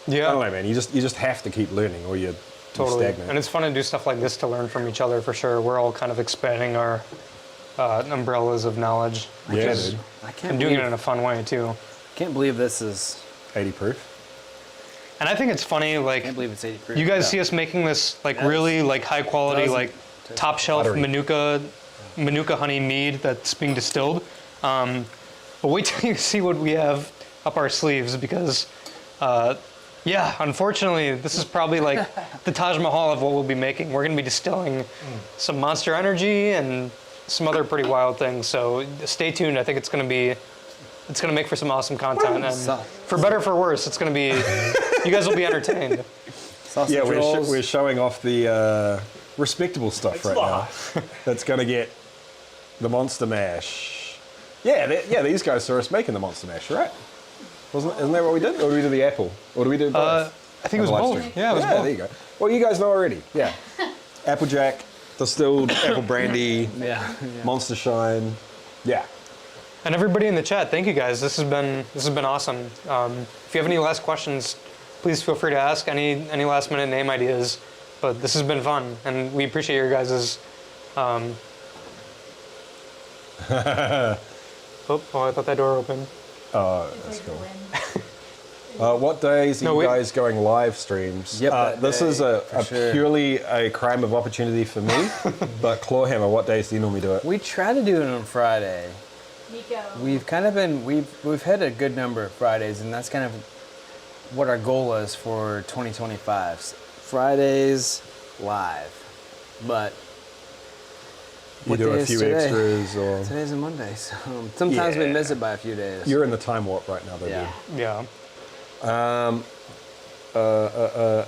Yeah. I don't know, man. You just have to keep learning or you're stagnant. And it's fun to do stuff like this to learn from each other for sure. We're all kind of expanding our umbrellas of knowledge. Yeah, dude. And doing it in a fun way too. I can't believe this is 80 proof. And I think it's funny, I can't believe it's 80 proof. you guys see us making this really high quality, top shelf Manuka honey mead that's being distilled. But wait till you see what we have up our sleeves because, unfortunately, this is probably the Taj Mahal of what we'll be making. We're going to be distilling some Monster Energy and some other pretty wild things. So stay tuned. I think it's going to make for some awesome content. And for better or for worse, it's going to be, you guys will be entertained. Yeah, we're showing off the respectable stuff right now. That's going to get The Monster Mash. Yeah, these guys saw us making the Monster Mash, right? Isn't that what we did? Or did we do the apple? Or did we do both? I think it was both. Yeah, it was Yeah, both. there you go. Well, you guys know already. Yeah. Applejack, distilled apple brandy, Yeah. Monster Shine. Yeah. And everybody in the chat, thank you guys. This has been awesome. If you have any last questions, please feel free to ask. Any last minute name ideas. But this has been fun, and we appreciate your guys'. Oh, I thought that door opened. That's cool. What days are you guys going live streams? Yep, this is purely a crime of opportunity for me. But Clawhammer, what days do you normally do it? We try to do it on Friday. Nico. We've kind of been we've hit a good number of Fridays, and that's kind of what our goal is for 2025. Fridays live, but You what do day a is few today? extras, or Today's a Monday, so sometimes we Yeah. miss it by a few days. you're in the time warp right now, though. Yeah. Yeah. Dude.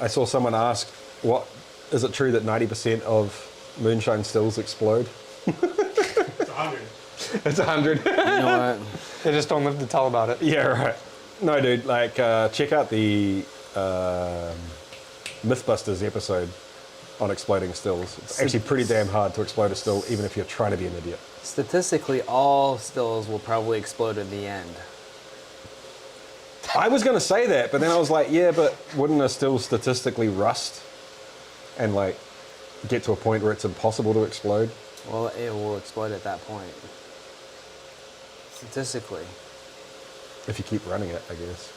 I saw someone ask, "What is it true that 90% of moonshine stills explode?" It's 100. It's 100. You know what? They just don't live to tell about it. Yeah, right. No, dude. Like, check out the Mythbusters episode on exploding stills. It's actually pretty damn hard to explode a still, even if you're trying to be an idiot. Statistically, all stills will probably explode in the end. I was going to say that, but then I was like, yeah, but wouldn't a still statistically rust and like get to a point where it's impossible to explode? Well, it will explode at that point. Statistically. If you keep running it, I guess.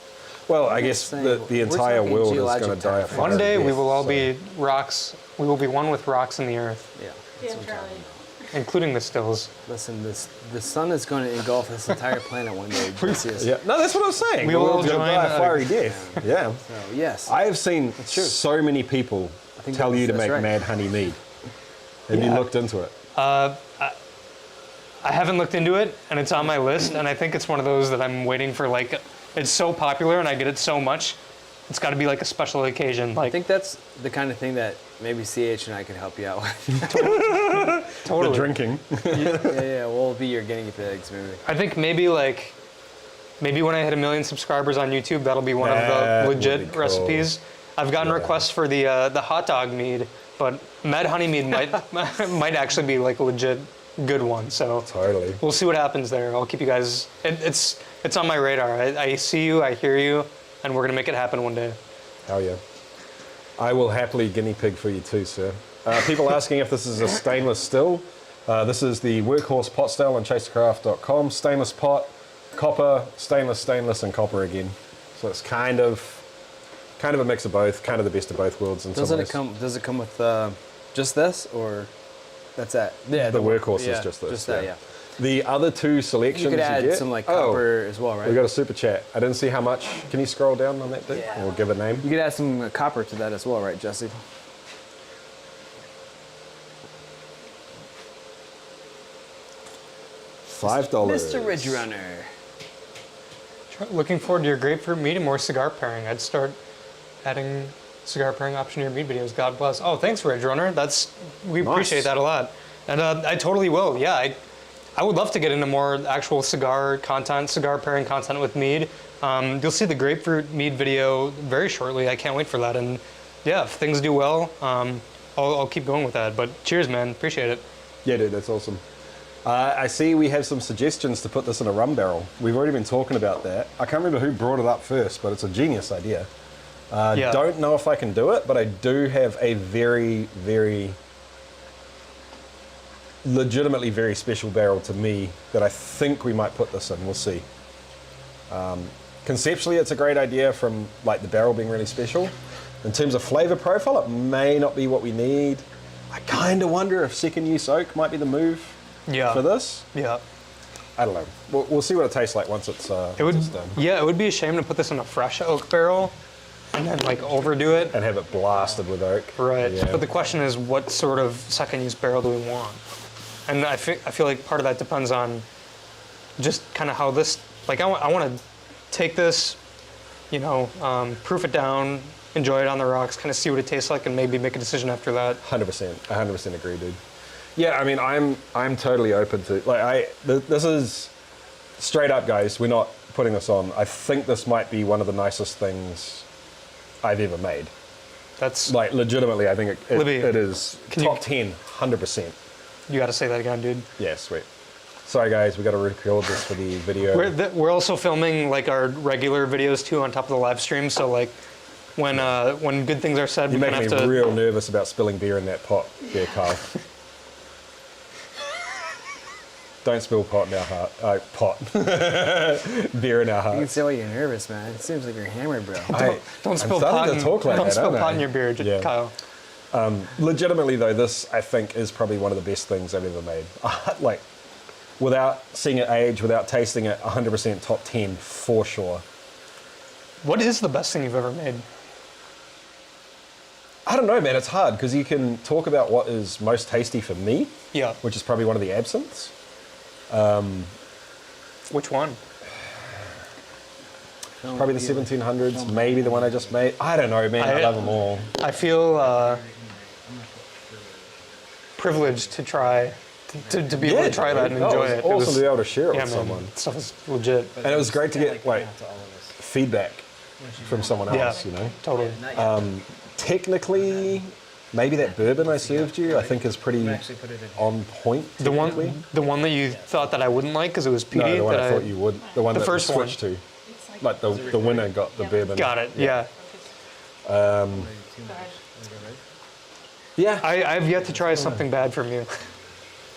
Well, I guess saying, the we're entire talking world is geologic going to die of time. fire One day and we death, will all so- be rocks. We will be one with rocks in the earth, Yeah. Yeah, Charlie. including the stills. Listen, the sun is going to engulf this entire planet one day. Odysseus. Yeah, no, that's what I was saying. We The will all world's gonna join, die a fiery death. Yeah. So, yes. I have seen true. so many people think tell you to that's make right. mad honey mead. Have you looked into it? I haven't looked into it, and it's on my list, and I think it's one of those that I'm waiting for. Like, it's so popular, and I get it so much. It's got to be like a special occasion. I Like, think that's the kind of thing that maybe CH and I could help you out with. totally. The drinking. yeah, we'll be your guinea pigs, maybe. I think maybe when I hit 1 million subscribers on YouTube, that'll be one That of the would legit be cool. recipes. I've gotten requests for the hot dog mead, but mad honey mead might actually be like a legit good one. So Totally. we'll see what happens there. I'll keep you guys. It's on my radar. I see you, I hear you, and we're gonna make it happen one day. Hell yeah. I will happily guinea pig for you too, sir. People asking if this is a stainless still. This is the Workhorse pot style on chasercraft.com. Stainless pot, copper, stainless, and copper again. So it's kind of a mix of both, kind of the best of both worlds. In some ways. Does it come with just this, or that's that? Yeah, The Workhorse is just this. Just that, yeah. The other two selections You could add get, some like copper as well, we right? got a super chat. I didn't see how much. Can you scroll down on that thing? Yeah. Or give a name? You could add some copper to that as well, right, Jesse? $5. Mr. Ridge Runner. Looking forward to your grapefruit mead and more cigar pairing. I'd start adding cigar pairing option to your mead videos. God bless. Oh, thanks, Ridge Runner. We appreciate that a lot. And I totally will. Yeah, I would love to get into more actual cigar content, cigar pairing content with mead. You'll see the grapefruit mead video very shortly. I can't wait for that. And yeah, if things do well, I'll keep going with that. But cheers, man. Appreciate it. Yeah, dude, that's awesome. I see we have some suggestions to put this in a rum barrel. We've already been talking about that. I can't remember who brought it up first, but it's a genius idea. Yeah. Don't know if I can do it, but I do have a very, very legitimately very special barrel to me that I think we might put this in. We'll see. Conceptually, it's a great idea from like the barrel being really special. In terms of flavor profile, it may not be what we need. I kind of wonder if second use oak might be the move for this. Yeah. I don't know. We'll see what it tastes like once it's done. Yeah, it would be a shame to put this in a fresh oak barrel and then like overdo it. And have it blasted with oak. Right. Yeah. But the question is, what sort of second use barrel do we want? And I feel like part of that depends on just kind of how this, like I want to take this, proof it down, enjoy it on the rocks, kind of see what it tastes like, and maybe make a decision after that. 100%. 100% agree, dude. Yeah, I mean, I'm totally open to this is straight up, guys. We're not putting this on. I think this might be one of the nicest things I've ever made. That's Like legitimately, I think it Libby, is top 10, 100%. You got to say that again, dude. Yeah, sweet. Sorry, guys, we got to record this for the video. We're also filming like our regular videos too on top of the live stream. So like when good things are said, You're we making have me to. real nervous about spilling beer in that pot, there, Kyle. Don't spill pot in our heart. Pot. Beer in our You can hearts. say why you're nervous, man. It seems like you're hammered, bro. Don't spill I'm starting pot. to talk like Don't that, spill aren't pot I? in your beer, Yeah. Kyle. Legitimately, though, this, I think, is probably one of the best things I've ever made. Like, without seeing it age, without tasting it, 100% top 10 for sure. What is the best thing you've ever made? I don't know, man. It's hard because you can talk about what is most tasty for me, Yeah. which is probably one of the absinthes. Which one? Probably the 1700s, maybe the one I just made. I don't know, man. I love them all. I feel privileged to try, to be able to try that and enjoy it. It was awesome to be able to share it Yeah, with man, someone. stuff is legit. And it was great to get like feedback from someone else, you know. Totally. Technically, maybe that bourbon I served you, I think is pretty on point. The one that you thought that I wouldn't like because it was peaty. No, the one that I thought you would. The one the that first we switched to. Like the winner got the bourbon. Got it. Yeah. Yeah. I've yet to try something bad from you.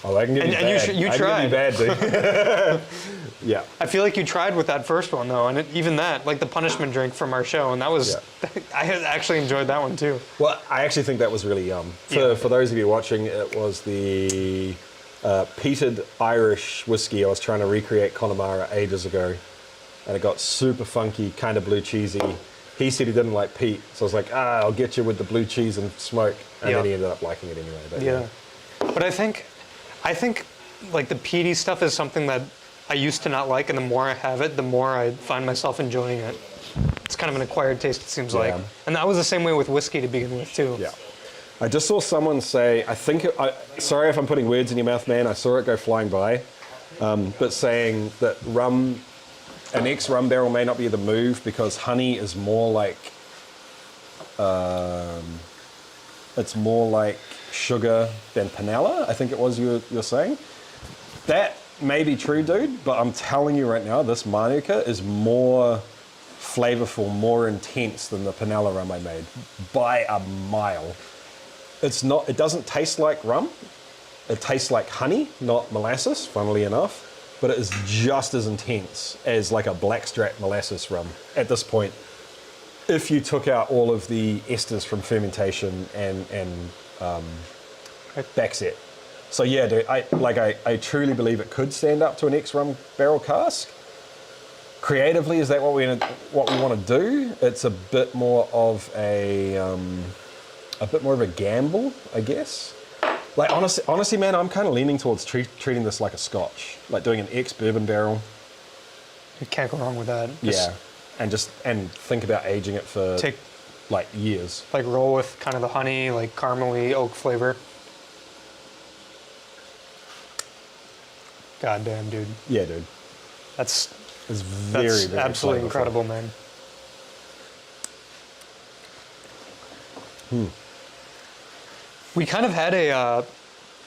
Oh, I can give you And bad. you I can tried. give you bad, dude. Yeah. I feel like you tried with that first one though, and even that, like the punishment drink from our show, and that was, I had actually enjoyed that one too. Well, I actually think that was really yum. For those of you watching, it was the peated Irish whiskey I was trying to recreate Connemara ages ago. And it got super funky, kind of blue cheesy. He said he didn't like peat, so I was like, I'll get you with the blue cheese and smoke. And then he ended up liking it anyway. But Yeah. But I think like the peaty stuff is something that I used to not like, and the more I have it, the more I find myself enjoying it. It's kind of an acquired taste, it seems like. And that was the same way with whiskey to begin with too. Yeah. I just saw someone say, sorry if I'm putting words in your mouth, man. I saw it go flying by. But saying that an ex-rum barrel may not be the move because honey is more like, it's more like sugar than panela, I think it was you're saying. That may be true, dude, but I'm telling you right now, this Manuka is more flavorful, more intense than the panela rum I made by a mile. It doesn't taste like rum. It tastes like honey, not molasses, funnily enough. But it is just as intense as like a blackstrap molasses rum at this point. If you took out all of the esters from fermentation and backset. So yeah, dude, I truly believe it could stand up to an ex-rum barrel cask. Creatively, is that what we want to do? It's a bit more of a gamble, I guess. Like honestly, man, I'm kind of leaning towards treating this like a scotch, like doing an ex-bourbon barrel. You can't go wrong with that. Yeah, and think about aging it for like years. Like roll with kind of the honey, like caramely oak flavor. God damn, dude. Yeah, dude. That's very absolutely flavorful. incredible, man. We kind of had it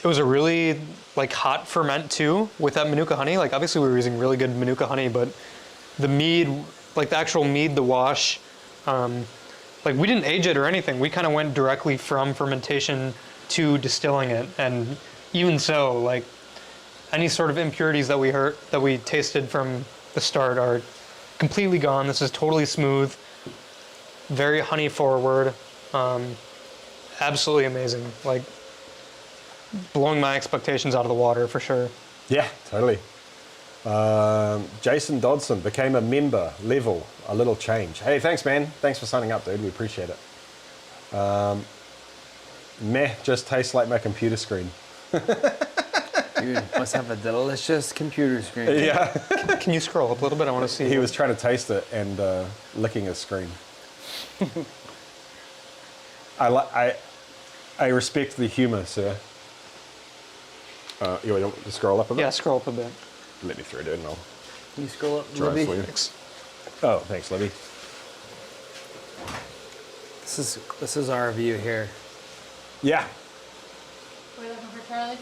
was a really like hot ferment too with that Manuka honey. Like obviously we were using really good Manuka honey, but the mead, like the actual mead, the wash, like we didn't age it or anything. We kind of went directly from fermentation to distilling it. And even so, like any sort of impurities that we tasted from the start are completely gone. This is totally smooth, very honey forward. Absolutely amazing. Like blowing my expectations out of the water for sure. Yeah, totally. Jason Dodson became a member level, a little change. Hey, thanks, man. Thanks for signing up, dude. We appreciate it. Meh, just tastes like my computer screen. Dude, must have a delicious computer screen. Yeah. Can you scroll up a little bit? I want to see. He was trying to taste it and licking his screen. I respect the humor, sir. You want to scroll up a bit? Yeah, scroll up a bit. Let me throw it in and I'll Can you scroll up, try it Libby? for you. Oh, thanks, Libby. This is our view here. Yeah. What are you looking for, Charlie?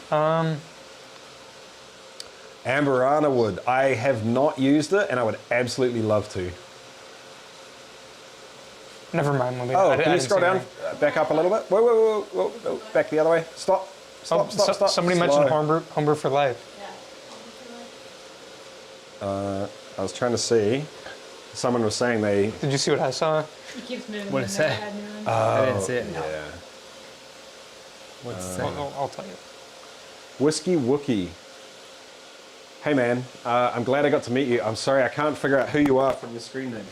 Amberana wood. I have not used it and I would absolutely love to. Never mind, Libby. Oh, I can you didn't scroll see down? anything. Back up a little bit. Whoa. Back the other way. Stop. Oh, Stop. Somebody Slow. mentioned homebrew for life. Yeah. I was trying to see. Someone was saying they... Did you see what I saw? He keeps moving. What'd it He's say? never had new ones. I didn't see it. Yeah. What's it say? I'll tell you. Whiskey Wookie. Hey man, I'm glad I got to meet you. I'm sorry I can't figure out who you are from your screen name.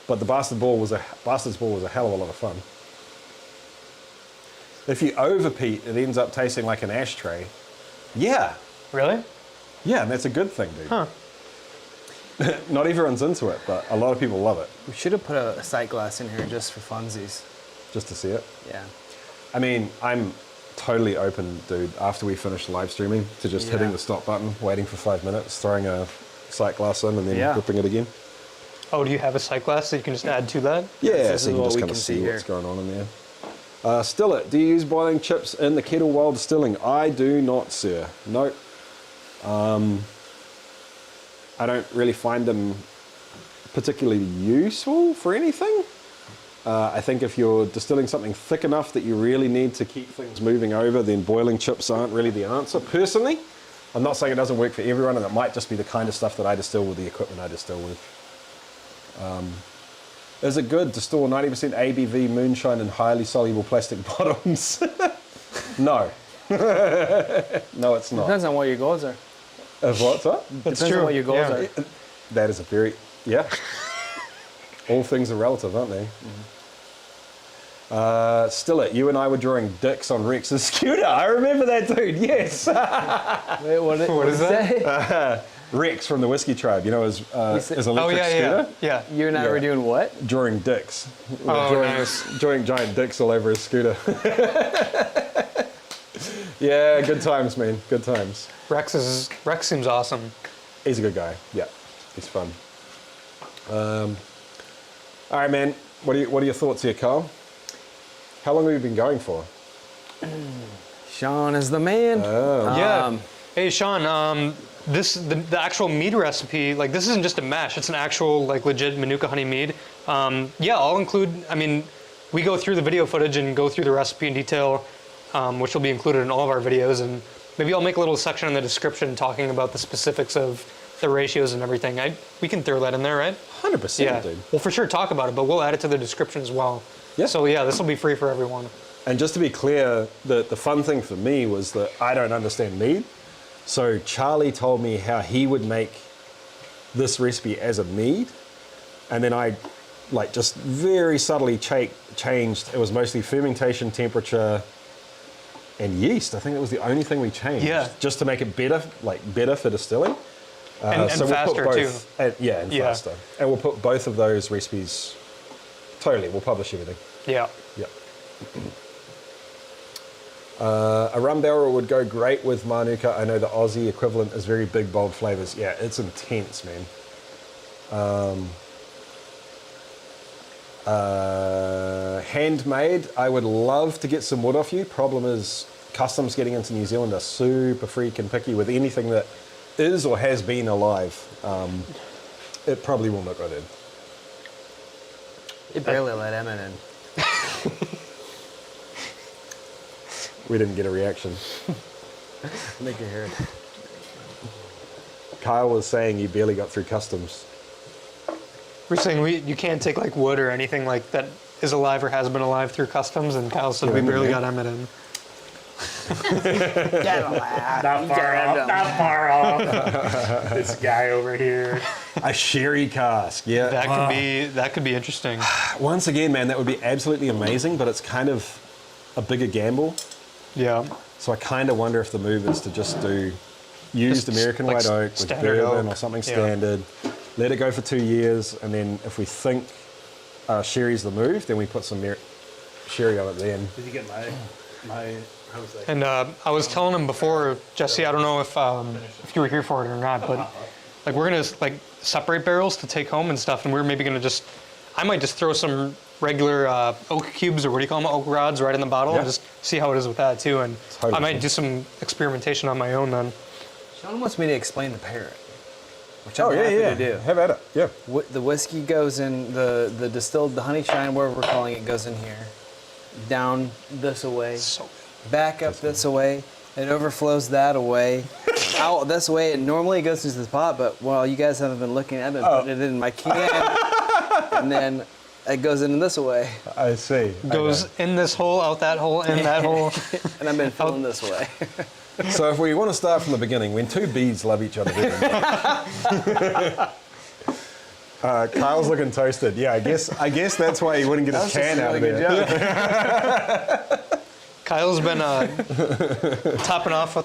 But the Bastard's Ball was a hell of a lot of fun. If you overpeat, it ends up tasting like an ashtray. Yeah. Really? Yeah, and that's a good thing, dude. Huh. Not everyone's into it, but a lot of people love it. We should have put a sight glass in here just for funsies. Just to see it. Yeah. I mean, I'm totally open, dude, after we finish live streaming, to just hitting the stop button, waiting for 5 minutes, throwing a sight glass in, and then gripping it again. Oh, do you have a sight glass that you can just add to that? Yeah, This so is you can what just we kind of can see see what's here. going on in there. Still it. Do you use boiling chips in the kettle while distilling? I do not, sir. Nope. I don't really find them particularly useful for anything. I think if you're distilling something thick enough that you really need to keep things moving over, then boiling chips aren't really the answer. Personally, I'm not saying it doesn't work for everyone, and it might just be the kind of stuff that I distill with the equipment I distill with. Is it good to store 90% ABV moonshine in highly soluble plastic bottoms? No. No, it's not. Depends on what your goals are. Of what's that? Depends on what your goals are. That is a very, yeah. All things are relative, aren't they? Still it. You and I were drawing dicks on Rex's scooter. I remember that dude, yes. Wait, what is that? Rex from the Whiskey Tribe, you know, his electric scooter. Yeah. You and I were doing what? Drawing dicks. Oh, nice. Drawing giant dicks all over his scooter. Yeah, good times, man. Good times. Rex seems awesome. He's a good guy. Yeah, he's fun. All right, man. What are your thoughts here, Carl? How long have you been going for? Sean is the man. Yeah. Hey, Sean. The actual mead recipe, like this isn't just a mash. It's an actual like legit Manuka honey mead. Yeah, I'll include. I mean, we go through the video footage and go through the recipe in detail, which will be included in all of our videos. And maybe I'll make a little section in the description talking about the specifics of the ratios and everything. We can throw that in there, right? 100%, Yeah. dude. We'll for sure talk about it, but we'll add it to the description as well. Yeah. So yeah, this will be free for everyone. And just to be clear, the fun thing for me was that I don't understand mead. So Charlie told me how he would make this recipe as a mead. And then I like just very subtly changed. It was mostly fermentation temperature and yeast. I think that was the only thing we changed. Yeah. Just to make it better for distilling. And so we'll faster put too. both, and faster. And we'll put both of those recipes, totally, we'll publish everything. Yeah. Yep. A rum barrel would go great with Manuka. I know the Aussie equivalent is very big, bold flavors. Yeah, it's intense, man. Handmade, I would love to get some wood off you. Problem is, customs getting into New Zealand are super freaking picky with anything that is or has been alive. It probably will not go in. They barely let Emmett in. We didn't get a reaction. Make it hear. Kyle was saying he barely got through customs. We're saying you can't take like wood or anything like that is alive or has been alive through customs, and Kyle said we barely got Emmett in. Not far off. This guy over here. A sherry cask, yeah. That could be interesting. Once again, man, that would be absolutely amazing, but it's kind of a bigger gamble. Yeah. So I kind of wonder if the move is to just do used Just American like white oak with standard bourbon oak. or something Yeah. standard. Let it go for 2 years, and then if we think sherry's the move, then we put some sherry on it then. Did you get my? How was that? And I was telling him before, Jesse, I don't know if you were here for it or not, but like we're gonna like separate barrels to take home and stuff, and we're maybe gonna I might just throw some regular oak cubes, or what do you call them, oak rods, right in the bottle, and just see how it is with that too. And I might do some experimentation on my own then. Sean wants me to explain the Parrot, which I'm happy to do. Have at it. Yeah. The whiskey goes in the distilled, the honey shine, whatever we're calling it, goes in here, down this away, So back up this away. It overflows that away, out this way. And normally it goes into the pot, but while you guys haven't been looking, I've been putting it in my can, and then it goes into this away. I see. goes in this hole, out that hole, in that hole. And I've been filling this way. So if we want to start from the beginning, when two bees love each other, Kyle's looking toasted. Yeah, I guess that's why he wouldn't get his can out of there. Kyle's been topping off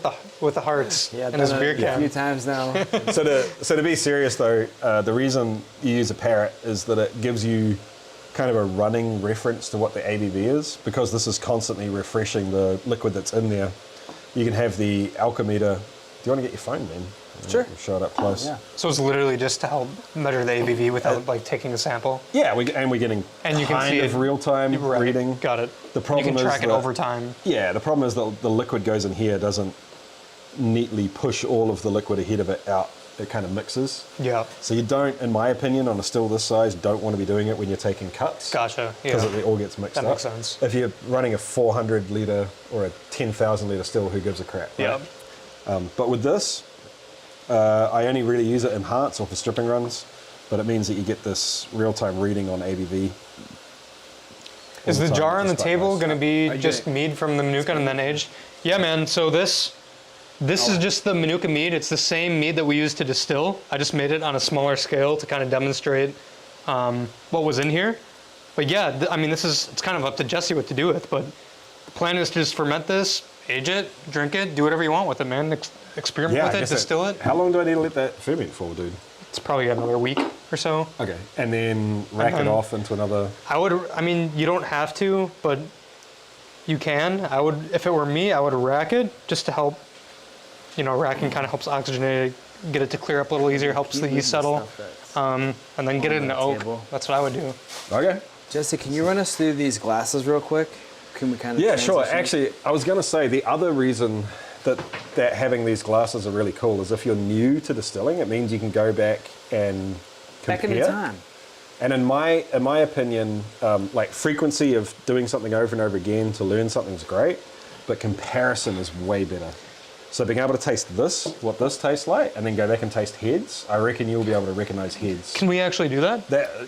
with the hearts in his beer A can. few times now. So to be serious though, the reason you use a Parrot is that it gives you kind of a running reference to what the ABV is, because this is constantly refreshing the liquid that's in there. You can have the alchemimeter. Do you want to get your phone, man? Sure. Show it up close. Yeah. So it's literally just to help measure the ABV without like taking a sample. Yeah, we're getting And you can kind see of it- real-time Right. reading. Got it. The problem you can is track it that- over time. Yeah, the problem is that the liquid goes in here, doesn't neatly push all of the liquid ahead of it out. It kind of mixes. Yeah. So you don't, in my opinion, on a still this size, don't want to be doing it when you're taking cuts. Gotcha. Because Yeah. it all gets mixed That up. makes sense. If you're running a 400 litre or a 10,000 litre still, who gives a crap? Right? Yeah. But with this, I only really use it in hearts or for stripping runs, but it means that you get this real-time reading on ABV. Is the jar on the table going to be I just get it. mead from the Manuka and then aged? Yeah, man. So this is just the Manuka mead. It's the same mead that we use to distill. I just made it on a smaller scale to kind of demonstrate what was in here. But yeah, I mean, it's kind of up to Jesse what to do with. But the plan is to just ferment this, age it, drink it, do whatever you want with it, man. Experiment with it, distill it. How long do I need to let that ferment for, dude? It's probably another week or so. Okay. And then rack it off into another... I mean, you don't have to, but you can. If it were me, I would rack it just to help. Racking kind of helps oxygenate it, get it to clear up a little easier, helps the yeast settle, and then get it in the oak. table. That's what I would do. Okay. Jesse, can you run us through these glasses real quick? Can we kind of Yeah, sure. transition? Actually, I was going to say the other reason that having these glasses are really cool is if you're new to distilling, it means you can go back and compare. Back in the time. And in my opinion, like frequency of doing something over and over again to learn something is great, but comparison is way better. So being able to taste what this tastes like, and then go back and taste heads, I reckon you'll be able to recognize heads. Can we actually do that?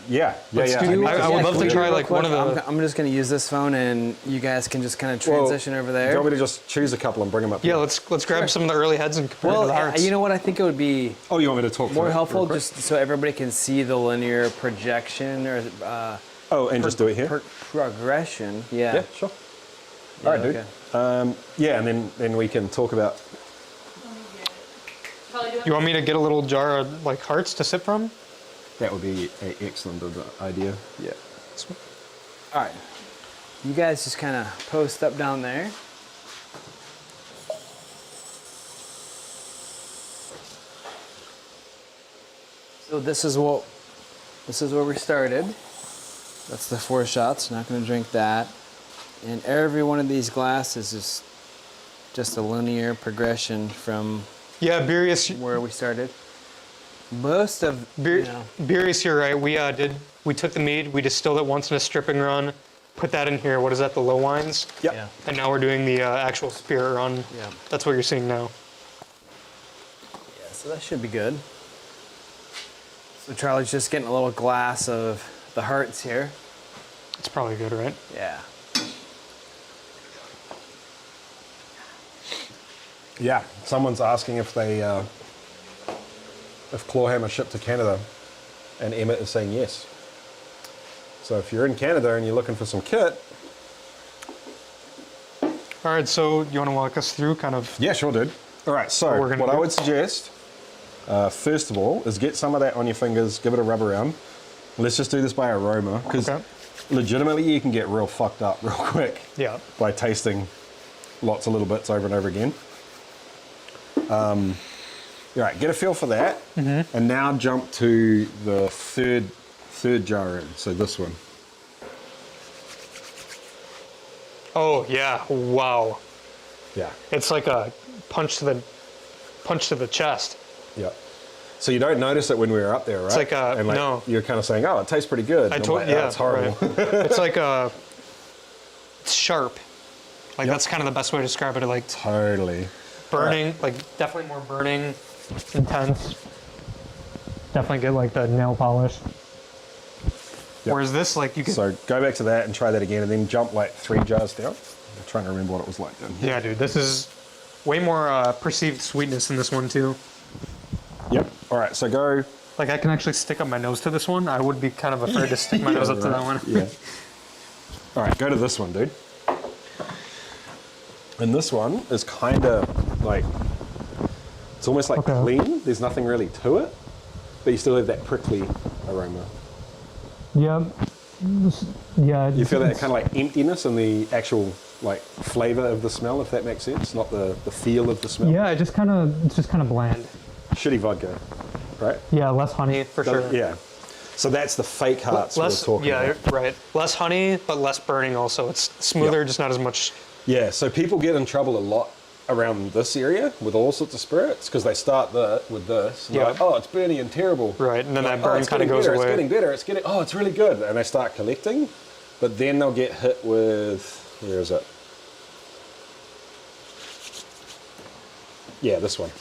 Yeah. I would love to try like one of the. I'm just going to use this phone, and you guys can just kind of transition over Do there. you want me to just choose a couple and bring them up Yeah, here? let's grab some of the early heads and compare to the hearts. you know what? I think it would be Oh, you want me to talk more through it helpful real quick? just so everybody can see the linear projection or and just do it here? progression. Yeah. Yeah, sure. All right, dude. okay. Yeah, and then we can talk about... You want me to get a little jar of like hearts to sip from? That would be an excellent idea. Yeah. All right. You guys just kind of post up down there. So this is where we started. That's the 4 shots. Not going to drink that. And every one of these glasses is just a linear progression from Yeah, Burius, where we started. Most of Burius, you're right. We took the mead, we distilled it once in a stripping run, put that in here. What is that? The low wines. Yep. Yeah. And now we're doing the actual spirit run. Yeah. That's what you're seeing now. Yeah, so that should be good. So Charlie's just getting a little glass of the hearts here. It's probably good, right? Yeah. Yeah. Someone's asking if they if Clawhammer shipped to Canada, and Emmett is saying yes. So if you're in Canada and you're looking for some kit, All right, so you want to walk us through kind of... yeah, sure, dude. All right. So What we're gonna what I do? would suggest, first of all, is get some of that on your fingers, give it a rub around. Let's just do this by aroma, because Okay. legitimately, you can get real fucked up real quick Yeah. by tasting lots of little bits over and over again. All right, get a feel for that, and now jump to the third jar in. So this one. Oh yeah. Wow. Yeah. It's like a punch to the chest. Yeah. So you don't notice it when we were up there, right? It's like and no. You're kind of saying, "Oh, it tastes pretty good." And I'm like, "Oh, it's horrible." Right. It's like it's sharp. Like Yep. that's kind of the best way to describe it. Like Totally. burning, like definitely more burning, intense. Definitely get like the nail polish. Yep. Whereas this, like you can. So go back to that and try that again, and then jump like 3 jars down. I'm trying to remember what it was like then. Yeah, dude, this is way more perceived sweetness in this one too. Yep. All right. So go. Like I can actually stick up my nose to this one. I would be kind of afraid to stick my nose up to that one. Yeah. All right. Go to this one, dude. And this one is kind of like, it's almost like Okay. clean. There's nothing really to it, but you still have that prickly aroma. Yeah. Yeah. You feel that kind of like emptiness in the actual like flavor of the smell, if that makes sense, not the feel of the smell. Yeah, it's just kind of bland. Shitty vodka, right? Yeah, less honey for sure. Yeah. So that's the fake hearts Less, we're talking yeah, about. right. Less honey, but less burning also. It's smoother, Yep. just not as much. Yeah, so people get in trouble a lot around this area with all sorts of spirits because they start with this. And they're Yeah. like, oh, it's burning and terrible. Right, and then Like, that burn it's kind of getting goes better, away. It's getting better. It's getting. Oh, it's really good. And they start collecting, but then they'll get hit with. Where is it? Yeah, this one.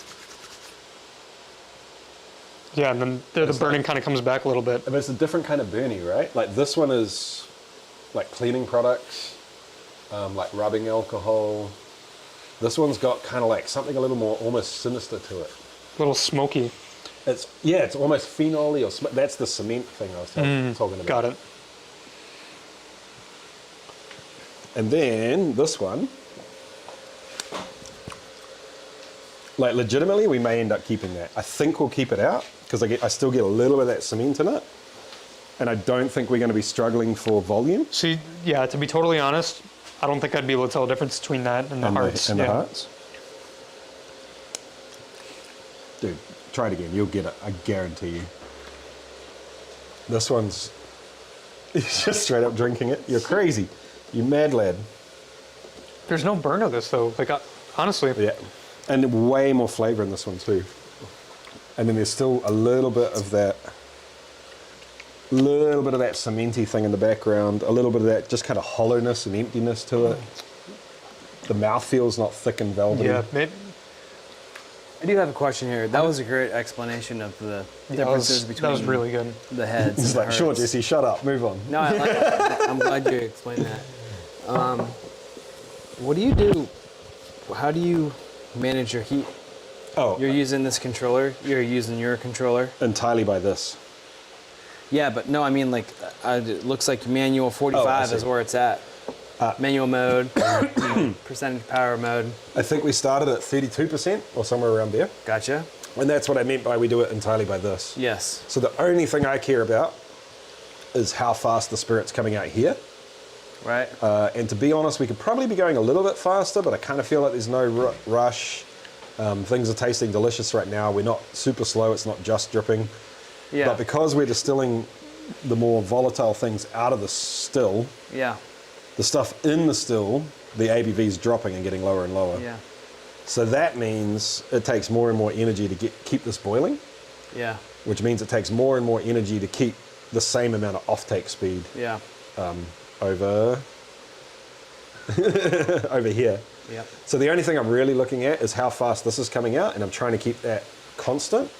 Yeah, and then the burning kind of comes back a little bit. But it's a different kind of burning, right? Like this one is like cleaning products, like rubbing alcohol. This one's got kind of like something a little more almost sinister to it. A little smoky. It's almost phenol-y or that's the cement thing I was talking about. Got it. And then this one, like legitimately, we may end up keeping that. I think we'll keep it out because I still get a little bit of that cement in it, and I don't think we're going to be struggling for volume. See, yeah, to be totally honest, I don't think I'd be able to tell the difference between that and the hearts. And yeah. the hearts. Dude, try it again. You'll get it. I guarantee you. This one's he's just straight up drinking it. You're crazy. You mad lad. There's no burn of this though. Like honestly. Yeah. And way more flavor in this one too. And then there's still a little bit of that cementy thing in the background, a little bit of that just kind of hollowness and emptiness to it. The mouthfeel's not thick and velvety. Yeah, maybe. I do have a question here. That was a great explanation of the differences between that was really good. the heads. It's and the like, sure, hearts. Jesse, shut up, move on. No, I like it. I'm glad you explained that. What do you do? How do you manage your heat? Oh, You're using this controller. You're using your controller. entirely by this. Yeah, but no, I mean like it looks like manual 45 see. is where it's at. Manual mode, percentage power mode. I think we started at 32% or somewhere around there. Gotcha. And that's what I meant by we do it entirely by this. Yes. So the only thing I care about is how fast the spirit's coming out here. Right. And to be honest, we could probably be going a little bit faster, but I kind of feel like there's no rush. Things are tasting delicious right now. We're not super slow. It's not just dripping. Yeah. But because we're distilling the more volatile things out of the still, Yeah. the stuff in the still, the ABV is dropping and getting lower and lower. Yeah. So that means it takes more and more energy to keep this boiling, Yeah. which means it takes more and more energy to keep the same amount of offtake speed Yeah. over over here. Yeah. So the only thing I'm really looking at is how fast this is coming out, and I'm trying to keep that constant.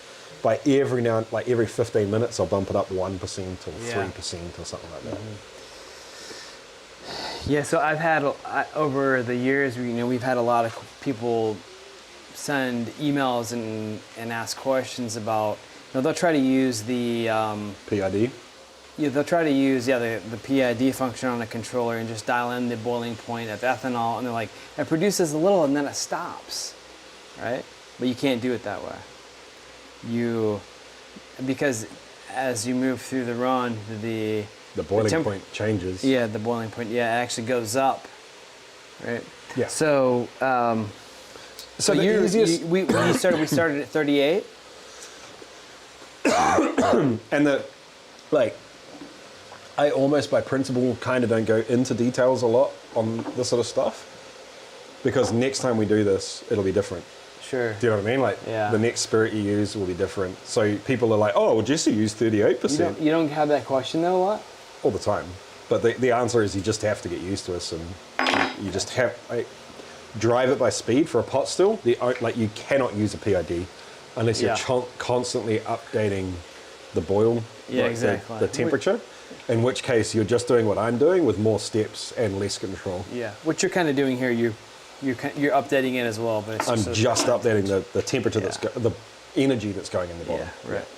By every 15 minutes, I'll bump it up 1% or Yeah. 3% or something like that. Yeah, so I've had over the years, we've had a lot of people send emails and ask questions about. They'll try to use the PID. they'll try to use the PID function on a controller and just dial in the boiling point of ethanol, and they're like, it produces a little and then it stops, right? But you can't do it that way. Because as you move through the run, the the boiling point changes. Yeah, the boiling point. Yeah, it actually goes up, right? Yeah. So, So the easiest, we started at 38. and I almost by principle kind of don't go into details a lot on this sort of stuff, because next time we do this, it'll be different. Sure. Do you know what I mean? Like the next spirit you use will be different. So people are like, oh, well, Jesse used 38%. You don't have that question though a lot? All the time. But the answer is you just have to get used to this, and you just have, drive it by speed for a pot still. You cannot use a PID unless you're constantly updating the boil, exactly. the temperature, in which case you're just doing what I'm doing with more steps and less control. Yeah, what you're kind of doing here, you're updating it as well, but it's I'm just updating the temperature the energy that's going in the bottle. Yeah, right.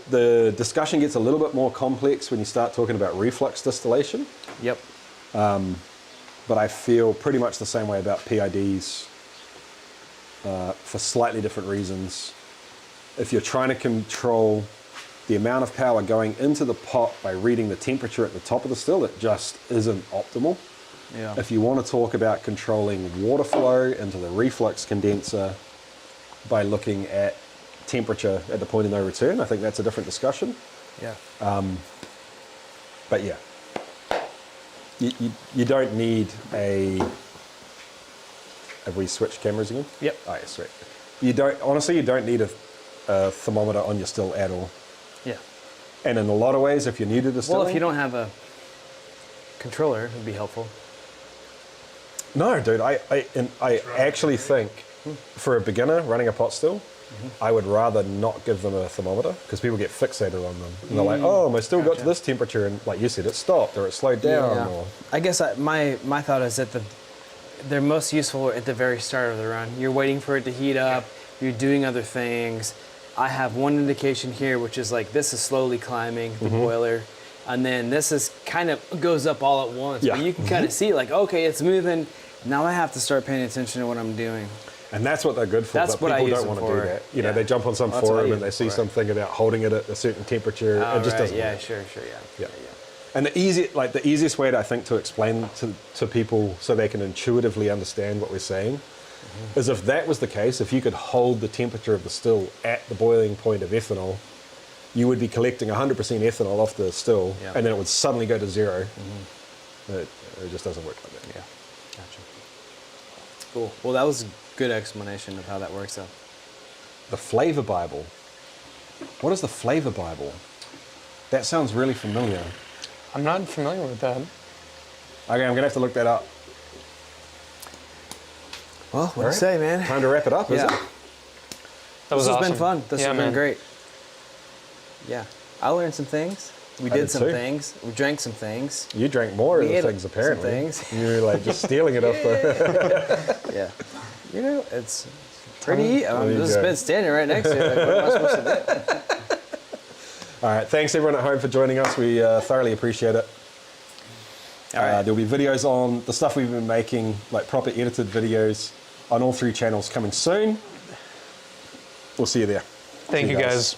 The discussion gets a little bit more complex when you start talking about reflux distillation. Yep. But I feel pretty much the same way about PIDs for slightly different reasons. If you're trying to control the amount of power going into the pot by reading the temperature at the top of the still, it just isn't optimal. Yeah. If you want to talk about controlling water flow into the reflux condenser by looking at temperature at the point of no return, I think that's a different discussion. Yeah. But yeah, you don't need a... Have we switched cameras again? Yep. Oh, yeah, sweet. You don't need a thermometer on your still at all. Yeah. And in a lot of ways, if you're new to distilling... Well, if you don't have a controller, it would be helpful. No, dude, I actually think for a beginner running a pot still, I would rather not give them a thermometer, because people get fixated on them. And they're like, oh, my still got to this temperature, and like you said, it stopped or it slowed down. Yeah. Or... I guess my thought is that they're most useful at the very start of the run. You're waiting for it to heat up, you're doing other things. I have one indication here, which is like this is slowly climbing the boiler, and then this is kind of goes up all at once. Yeah. But you can kind of see like, okay, it's moving. Now I have to start paying attention to what I'm doing. And that's what they're good for. That's but what people I use don't them want to do for. that. You know, they jump on some That's what I forum use and they them see for. something about holding it at a certain temperature. Oh, it just doesn't yeah, work. sure, yeah. And the easiest way I think to explain to people so they can intuitively understand what we're saying is if that was the case, if you could hold the temperature of the still at the boiling point of ethanol, you would be collecting 100% ethanol off the still, and then it would suddenly go to zero. It just doesn't work like that. Yeah, gotcha. Cool. Well, that was a good explanation of how that works out. The Flavor Bible. What is the Flavor Bible? That sounds really familiar. I'm not familiar with that. Okay, I'm going to have to look that up. Well, what do you say, man? Time to wrap it up, is it? That was This has awesome. been fun. This has been man. great. Yeah, I learned some things. We I did did some too. things. We drank some things. You drank more of We the ate things, some apparently. things. You were like just stealing it off the... Yeah. You know, it's pretty. There I'm you just go. been standing right next to it. Like, what am I supposed to do? All right, thanks everyone at home for joining us. We thoroughly appreciate it. All right. There'll be videos on the stuff we've been making, like proper edited videos, on all 3 channels coming soon. We'll see you there. Thank See you guys.